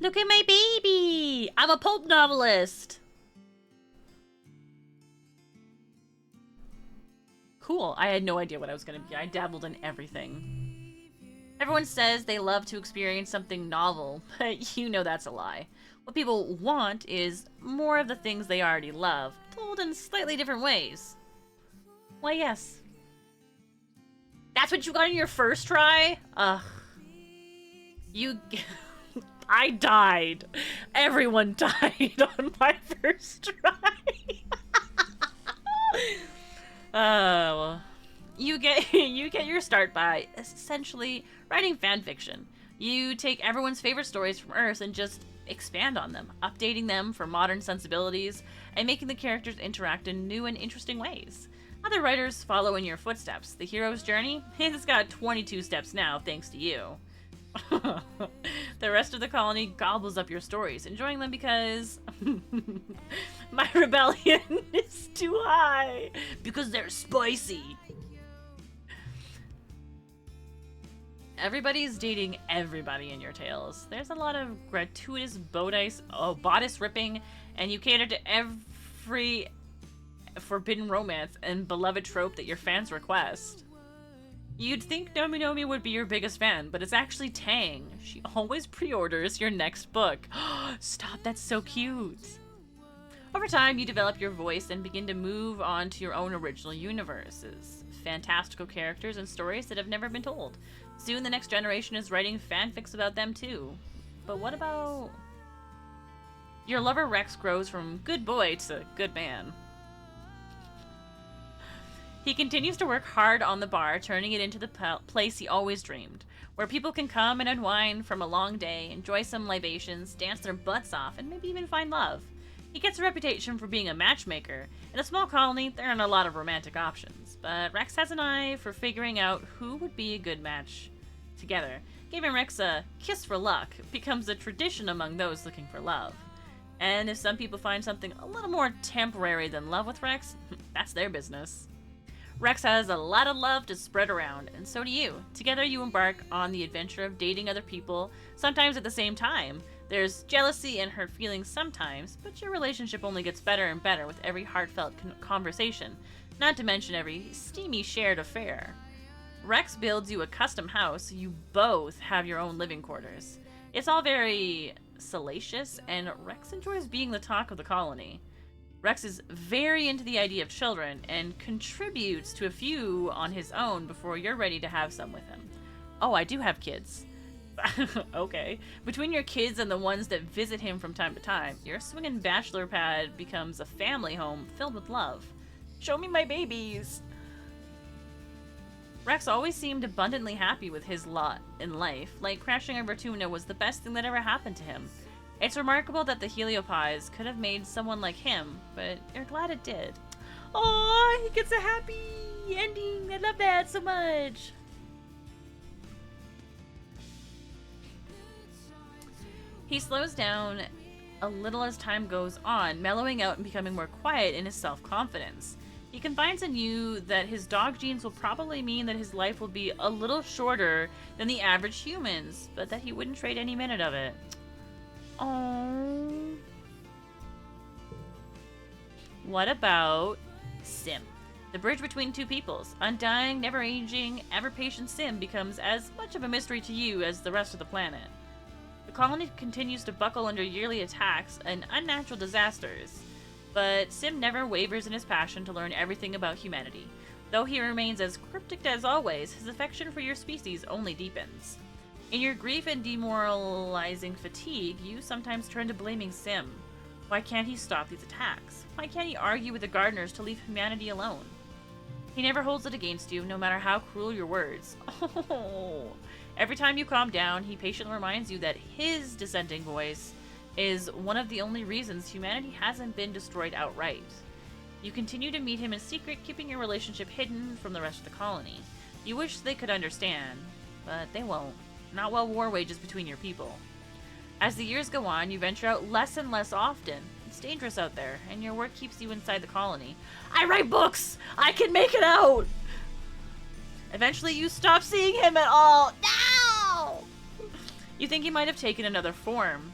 Look at my baby! I'm a pulp novelist! Cool. I had no idea what I was gonna be. I dabbled in everything. Everyone says they love to experience something novel, but you know that's a lie. What people want is more of the things they already love, told in slightly different ways. Why, yes. That's what you got in your first try? Ugh. You... I died. Everyone died on my first try. Well, you get your start by essentially writing fan fiction. You take everyone's favorite stories from Earth and just expand on them, updating them for modern sensibilities, and making the characters interact in new and interesting ways. Other writers follow in your footsteps. The hero's journey? It's got 22 steps now, thanks to you. The rest of the colony gobbles up your stories, enjoying them because my rebellion is too high. Because they're spicy. Everybody's dating everybody in your tales. There's a lot of gratuitous bodice ripping, and you cater to every forbidden romance and beloved trope that your fans request. You'd think Nomi Nomi would be your biggest fan, but it's actually Tang. She always pre-orders your next book. Stop, that's so cute. Over time, you develop your voice and begin to move on to your own original universes. Fantastical characters and stories that have never been told. Soon the next generation is writing fanfics about them too. But what about... Your lover Rex grows from good boy to good man. He continues to work hard on the bar, turning it into the place he always dreamed, where people can come and unwind from a long day, enjoy some libations, dance their butts off, and maybe even find love. He gets a reputation for being a matchmaker. In a small colony, there aren't a lot of romantic options, but Rex has an eye for figuring out who would be a good match together. Giving Rex a kiss for luck becomes a tradition among those looking for love. And if some people find something a little more temporary than love with Rex, that's their business. Rex has a lot of love to spread around, and so do you. Together you embark on the adventure of dating other people, sometimes at the same time. There's jealousy and hurt feelings sometimes, but your relationship only gets better and better with every heartfelt conversation, not to mention every steamy shared affair. Rex builds you a custom house, so you both have your own living quarters. It's all very salacious, and Rex enjoys being the talk of the colony. Rex is very into the idea of children and contributes to a few on his own before you're ready to have some with him. Oh, I do have kids. Okay. Between your kids and the ones that visit him from time to time, your swinging bachelor pad becomes a family home filled with love. Show me my babies! Rex always seemed abundantly happy with his lot in life, like crashing over Tuna was the best thing that ever happened to him. It's remarkable that the Heliopies could have made someone like him, but you're glad it did. Oh, he gets a happy ending. I love that so much. He slows down a little as time goes on, mellowing out and becoming more quiet in his self-confidence. He confides in you that his dog genes will probably mean that his life will be a little shorter than the average human's, but that he wouldn't trade any minute of it. Oh. What about Sim? The bridge between two peoples. Undying, never-aging, ever-patient Sim becomes as much of a mystery to you as the rest of the planet. The colony continues to buckle under yearly attacks and unnatural disasters, but Sim never wavers in his passion to learn everything about humanity. Though he remains as cryptic as always, his affection for your species only deepens. In your grief and demoralizing fatigue, you sometimes turn to blaming Sim. Why can't he stop these attacks? Why can't he argue with the gardeners to leave humanity alone? He never holds it against you, no matter how cruel your words. Oh. Every time you calm down, he patiently reminds you that his dissenting voice is one of the only reasons humanity hasn't been destroyed outright. You continue to meet him in secret, keeping your relationship hidden from the rest of the colony. You wish they could understand, but they won't. Not while war wages between your people. As the years go on, you venture out less and less often. It's dangerous out there, and your work keeps you inside the colony. I write books! I can make it out! Eventually, you stop seeing him at all. No! You think he might have taken another form.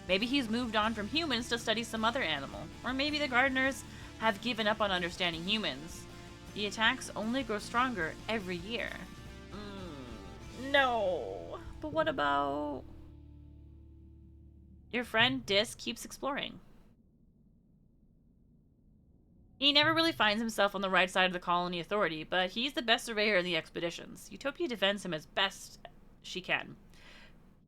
Maybe he's moved on from humans to study some other animal. Or maybe the gardeners have given up on understanding humans. The attacks only grow stronger every year. No. But what about... Your friend Dis keeps exploring. He never really finds himself on the right side of the colony authority, but he's the best surveyor in the expeditions. Utopia defends him as best she can.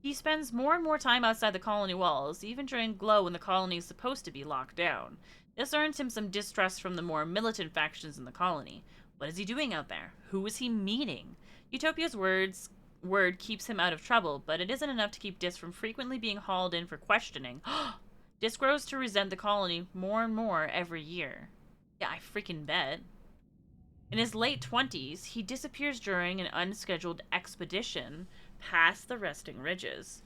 He spends more and more time outside the colony walls, even during Glow when the colony is supposed to be locked down. This earns him some distrust from the more militant factions in the colony. What is he doing out there? Who is he meeting? Utopia's word keeps him out of trouble, but it isn't enough to keep Dis from frequently being hauled in for questioning. Dis grows to resent the colony more and more every year. Yeah, I freaking bet. In his late 20s, he disappears during an unscheduled expedition past the Resting Ridges.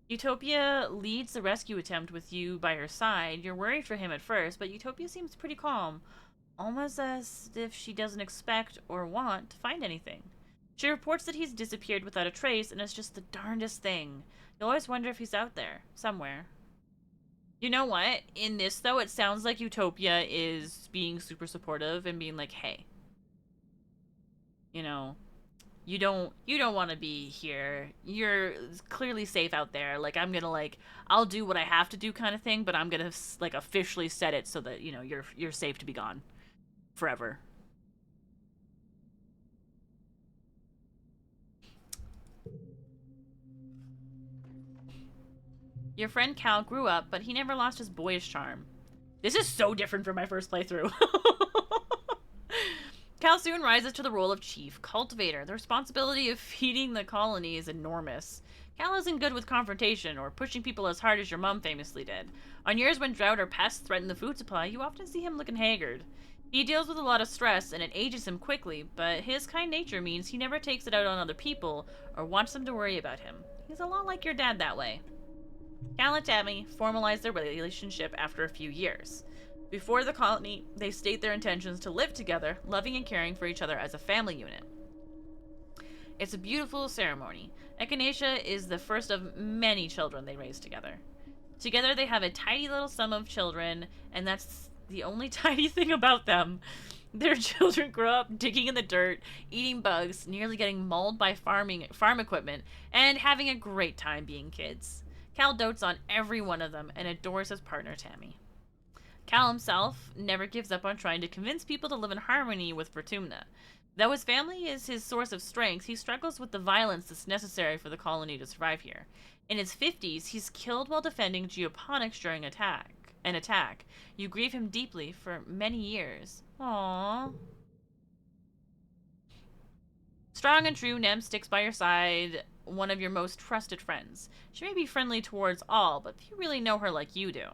Utopia leads the rescue attempt with you by her side. You're worried for him at first, but Utopia seems pretty calm, almost as if she doesn't expect or want to find anything. She reports that he's disappeared without a trace, and it's just the darndest thing. You always wonder if he's out there, somewhere. You know what? In this, though, it sounds like Utopia is being super supportive and being like, hey, you know, you don't want to be here. You're clearly safe out there. Like, I'm gonna, like, I'll do what I have to do kind of thing, but I'm gonna, like, officially set it so that, you know, you're safe to be gone forever. Your friend Cal grew up, but he never lost his boyish charm. This is so different from my first playthrough. Cal soon rises to the role of chief cultivator. The responsibility of feeding the colony is enormous. Cal isn't good with confrontation or pushing people as hard as your mom famously did. On years when drought or pests threaten the food supply, you often see him looking haggard. He deals with a lot of stress and it ages him quickly, but his kind nature means he never takes it out on other people or wants them to worry about him. He's a lot like your dad that way. Cal and Tammy formalized their relationship after a few years. Before the colony, they state their intentions to live together, loving and caring for each other as a family unit. It's a beautiful ceremony. Echinacea is the first of many children they raise together. Together they have a tidy little sum of children, and that's the only tidy thing about them. Their children grow up digging in the dirt, eating bugs, nearly getting mauled by farm equipment, and having a great time being kids. Cal dotes on every one of them and adores his partner Tammy. Cal himself never gives up on trying to convince people to live in harmony with Vertumna. Though his family is his source of strength, he struggles with the violence that's necessary for the colony to survive here. In his 50s, he's killed while defending geoponics during an attack. You grieve him deeply for many years. Aww. Strong and true, Nem sticks by your side, one of your most trusted friends. She may be friendly towards all, but few really know her like you do.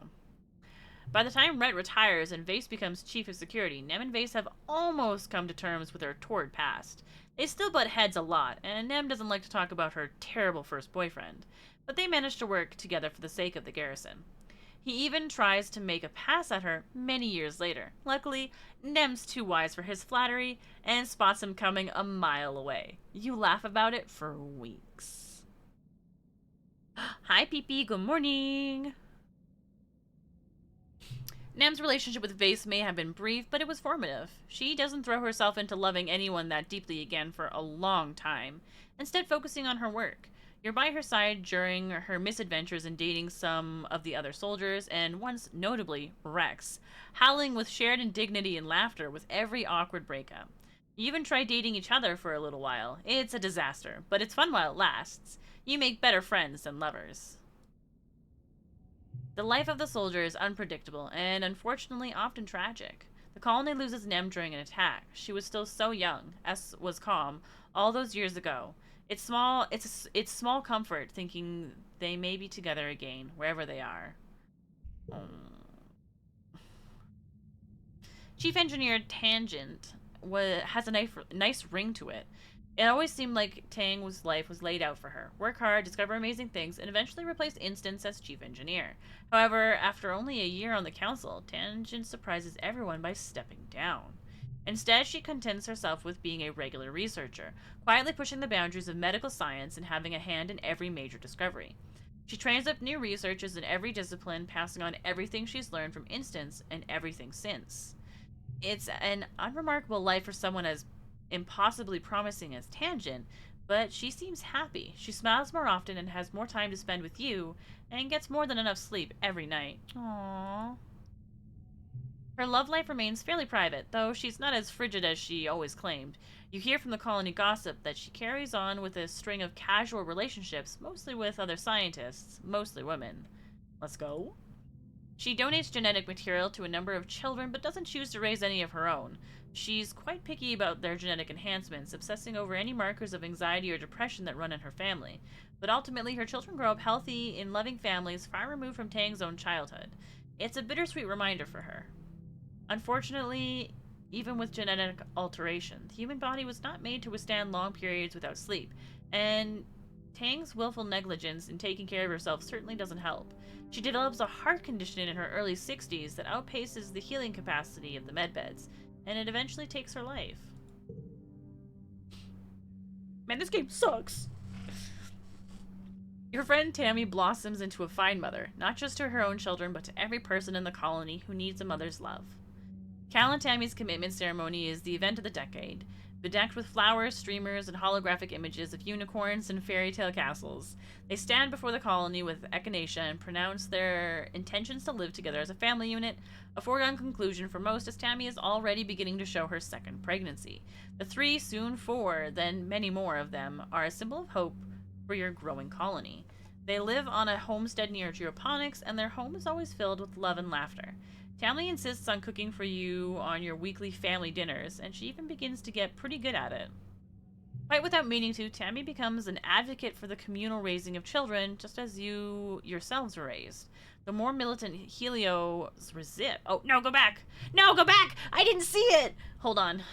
By the time Rhett retires and Vase becomes chief of security, Nem and Vase have almost come to terms with their torrid past. They still butt heads a lot, and Nem doesn't like to talk about her terrible first boyfriend, but they manage to work together for the sake of the garrison. He even tries to make a pass at her many years later. Luckily, Nem's too wise for his flattery and spots him coming a mile away. You laugh about it for weeks. Hi, Pee-Pee. Good morning. Nem's relationship with Vase may have been brief, but it was formative. She doesn't throw herself into loving anyone that deeply again for a long time, instead focusing on her work. You're by her side during her misadventures in dating some of the other soldiers, and once notably, Rex, howling with shared indignity and laughter with every awkward breakup. You even try dating each other for a little while. It's a disaster, but it's fun while it lasts. You make better friends than lovers. The life of the soldier is unpredictable and unfortunately often tragic. The colony loses Nem during an attack. She was still so young, as was Calm, all those years ago. It's small comfort thinking they may be together again, wherever they are. Chief Engineer Tangent has a nice ring to it. It always seemed like Tang's life was laid out for her. Work hard, discover amazing things, and eventually replace Instance as chief engineer. However, after only a year on the council, Tangent surprises everyone by stepping down. Instead, she contents herself with being a regular researcher, quietly pushing the boundaries of medical science and having a hand in every major discovery. She trains up new researchers in every discipline, passing on everything she's learned from Instance and everything since. It's an unremarkable life for someone as impossibly promising as Tangent, but she seems happy. She smiles more often and has more time to spend with you, and gets more than enough sleep every night. Aww. Her love life remains fairly private, though she's not as frigid as she always claimed. You hear from the colony gossip that she carries on with a string of casual relationships, mostly with other scientists, mostly women. Let's go. She donates genetic material to a number of children, but doesn't choose to raise any of her own. She's quite picky about their genetic enhancements, obsessing over any markers of anxiety or depression that run in her family. But ultimately, her children grow up healthy, in loving families, far removed from Tang's own childhood. It's a bittersweet reminder for her. Unfortunately, even with genetic alteration, the human body was not made to withstand long periods without sleep, and Tang's willful negligence in taking care of herself certainly doesn't help. She develops a heart condition in her early 60s that outpaces the healing capacity of the medbeds, and it eventually takes her life. Man, this game sucks! Your friend Tammy blossoms into a fine mother, not just to her own children, but to every person in the colony who needs a mother's love. Cal and Tammy's commitment ceremony is the event of the decade, bedecked with flowers, streamers, and holographic images of unicorns and fairy tale castles. They stand before the colony with echinacea and pronounce their intentions to live together as a family unit, a foregone conclusion for most as Tammy is already beginning to show her second pregnancy. The three, soon four, then many more of them, are a symbol of hope for your growing colony. They live on a homestead near geoponics, and their home is always filled with love and laughter. Tammy insists on cooking for you on your weekly family dinners, and she even begins to get pretty good at it. Quite without meaning to, Tammy becomes an advocate for the communal raising of children, just as you yourselves were raised. The more militant Helios resist. Oh, no, go back! No, go back! I didn't see it! Hold on.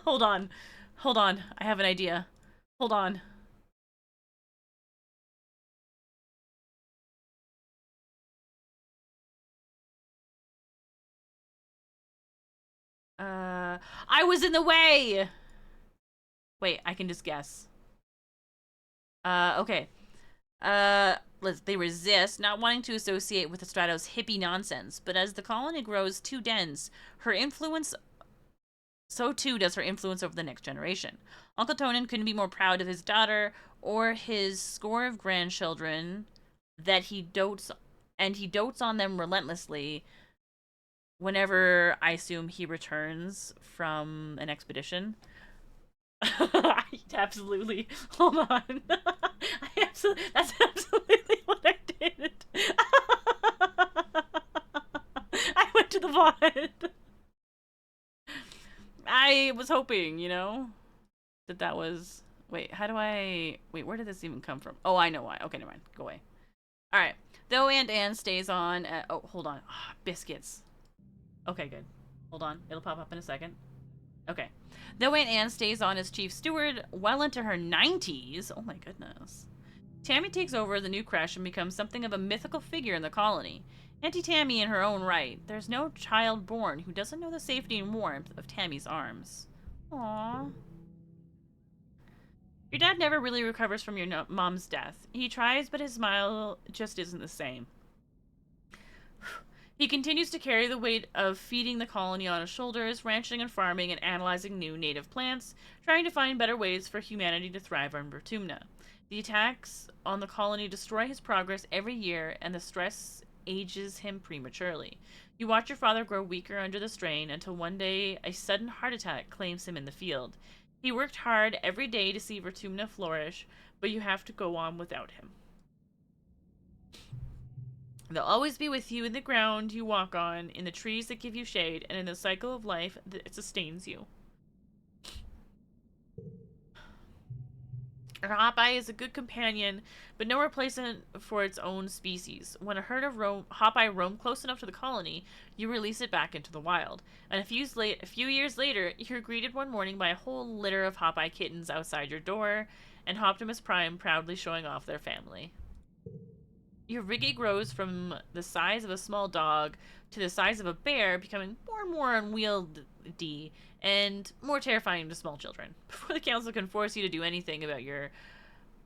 Hold on. Hold on. I have an idea. Hold on. I was in the way! Wait, I can just guess. Okay. They resist, not wanting to associate with Estrato's hippie nonsense, but as the colony grows too dense, her influence, so too does her influence over the next generation. Uncle Tonin couldn't be more proud of his daughter or his score of grandchildren that he dotes on them relentlessly whenever I assume he returns from an expedition. Absolutely. Hold on. That's absolutely what I did. I went to the VOD. I was hoping, that was. Wait, how do I. Wait, where did this even come from? Oh, I know why. Okay, never mind. Go away. Alright. Though Aunt Anne stays on. Oh, hold on. Oh, biscuits. Okay, good. Hold on. It'll pop up in a second. Okay. Though Aunt Anne stays on as chief steward well into her 90s, oh my goodness, Tammy takes over the new creche and becomes something of a mythical figure in the colony. Auntie Tammy in her own right. There's no child born who doesn't know the safety and warmth of Tammy's arms. Aww. Your dad never really recovers from your mom's death. He tries, but his smile just isn't the same. He continues to carry the weight of feeding the colony on his shoulders, ranching and farming and analyzing new native plants, trying to find better ways for humanity to thrive on Bertumna. The attacks on the colony destroy his progress every year, and the stress ages him prematurely. You watch your father grow weaker under the strain until one day a sudden heart attack claims him in the field. He worked hard every day to see Bertumna flourish, but you have to go on without him. They'll always be with you in the ground you walk on, in the trees that give you shade, and in the cycle of life that sustains you. Our Hopeye is a good companion, but no replacement for its own species. When a herd of Hopeye roam close enough to the colony, you release it back into the wild. And a few years later, you're greeted one morning by a whole litter of Hopeye kittens outside your door, and Optimus Prime proudly showing off their family. Your Ricky grows from the size of a small dog to the size of a bear, becoming more and more unwieldy and more terrifying to small children. Before the council can force you to do anything about your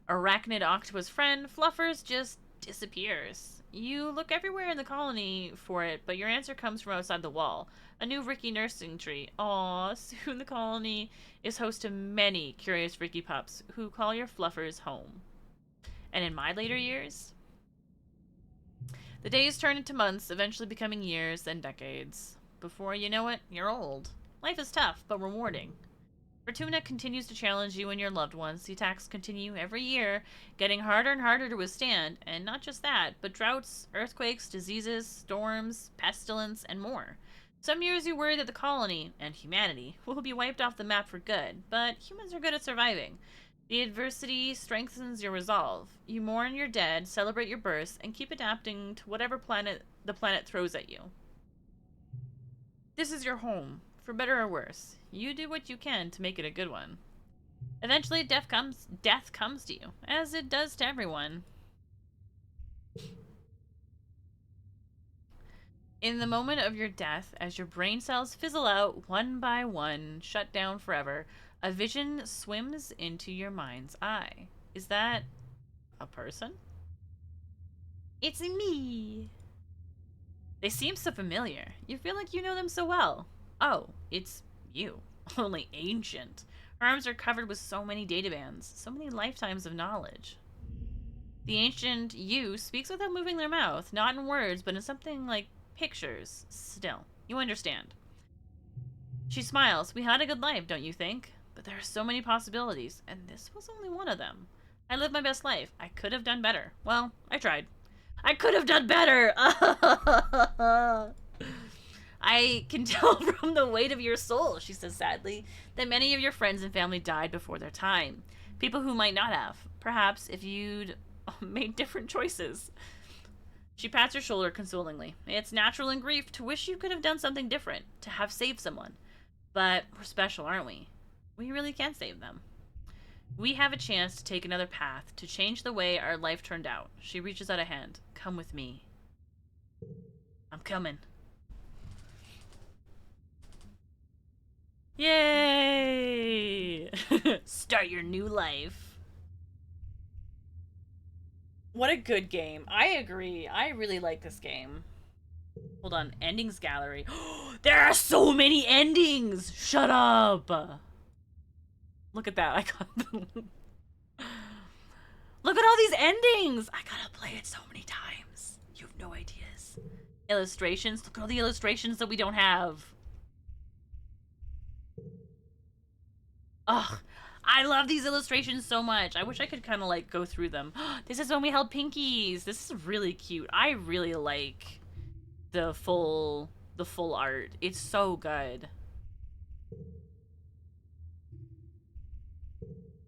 arachnid octopus friend, Fluffers just disappears. You look everywhere in the colony for it, but your answer comes from outside the wall. A new Ricky nursing tree. Aw, soon the colony is host to many curious Ricky pups who call your Fluffers home. And in my later years, the days turn into months, eventually becoming years, then decades. Before you know it, you're old. Life is tough, but rewarding. Fortuna continues to challenge you and your loved ones. The attacks continue every year, getting harder and harder to withstand, and not just that, but droughts, earthquakes, diseases, storms, pestilence, and more. Some years you worry that the colony, and humanity, will be wiped off the map for good, but humans are good at surviving. The adversity strengthens your resolve. You mourn your dead, celebrate your births, and keep adapting to whatever planet the planet throws at you. This is your home, for better or worse. You do what you can to make it a good one. Eventually, death comes to you, as it does to everyone. In the moment of your death, as your brain cells fizzle out one by one, shut down forever, a vision swims into your mind's eye. Is that a person? It's me. They seem so familiar. You feel like you know them so well. Oh, it's you. Only ancient. Her arms are covered with so many databands, so many lifetimes of knowledge. The ancient you speaks without moving their mouth, not in words, but in something like pictures. Still, you understand. She smiles. We had a good life, don't you think? But there are so many possibilities, and this was only one of them. I lived my best life. I could have done better. Well, I tried. I could have done better! I can tell from the weight of your soul, she says sadly, that many of your friends and family died before their time. People who might not have. Perhaps if you'd made different choices. She pats her shoulder consolingly. It's natural in grief to wish you could have done something different, to have saved someone. But we're special, aren't we? We really can save them. We have a chance to take another path, to change the way our life turned out. She reaches out a hand. Come with me. I'm coming. Yay! Start your new life. What a good game. I agree. I really like this game. Hold on. Endings gallery. There are so many endings! Shut up! Look at that. I got them. Look at all these endings! I gotta play it so many times. You have no ideas. Illustrations. Look at all the illustrations that we don't have. Ugh. I love these illustrations so much. I wish I could kind of like go through them. This is when we held pinkies. This is really cute. I really like the full art. It's so good.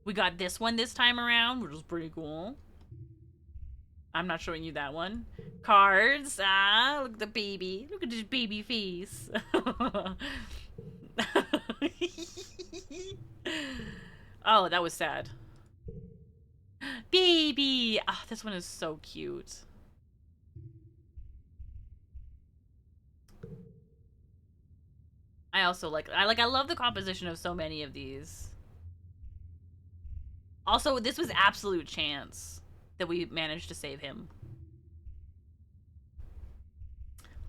We got this one this time around, which was pretty cool. I'm not showing you that one. Cards. Ah, look at the baby. Look at this baby face. Oh, that was sad. Baby! Ah, oh, this one is so cute. I also I love the composition of so many of these. Also, this was absolute chance that we managed to save him.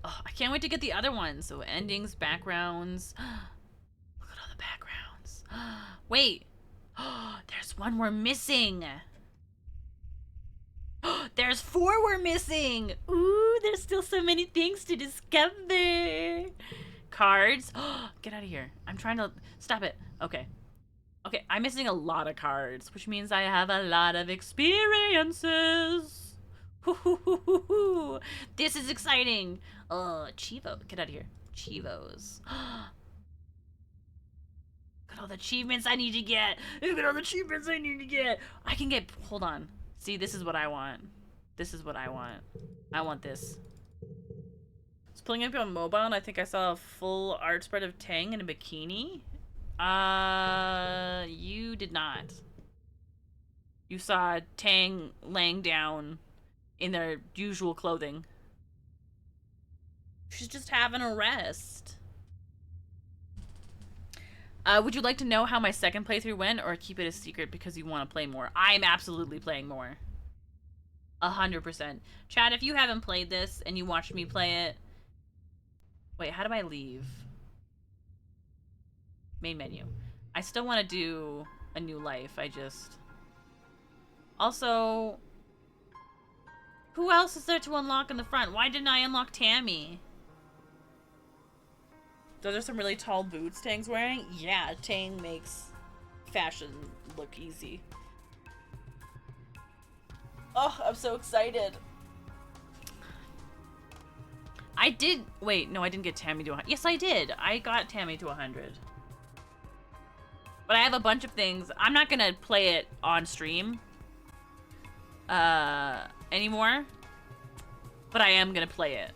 Oh, I can't wait to get the other ones. So endings, backgrounds. Look at all the backgrounds. Wait. There's one we're missing. There's 4 we're missing. Ooh, there's still so many things to discover. Cards. Get out of here. I'm trying to... Stop it. Okay. Okay, I'm missing a lot of cards, which means I have a lot of experiences. This is exciting. Chivo. Get out of here. Chivos. Look at all the achievements I need to get. Look at all the achievements I need to get. I can get... Hold on. See, this is what I want. This is what I want. I want this. I was playing up on mobile, and I think I saw a full art spread of Tang in a bikini. You did not. You saw Tang laying down in their usual clothing. She's just having a rest. Would you like to know how my second playthrough went, or keep it a secret because you want to play more? I'm absolutely playing more. 100%. Chad, if you haven't played this and you watched me play it... Wait, how do I leave? Main menu. I still want to do a new life. I just... Also... Who else is there to unlock in the front? Why didn't I unlock Tammy? Those are some really tall boots Tang's wearing? Yeah, Tang makes fashion look easy. Oh, I'm so excited. I did... Wait, no, I didn't get Tammy to 100. Yes, I did. I got Tammy to 100. But I have a bunch of things. I'm not gonna play it on stream anymore. But I am gonna play it.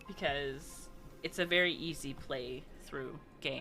Because it's a very easy play through game.